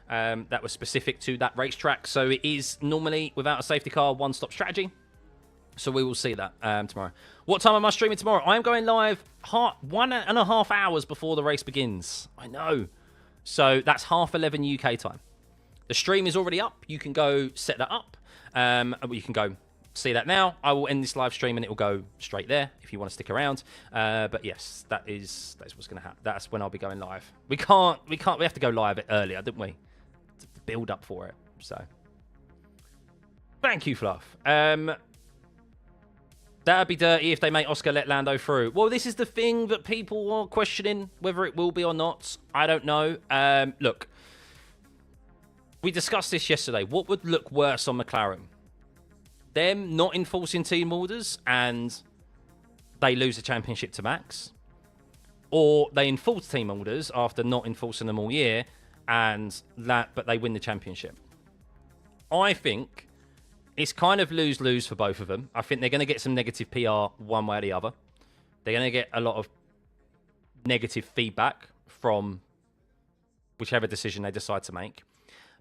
That was specific to that racetrack. So it is normally, without a safety car, one-stop strategy. So we will see that tomorrow. What time am I streaming tomorrow? I am going live 1.5 hours before the race begins. I know. So that's 11:30 UK time. The stream is already up. You can go set that up. You can go see that now. I will end this live stream and it will go straight there if you want to stick around. But yes, that's what's going to happen. That's when I'll be going live. We have to go live a bit earlier, didn't we? To build up for it. So thank you, Fluff. That'd be dirty if they make Oscar let Lando through. Well, this is the thing that people are questioning, whether it will be or not. I don't know. Look, we discussed this yesterday. What would look worse on McLaren? Them not enforcing team orders and they lose the championship to Max? Or they enforce team orders after not enforcing them all year, but they win the championship? I think it's kind of lose-lose for both of them. I think they're going to get some negative PR one way or the other. They're going to get a lot of negative feedback from whichever decision they decide to make.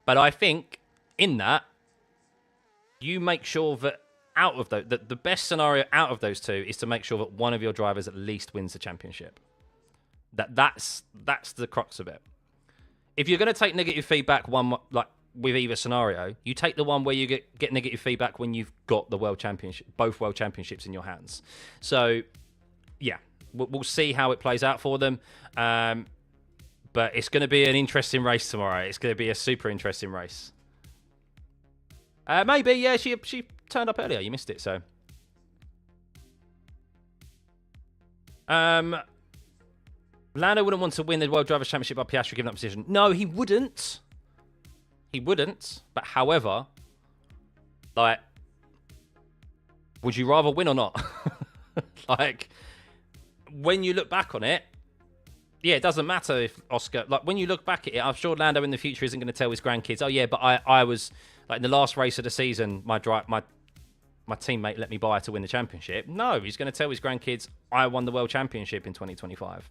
But I think in that, you make sure that out of the best scenario out of those two is to make sure that one of your drivers at least wins the championship. That's the crux of it. If you're going to take negative feedback with either scenario, you take the one where you get negative feedback when you've got the world championship, both world championships in your hands. So, yeah, we'll see how it plays out for them. But it's going to be an interesting race tomorrow. It's going to be a super interesting race. Maybe, yeah, she turned up earlier. You missed it, so. Lando wouldn't want to win the World Drivers' Championship by Piastri giving up position. No, he wouldn't. He wouldn't. But however, like, would you rather win or not? Like, when you look back on it, yeah, it doesn't matter if Oscar... Like, when you look back at it, I'm sure Lando in the future isn't going to tell his grandkids, oh, yeah, but I was... Like, in the last race of the season, my teammate let me buy to win the championship. No, he's going to tell his grandkids, I won the World Championship in 2025.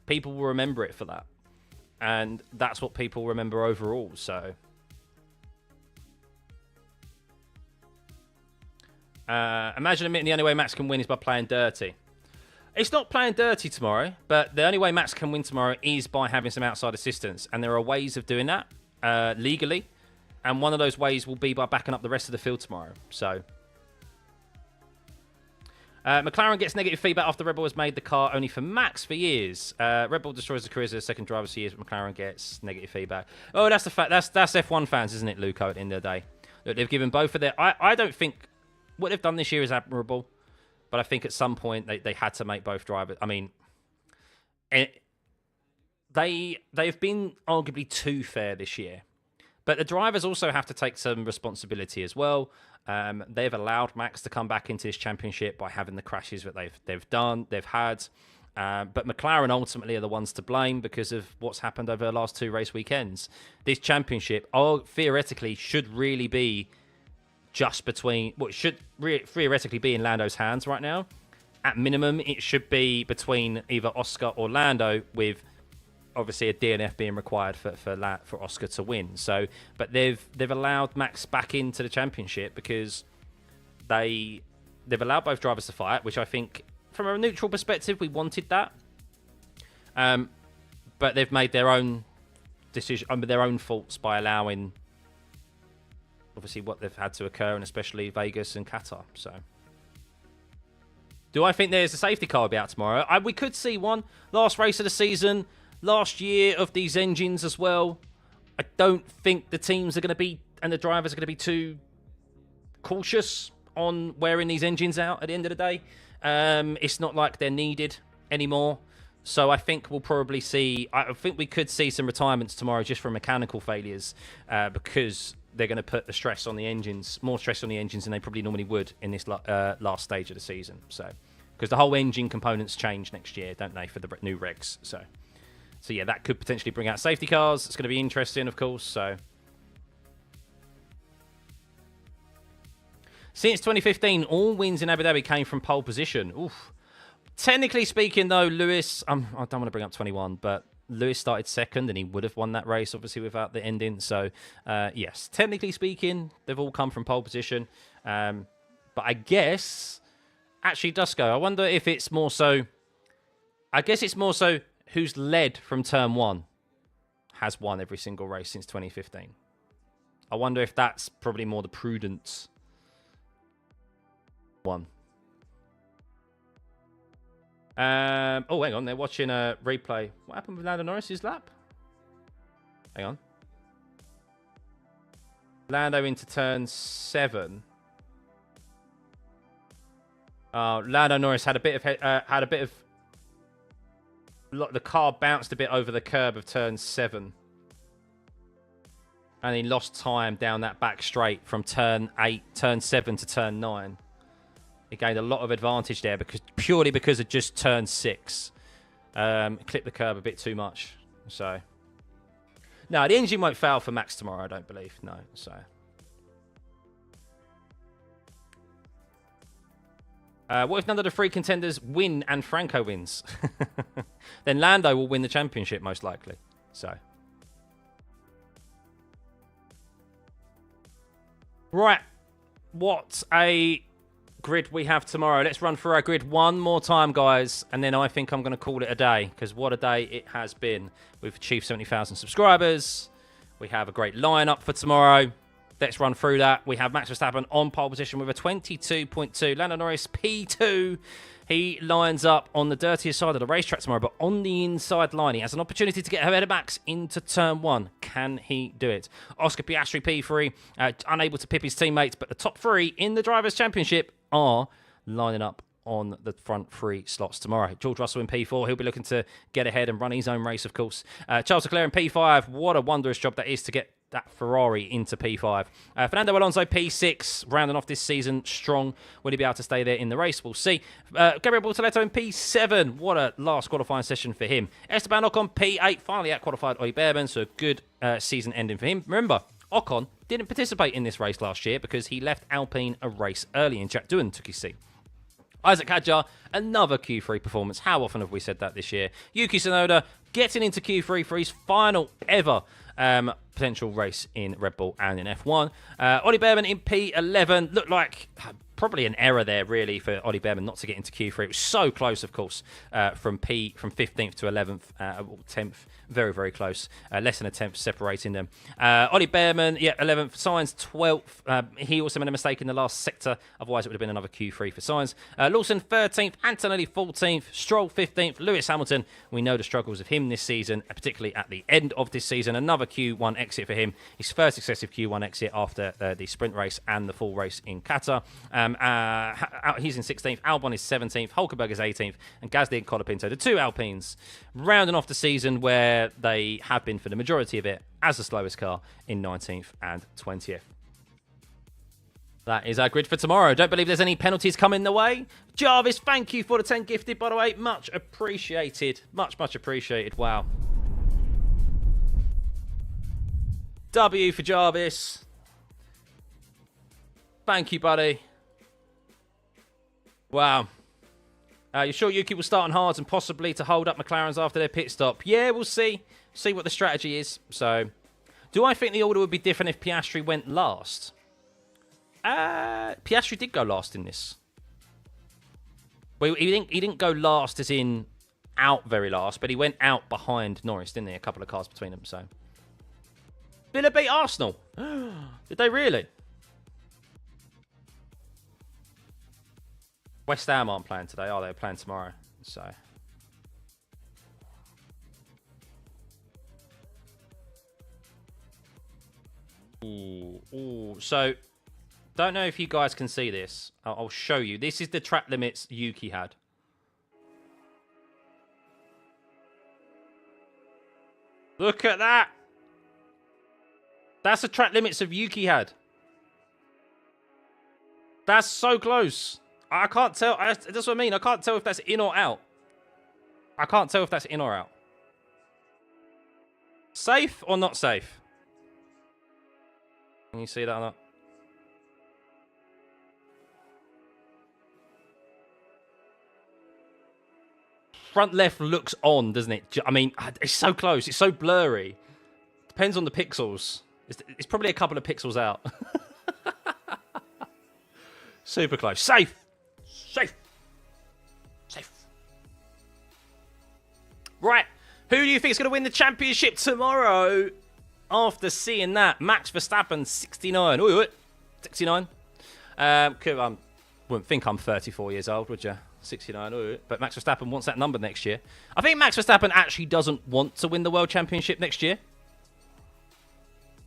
People will remember it for that. And that's what people remember overall, so... imagine admitting the only way Max can win is by playing dirty. It's not playing dirty tomorrow, but the only way Max can win tomorrow is by having some outside assistance. And there are ways of doing that legally. And one of those ways will be by backing up the rest of the field tomorrow. So, McLaren gets negative feedback after Red Bull has made the car only for Max for years. Red Bull destroys the careers of the second drivers for years, but McLaren gets negative feedback. Oh, that's the fact. That's F1 fans, isn't it, Luco, at the end of the day? Look, they've given both of their... I don't think what they've done this year is admirable. But I think at some point they had to make both drivers. I mean, they've been arguably too fair this year. But the drivers also have to take some responsibility as well. They've allowed Max to come back into this championship by having the crashes that they've had. But McLaren ultimately are the ones to blame because of what's happened over the last two race weekends. This championship, theoretically, should really be just between... Well, it should theoretically be in Lando's hands right now. At minimum, it should be between either Oscar or Lando, with obviously a DNF being required for Oscar to win. So, but they've allowed Max back into the championship because they've allowed both drivers to fight, which I think, from a neutral perspective, we wanted that. But they've made their own decision, their own faults by allowing, obviously, what they've had to occur, and especially Vegas and Qatar. So, do I think there's a safety car will be out tomorrow? We could see one. Last race of the season, last year of these engines as well. I don't think the teams are going to be, and the drivers are going to be too cautious on wearing these engines out at the end of the day. It's not like they're needed anymore. So I think we'll probably see, I think we could see some retirements tomorrow just from mechanical failures because they're going to put the stress on the engines, more stress on the engines than they probably normally would in this last stage of the season. So, because the whole engine components change next year, don't they, for the new regs? So yeah, that could potentially bring out safety cars. It's going to be interesting, of course. So, since 2015, all wins in Abu Dhabi came from pole position. Oof. Technically speaking, though, Lewis, I don't want to bring up 21, but Lewis started second and he would have won that race, obviously, without the ending. So, yes, technically speaking, they've all come from pole position. But I guess, actually, Dusko, I wonder if it's more so, I guess it's more so who's led from turn one has won every single race since 2015. I wonder if that's probably more the prudent one. Oh, hang on. They're watching a replay. What happened with Lando Norris's lap? Hang on. Lando into turn 7. Lando Norris had a bit of the car bounced a bit over the curb of turn 7. And he lost time down that back straight from turn 7 to turn 9. He gained a lot of advantage there purely because of just turn 6. Clipped the curb a bit too much. So, no, the engine won't fail for Max tomorrow, I don't believe. No, so. What if none of the 3 contenders win and Franco wins? Then Lando will win the championship, most likely. So. Right. What a grid we have tomorrow. Let's run through our grid one more time, guys. And then I think I'm going to call it a day. Because what a day it has been. We've achieved 70,000 subscribers. We have a great lineup for tomorrow. Let's run through that. We have Max Verstappen on pole position with a 22.2. Lando Norris, P2. He lines up on the dirtiest side of the racetrack tomorrow, but on the inside line. He has an opportunity to get ahead of Max into turn 1. Can he do it? Oscar Piastri, P3. Unable to pip his teammates, but the top 3 in the Drivers' Championship are lining up on the front 3 slots tomorrow. George Russell in P4. He'll be looking to get ahead and run his own race, of course. Charles Leclerc in P5. What a wonderous job that is to get that Ferrari into P5. Fernando Alonso, P6, rounding off this season strong. Will he be able to stay there in the race? We'll see. Gabriel Bortoletto in P7. What a last qualifying session for him. Esteban Ocon, P8. Finally out-qualified Ollie Bearman, so a good season ending for him. Remember, Ocon didn't participate in this race last year because he left Alpine a race early and Jack Doohan took his seat. Isaac Hadjar, another Q3 performance. How often have we said that this year? Yuki Tsunoda getting into Q3 for his final ever potential race in Red Bull and in F1. Ollie Bearman in P11. Looked like probably an error there, really, for Ollie Bearman not to get into Q3. It was so close, of course, from 15th to 11th, 10th. Very, very close. Less than a 10th separating them. Ollie Bearman, 11th. Sainz, 12th. He also made a mistake in the last sector. Otherwise, it would have been another Q3 for Sainz. Lawson, 13th. Antonelli, 14th. Stroll, 15th. Lewis Hamilton, we know the struggles of him this season, particularly at the end of this season. Another Q1 exit for him. His first successive Q1 exit after the sprint race and the full race in Qatar. He's in 16th. Albon is 17th. Hulkenberg is 18th. And Gasly and Colapinto, the 2 Alpines, rounding off the season where they have been for the majority of it as the slowest car in 19th and 20th. That is our grid for tomorrow. Don't believe there's any penalties coming the way. Jarvis, thank you for the 10 gifted, by the way. Much appreciated. Much, much appreciated. Wow. W for Jarvis. Thank you, buddy. Wow. You're sure Yuki will start on hards and possibly to hold up McLaren's after their pit stop? Yeah, we'll see. See what the strategy is. So, do I think the order would be different if Piastri went last? Piastri did go last in this. Well, he didn't go last as in out very last, but he went out behind Norris, didn't he? A couple of cars between them, so. Villa beat Arsenal. Did they really? West Ham aren't playing today, are they? They're playing tomorrow. So. Ooh. So, don't know if you guys can see this. I'll show you. This is the track limits Yuki had. Look at that. That's the track limits of Yuki had. That's so close. I can't tell. That's what I mean. I can't tell if that's in or out. I can't tell if that's in or out. Safe or not safe? Can you see that or not? Front left looks on, doesn't it? I mean, it's so close. It's so blurry. Depends on the pixels. It's probably a couple of pixels out. Super close. Safe. Right. Who do you think is going to win the championship tomorrow? After seeing that, Max Verstappen, 69. Ooh, 69. I wouldn't think I'm 34 years old, would you? 69. Ooh. But Max Verstappen wants that number next year. I think Max Verstappen actually doesn't want to win the World Championship next year.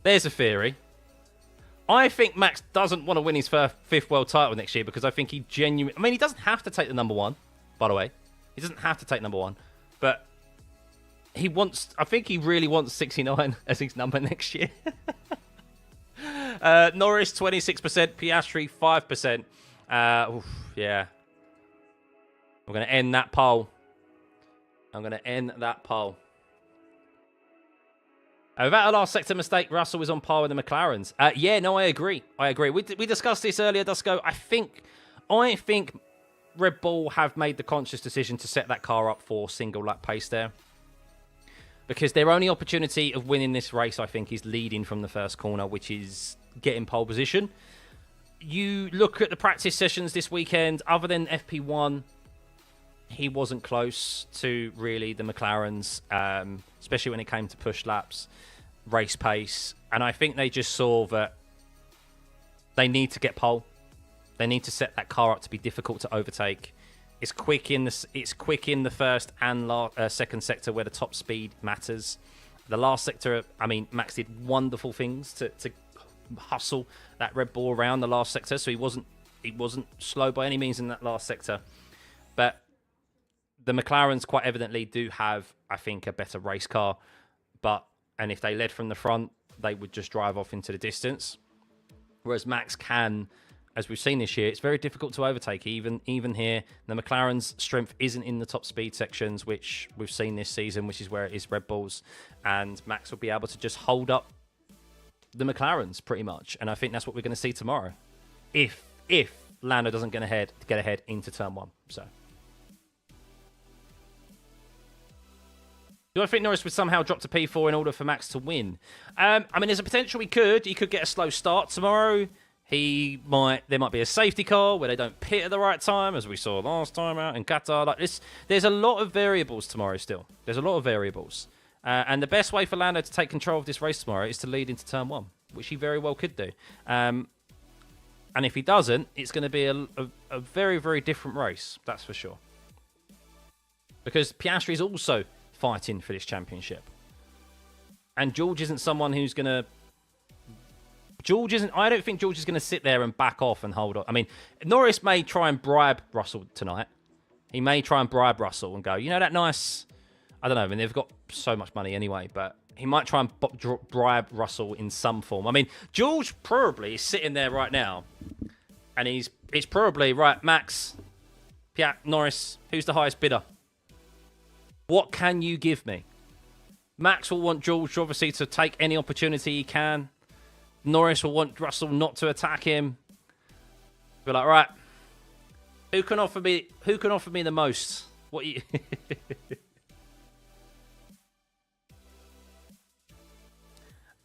There's a theory. I think Max doesn't want to win his fifth world title next year because I think he genuinely... I mean, he doesn't have to take the number 1, by the way. He doesn't have to take number 1. But he wants... I think he really wants 69 as his number next year. Norris, 26%. Piastri, 5%. Yeah. I'm going to end that poll. Without a last sector mistake, Russell is on par with the McLarens. Yeah, no, I agree. We discussed this earlier, Dusko. I think Red Bull have made the conscious decision to set that car up for single lap pace there. Because their only opportunity of winning this race, I think, is leading from the first corner, which is getting pole position. You look at the practice sessions this weekend, other than FP1, he wasn't close to really the McLarens, especially when it came to push laps, race pace. And I think they just saw that they need to get pole. They need to set that car up to be difficult to overtake. It's quick in the first and second sector where the top speed matters. The last sector, I mean, Max did wonderful things to hustle that Red Bull around the last sector, so he wasn't slow by any means in that last sector. But the McLarens quite evidently do have, I think, a better race car. And if they led from the front, they would just drive off into the distance. Whereas Max can, as we've seen this year, it's very difficult to overtake. Even here, the McLaren's strength isn't in the top speed sections, which we've seen this season, which is where it is Red Bull's. And Max will be able to just hold up the McLaren's pretty much. And I think that's what we're going to see tomorrow. If Lando doesn't get ahead into turn 1. So. Do I think Norris would somehow drop to P4 in order for Max to win? I mean, there's a potential he could. He could get a slow start tomorrow. There might be a safety car where they don't pit at the right time, as we saw last time out in Qatar. Like this, there's a lot of variables tomorrow still. There's a lot of variables. And the best way for Lando to take control of this race tomorrow is to lead into turn 1, which he very well could do. And if he doesn't, it's going to be a very, very different race. That's for sure. Because Piastri is also fighting for this championship. And George isn't someone who's going to... I don't think George is going to sit there and back off and hold on. I mean, Norris may try and bribe Russell tonight. He may try and bribe Russell and go, you know that nice... I don't know. I mean, they've got so much money anyway, but he might try and bribe Russell in some form. I mean, George probably is sitting there right now, and it's probably, right, Max, Norris, who's the highest bidder? What can you give me? Max will want George, obviously, to take any opportunity he can. Norris will want Russell not to attack him. Be like, right, who can offer me the most? What you...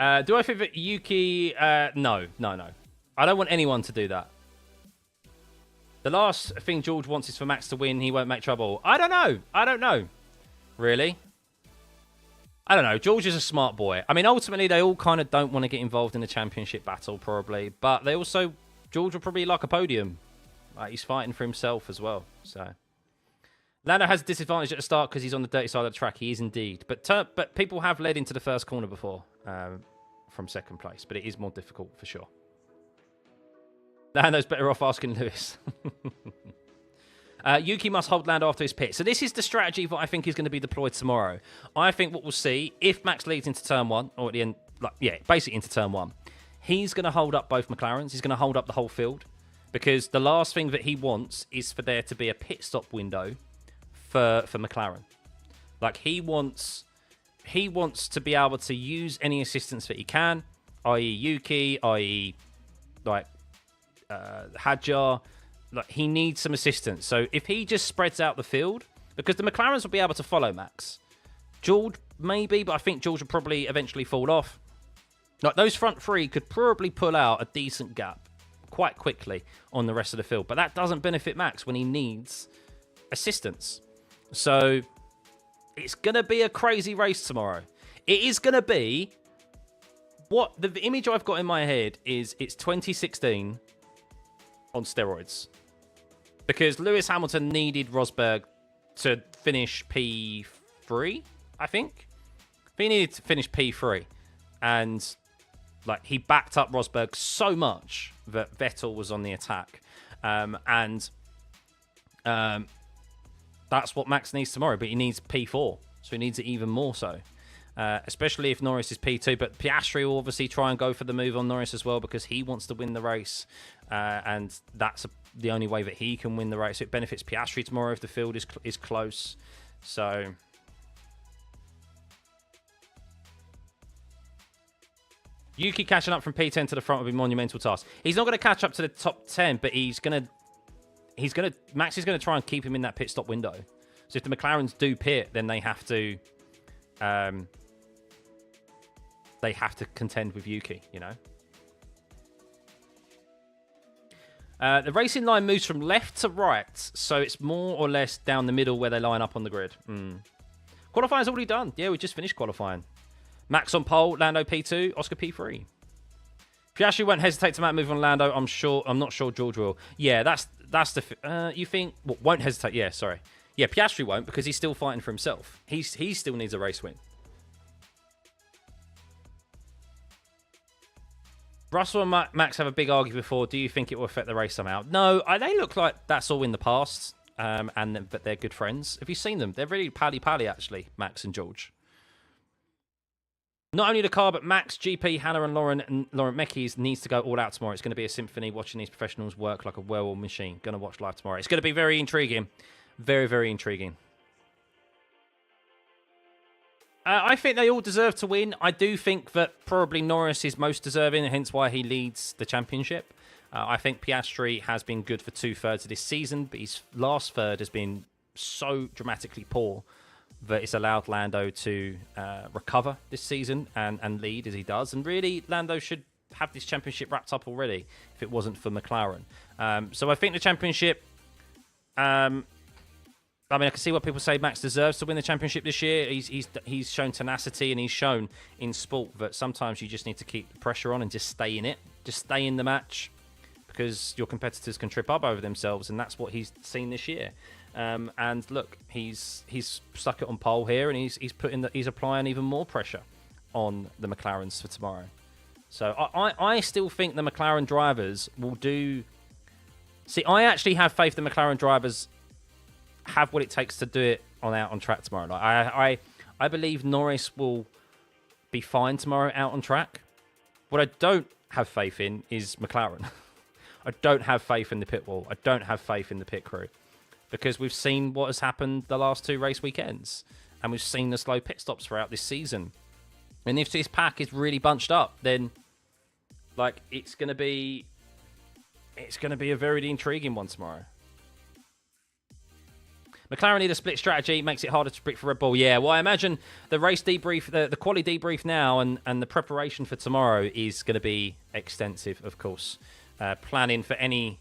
Do I think that Yuki... No. I don't want anyone to do that. The last thing George wants is for Max to win. He won't make trouble. I don't know. Really? I don't know. George is a smart boy. I mean, ultimately, they all kind of don't want to get involved in the championship battle, probably. But they also... George will probably like a podium. Like, he's fighting for himself as well. So... Lando has a disadvantage at the start because he's on the dirty side of the track. He is indeed. But people have led into the first corner before from second place. But it is more difficult for sure. Lando's better off asking Lewis. Yuki must hold Lando after his pit. So this is the strategy that I think is going to be deployed tomorrow. I think what we'll see, if Max leads into turn 1, or at the end, basically into turn 1, he's going to hold up both McLarens. He's going to hold up the whole field. Because the last thing that he wants is for there to be a pit stop window for McLaren. Like, he wants to be able to use any assistance that he can, i.e. Yuki, i.e. like Hadjar. Like, he needs some assistance. So if he just spreads out the field, because the McLarens will be able to follow Max. George maybe, but I think George will probably eventually fall off. Like, those front three could probably pull out a decent gap quite quickly on the rest of the field. But that doesn't benefit Max when he needs assistance. So it's going to be a crazy race tomorrow. It is going to be... What the image I've got in my head is it's 2016 on steroids. Because Lewis Hamilton needed Rosberg to finish P3, I think. He needed to finish P3. And Like, he backed up Rosberg so much that Vettel was on the attack. That's what Max needs tomorrow, but he needs P4, so he needs it even more so. Especially if Norris is P2, but Piastri will obviously try and go for the move on Norris as well because he wants to win the race, and that's the only way that he can win the race. It benefits Piastri tomorrow if the field is close. So Yuki catching up from P10 to the front would be a monumental task. He's not going to catch up to the top 10, but Max is going to try and keep him in that pit stop window. So if the McLarens do pit, then they have to contend with Yuki, you know. The racing line moves from left to right, so it's more or less down the middle where they line up on the grid. Qualifying's already done. Yeah, we just finished qualifying. Max on pole, Lando P2, Oscar P3. Piastri won't hesitate to move on Lando. I'm not sure George will. Yeah, that's the. You think won't hesitate? Yeah, sorry. Yeah, Piastri won't because he's still fighting for himself. He still needs a race win. Russell and Max have a big argument before. Do you think it will affect the race somehow? No, they look like that's all in the past, but they're good friends. Have you seen them? They're really pally actually, Max and George. Not only the car, but Max, GP, Hannah, and Laurent Mekies needs to go all out tomorrow. It's going to be a symphony watching these professionals work like a well-oiled machine. Going to watch live tomorrow. It's going to be very intriguing. Very, very intriguing. I think they all deserve to win. I do think that probably Norris is most deserving, hence why he leads the championship. I think Piastri has been good for 2/3 of this season, but his last third has been so dramatically poor that it's allowed Lando to recover this season and lead as he does. And really, Lando should have this championship wrapped up already if it wasn't for McLaren. So I think the championship... I mean, I can see what people say Max deserves to win the championship this year. He's shown tenacity and he's shown in sport that sometimes you just need to keep the pressure on and just stay in it. Just stay in the match because your competitors can trip up over themselves, and that's what he's seen this year. And look, he's stuck it on pole here, and he's applying even more pressure on the McLarens for tomorrow. So I still think the McLaren drivers will do. See, I actually have faith the McLaren drivers have what it takes to do it out on track tomorrow. Like, I believe Norris will be fine tomorrow out on track. What I don't have faith in is McLaren. I don't have faith in the pit wall. I don't have faith in the pit crew. Because we've seen what has happened the last 2 race weekends. And we've seen the slow pit stops throughout this season. And if this pack is really bunched up, then like it's gonna be a very intriguing one tomorrow. McLaren need a split strategy, makes it harder to predict for Red Bull. Yeah, well, I imagine the race debrief, the quali debrief now and the preparation for tomorrow is going to be extensive, of course. Planning for any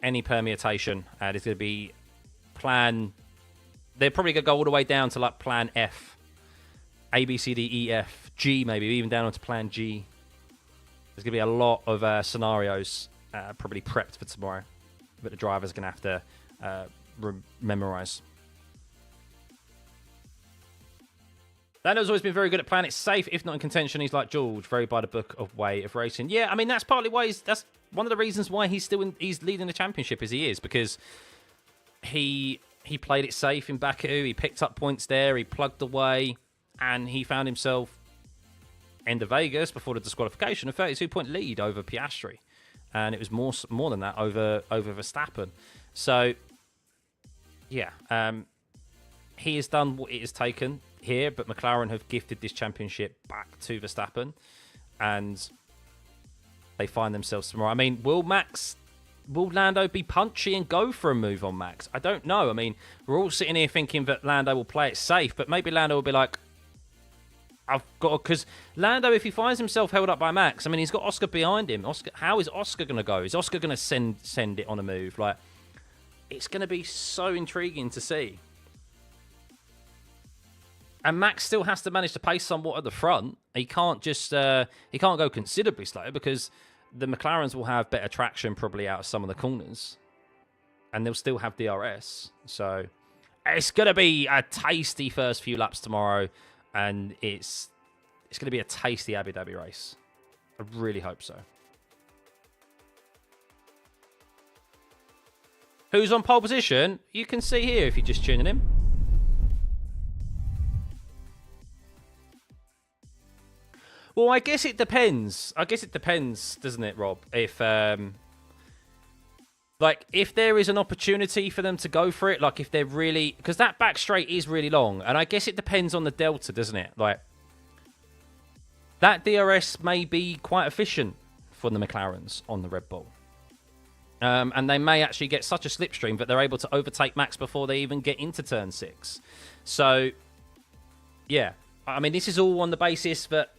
permutation. There's going to be plan... They're probably going to go all the way down to like plan F. A, B, C, D, E, F, G maybe, even down onto plan G. There's going to be a lot of scenarios probably prepped for tomorrow that the driver's going to have to... memorize. Lando's always been very good at playing it safe, if not in contention. He's like George, very by the book of way of racing. Yeah, I mean that's partly why that's one of the reasons why he's leading the championship as he is, because he played it safe in Baku. He picked up points there. He plugged away, and he found himself end of Vegas before the disqualification a 32-point lead over Piastri, and it was more than that over Verstappen. So. Yeah, he has done what it has taken here, but McLaren have gifted this championship back to Verstappen, and they find themselves tomorrow. I mean, will Lando be punchy and go for a move on Max? I don't know. I mean, we're all sitting here thinking that Lando will play it safe, but maybe Lando will be like, I've got to, because Lando, if he finds himself held up by Max, I mean, he's got Oscar behind him. How is Oscar going to go? Is Oscar going to send it on a move? Like, it's going to be so intriguing to see. And Max still has to manage to pace somewhat at the front. He can't just he can't go considerably slow because the McLarens will have better traction probably out of some of the corners, and they'll still have DRS. So it's going to be a tasty first few laps tomorrow, and it's going to be a tasty Abu Dhabi race. I really hope so. Who's on pole position? You can see here if you're just tuning in. Well, I guess it depends. I guess it depends, doesn't it, Rob? If like, if there is an opportunity for them to go for it, like if they're really... Because that back straight is really long, and I guess it depends on the delta, doesn't it? Like, that DRS may be quite efficient for the McLarens on the Red Bull. And they may actually get such a slipstream that they're able to overtake Max before they even get into turn 6. So, yeah. I mean, this is all on the basis that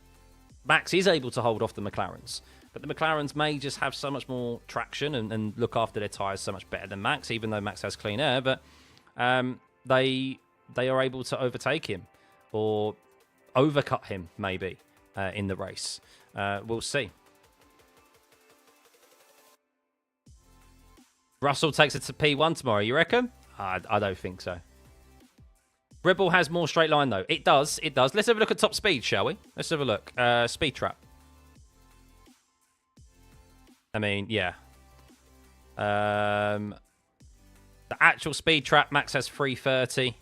Max is able to hold off the McLarens. But the McLarens may just have so much more traction and look after their tyres so much better than Max, even though Max has clean air. But they are able to overtake him or overcut him, maybe, in the race. We'll see. Russell takes it to P1 tomorrow, you reckon? I don't think so. Red Bull has more straight line, though. It does. It does. Let's have a look at top speed, shall we? Let's have a look. Speed trap. I mean, yeah. The actual speed trap, Max has 330.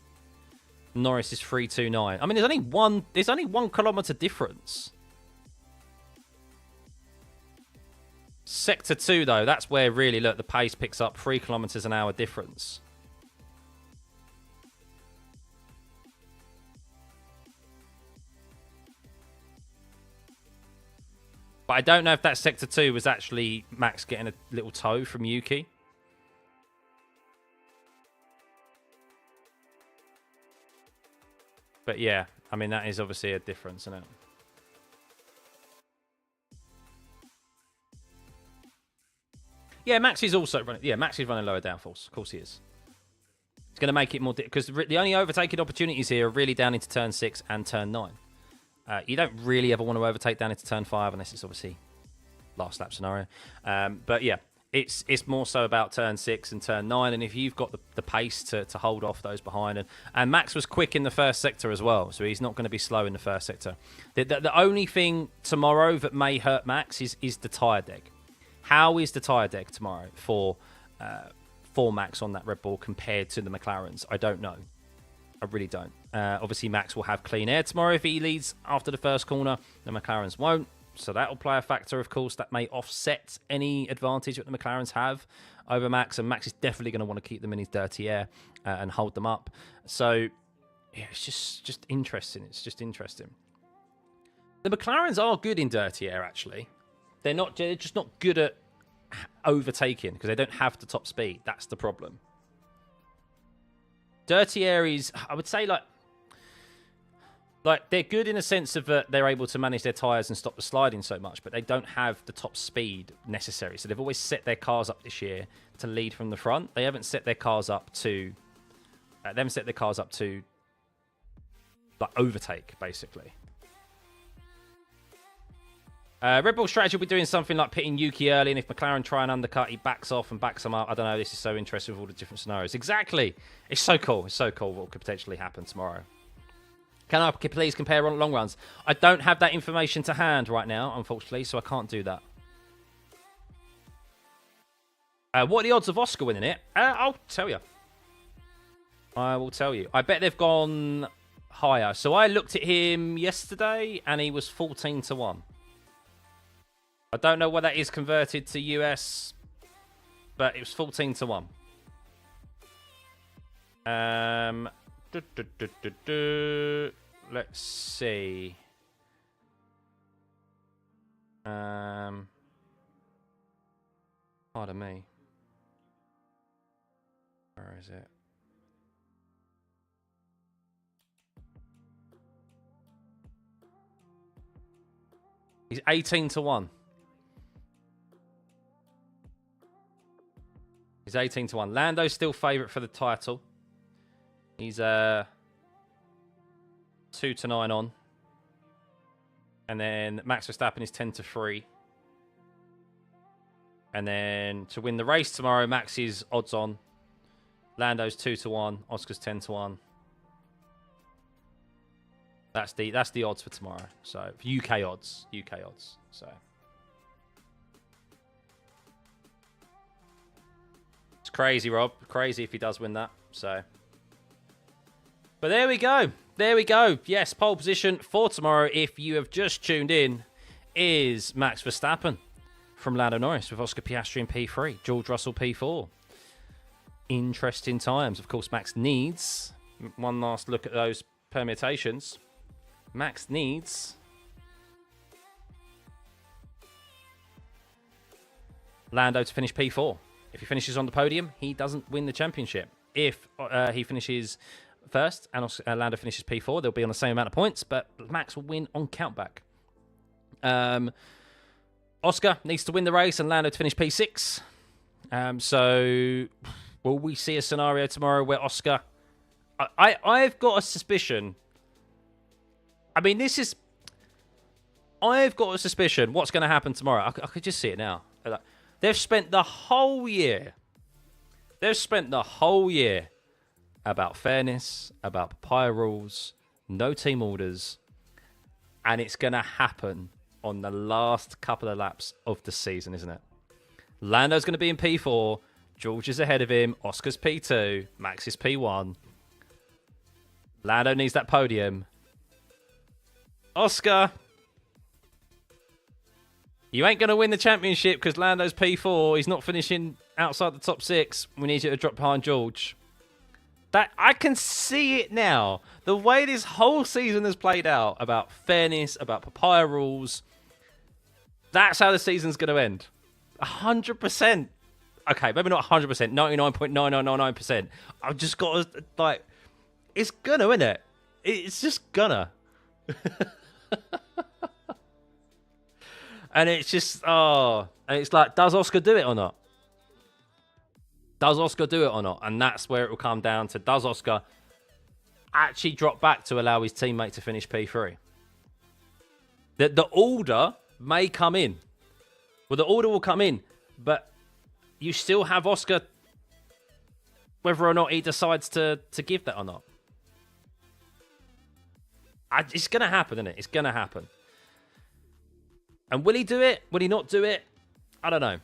Norris is 329. I mean, there's only 1 kilometre difference. Sector 2, though, that's where really, look, the pace picks up 3 kilometres an hour difference. But I don't know if that Sector 2 was actually Max getting a little toe from Yuki. But yeah, I mean, that is obviously a difference, isn't it? Yeah, Max is also running. Yeah, Max is running lower downforce. Of course he is. It's going to make it more... Because the only overtaking opportunities here are really down into turn 6 and turn 9. You don't really ever want to overtake down into turn 5 unless it's obviously last lap scenario. But yeah, it's more so about turn 6 and turn 9. And if you've got the pace to hold off those behind. And Max was quick in the first sector as well. So he's not going to be slow in the first sector. The only thing tomorrow that may hurt Max is the tyre deck. How is the tyre deck tomorrow for Max on that Red Bull compared to the McLarens? I don't know. I really don't. Obviously, Max will have clean air tomorrow if he leads after the first corner. The McLarens won't. So that will play a factor, of course. That may offset any advantage that the McLarens have over Max. And Max is definitely going to want to keep them in his dirty air and hold them up. So, yeah, it's just interesting. It's just interesting. The McLarens are good in dirty air, actually. They're just not good at overtaking because they don't have the top speed. That's the problem. Dirty air is, I would say, like they're good in a sense of that they're able to manage their tyres and stop the sliding so much, but they don't have the top speed necessary. So they've always set their cars up this year to lead from the front. They haven't set their cars up to, like overtake basically. Red Bull strategy will be doing something like pitting Yuki early, and if McLaren try and undercut, he backs off and backs them up. I don't know. This is so interesting with all the different scenarios. Exactly. It's so cool. It's so cool what could potentially happen tomorrow. Can I please compare long runs? I don't have that information to hand right now, unfortunately, so I can't do that. What are the odds of Oscar winning it? I'll tell you. I will tell you. I bet they've gone higher. So I looked at him yesterday, and he was 14-1. I don't know what that is converted to US, but it was 14-1. Let's see. Pardon me. Where is it? He's 18-1. He's 18-1. Lando's still favourite for the title. He's 2-9 on. And then Max Verstappen is 10-3. And then to win the race tomorrow, Max is odds on. Lando's 2-1. Oscar's 10-1. That's the odds for tomorrow. So UK odds. So Crazy, Rob. Crazy if he does win that. So, but there we go. There we go. Yes, pole position for tomorrow, if you have just tuned in, is Max Verstappen from Lando Norris with Oscar Piastri in P3, George Russell P4. Interesting times. Of course, Max needs one last look at those permutations. Max needs Lando to finish P4. If he finishes on the podium, he doesn't win the championship. If he finishes first and Lando finishes P4, they'll be on the same amount of points, but Max will win on countback. Oscar needs to win the race and Lando to finish P6. So will we see a scenario tomorrow where Oscar... I've got a suspicion. I mean, I've got a suspicion what's going to happen tomorrow. I could just see it now. They've spent the whole year... about fairness, about papaya rules, no team orders, and it's going to happen on the last couple of laps of the season, isn't it? Lando's going to be in P4, George is ahead of him, Oscar's P2, Max is P1. Lando needs that podium. Oscar, you ain't going to win the championship because Lando's P4. He's not finishing outside the top 6. We need you to drop behind George. That I can see it now. The way this whole season has played out about fairness, about papaya rules. That's how the season's going to end. 100%. Okay, maybe not 100%. 99.9999%. I've just got to, like... It's gonna, isn't it? It's just gonna. And it's just... Oh... And it's like, does Oscar do it or not? Does Oscar do it or not? And that's where it will come down to, does Oscar actually drop back to allow his teammate to finish P3? The order may come in. Well, the order will come in, but you still have Oscar, whether or not he decides to give that or not. It's going to happen, isn't it? It's going to happen. And will he do it? Will he not do it? I don't know.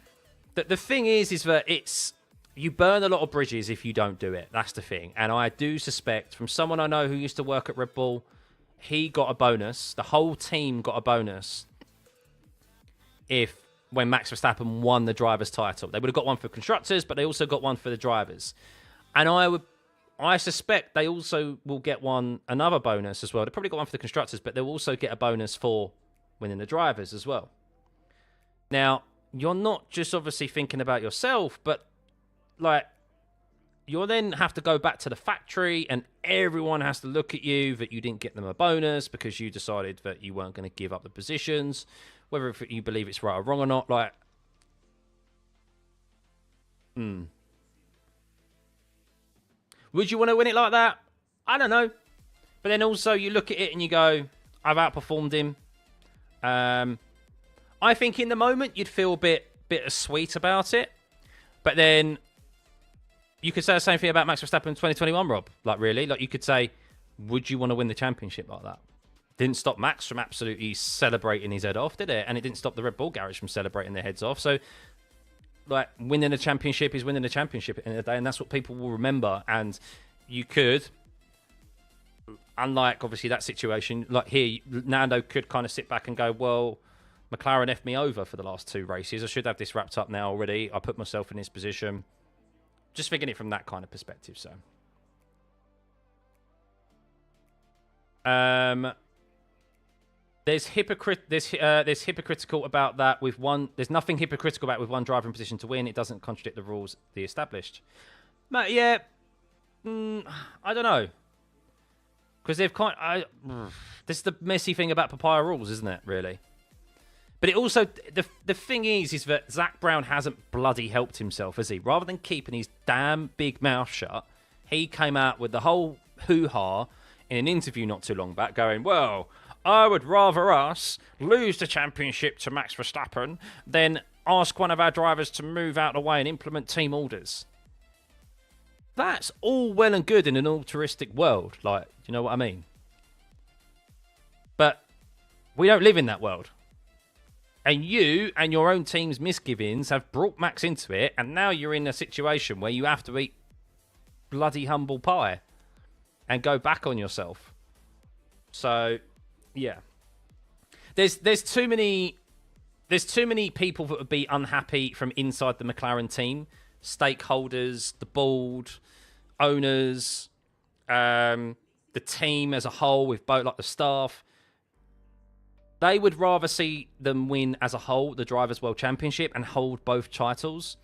The thing is that it's... You burn a lot of bridges if you don't do it. That's the thing. And I do suspect, from someone I know who used to work at Red Bull, he got a bonus. The whole team got a bonus when Max Verstappen won the driver's title. They would have got one for constructors, but they also got one for the drivers. And I suspect they also will get another bonus as well. They probably got one for the constructors, but they'll also get a bonus for winning the drivers as well. Now, you're not just obviously thinking about yourself, but like, you'll then have to go back to the factory and everyone has to look at you that you didn't get them a bonus because you decided that you weren't going to give up the positions, whether you believe it's right or wrong or not. Like, would you want to win it like that? I don't know. But then also you look at it and you go, I've outperformed him. I think in the moment you'd feel a bit bittersweet about it. But then you could say the same thing about Max Verstappen in 2021, Rob. Like, really? Like, you could say, would you want to win the championship like that? Didn't stop Max from absolutely celebrating his head off, did it? And it didn't stop the Red Bull garage from celebrating their heads off. So, like, winning a championship is winning a championship at the end of the day, and that's what people will remember. And you could, unlike, obviously, that situation, like here, Nando could kind of sit back and go, well, McLaren F'd me over for the last 2 races. I should have this wrapped up now already. I put myself in this position. Just thinking it from that kind of perspective, so. There's hypocritical about that with one. There's nothing hypocritical about with one driver in position to win. It doesn't contradict the rules they established. Yeah, I don't know, because they've this is the messy thing about papaya rules, isn't it? Really. But it also, the thing is that Zach Brown hasn't bloody helped himself, has he? Rather than keeping his damn big mouth shut, he came out with the whole hoo-ha in an interview not too long back going, well, I would rather us lose the championship to Max Verstappen than ask one of our drivers to move out of the way and implement team orders. That's all well and good in an altruistic world. Like, do you know what I mean? But we don't live in that world. And you and your own team's misgivings have brought Max into it, and now you're in a situation where you have to eat bloody humble pie and go back on yourself. So, yeah. There's too many people that would be unhappy from inside the McLaren team. Stakeholders, the board, owners, the team as a whole, with both like the staff. They would rather see them win as a whole the Drivers' World Championship and hold both titles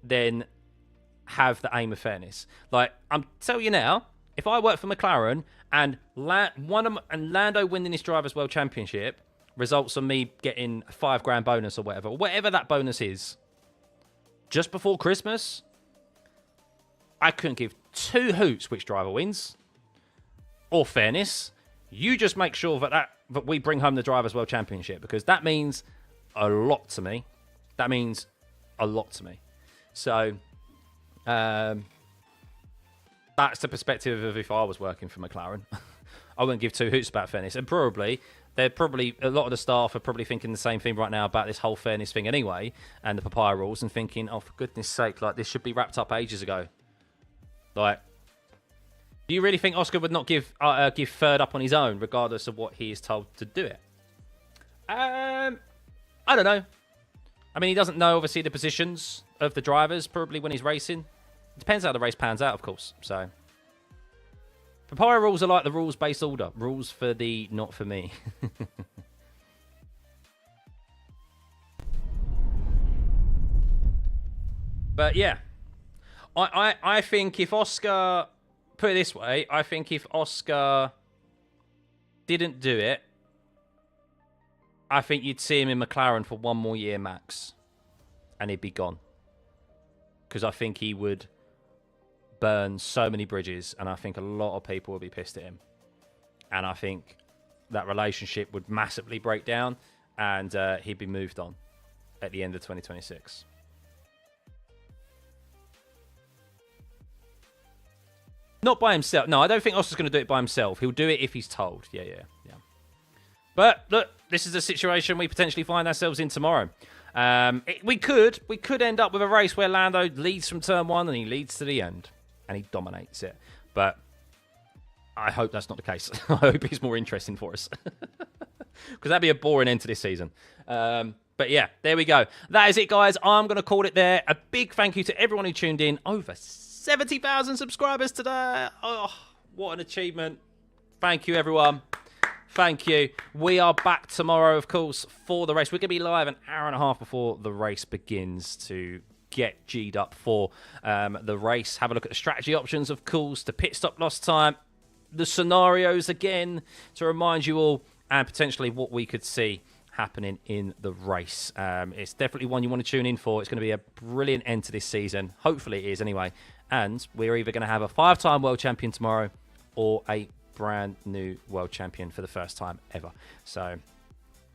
than have the aim of fairness. Like, I'm telling you now, if I work for McLaren and Lando winning this Drivers' World Championship results in me getting a $5,000 bonus or whatever that bonus is, just before Christmas, I couldn't give two hoots which driver wins or fairness. You just make sure that we bring home the Drivers' World Championship, because that means a lot to me. That means a lot to me. So, that's the perspective of if I was working for McLaren. I wouldn't give two hoots about fairness. And a lot of the staff are probably thinking the same thing right now about this whole fairness thing anyway, and the papaya rules, and thinking, oh, for goodness sake, like, this should be wrapped up ages ago. Like, do you really think Oscar would not give third up on his own, regardless of what he is told to do it? I don't know. I mean, he doesn't know, obviously, the positions of the drivers, probably when he's racing. It depends how the race pans out, of course. So, papaya rules are like the rules-based order. Rules for thee, not for me. But, yeah. I think if Oscar... Put it this way, I think if Oscar didn't do it, I think you'd see him in McLaren for one more year max, and he'd be gone. Because I think he would burn so many bridges, and I think a lot of people would be pissed at him. And I think that relationship would massively break down, and he'd be moved on at the end of 2026. Not by himself. No, I don't think Oscar's going to do it by himself. He'll do it if he's told. Yeah. But look, this is a situation we potentially find ourselves in tomorrow. We could end up with a race where Lando leads from turn one and he leads to the end and he dominates it. But I hope that's not the case. I hope it's more interesting for us, because that'd be a boring end to this season. But yeah, there we go. That is it, guys. I'm going to call it there. A big thank you to everyone who tuned in. Over 70,000 subscribers today. Oh, what an achievement. Thank you, everyone. Thank you. We are back tomorrow, of course, for the race. We're going to be live an hour and a half before the race begins to get G'd up for the race. Have a look at the strategy options, of course, the pit stop loss time, the scenarios again to remind you all, and potentially what we could see happening in the race. It's definitely one you want to tune in for. It's going to be a brilliant end to this season. Hopefully it is anyway. And we're either going to have a 5-time world champion tomorrow or a brand new world champion for the first time ever. So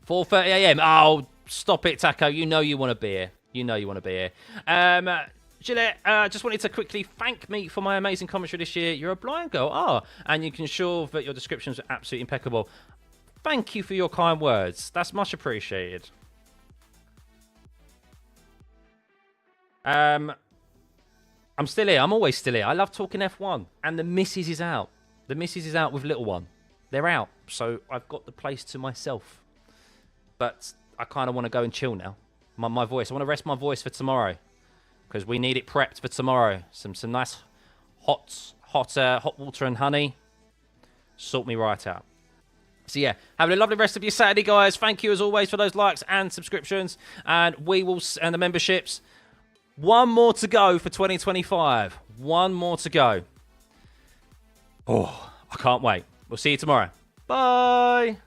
4:30 a.m. Oh, stop it, Taco. You know you want to be here. You know you want to be here. Gillette, just wanted to quickly thank me for my amazing commentary this year. You're a blind girl. Oh, and you can ensure that your descriptions are absolutely impeccable. Thank you for your kind words. That's much appreciated. I'm still here. I'm always still here. I love talking F1. And the missus is out. The missus is out with little one. They're out. So I've got the place to myself. But I kind of want to go and chill now. My voice. I want to rest my voice for tomorrow. Because we need it prepped for tomorrow. Some nice hot water and honey. Sort me right out. So yeah, have a lovely rest of your Saturday, guys. Thank you as always for those likes and subscriptions. And the memberships. One more to go for 2025. One more to go. Oh, I can't wait. We'll see you tomorrow. Bye.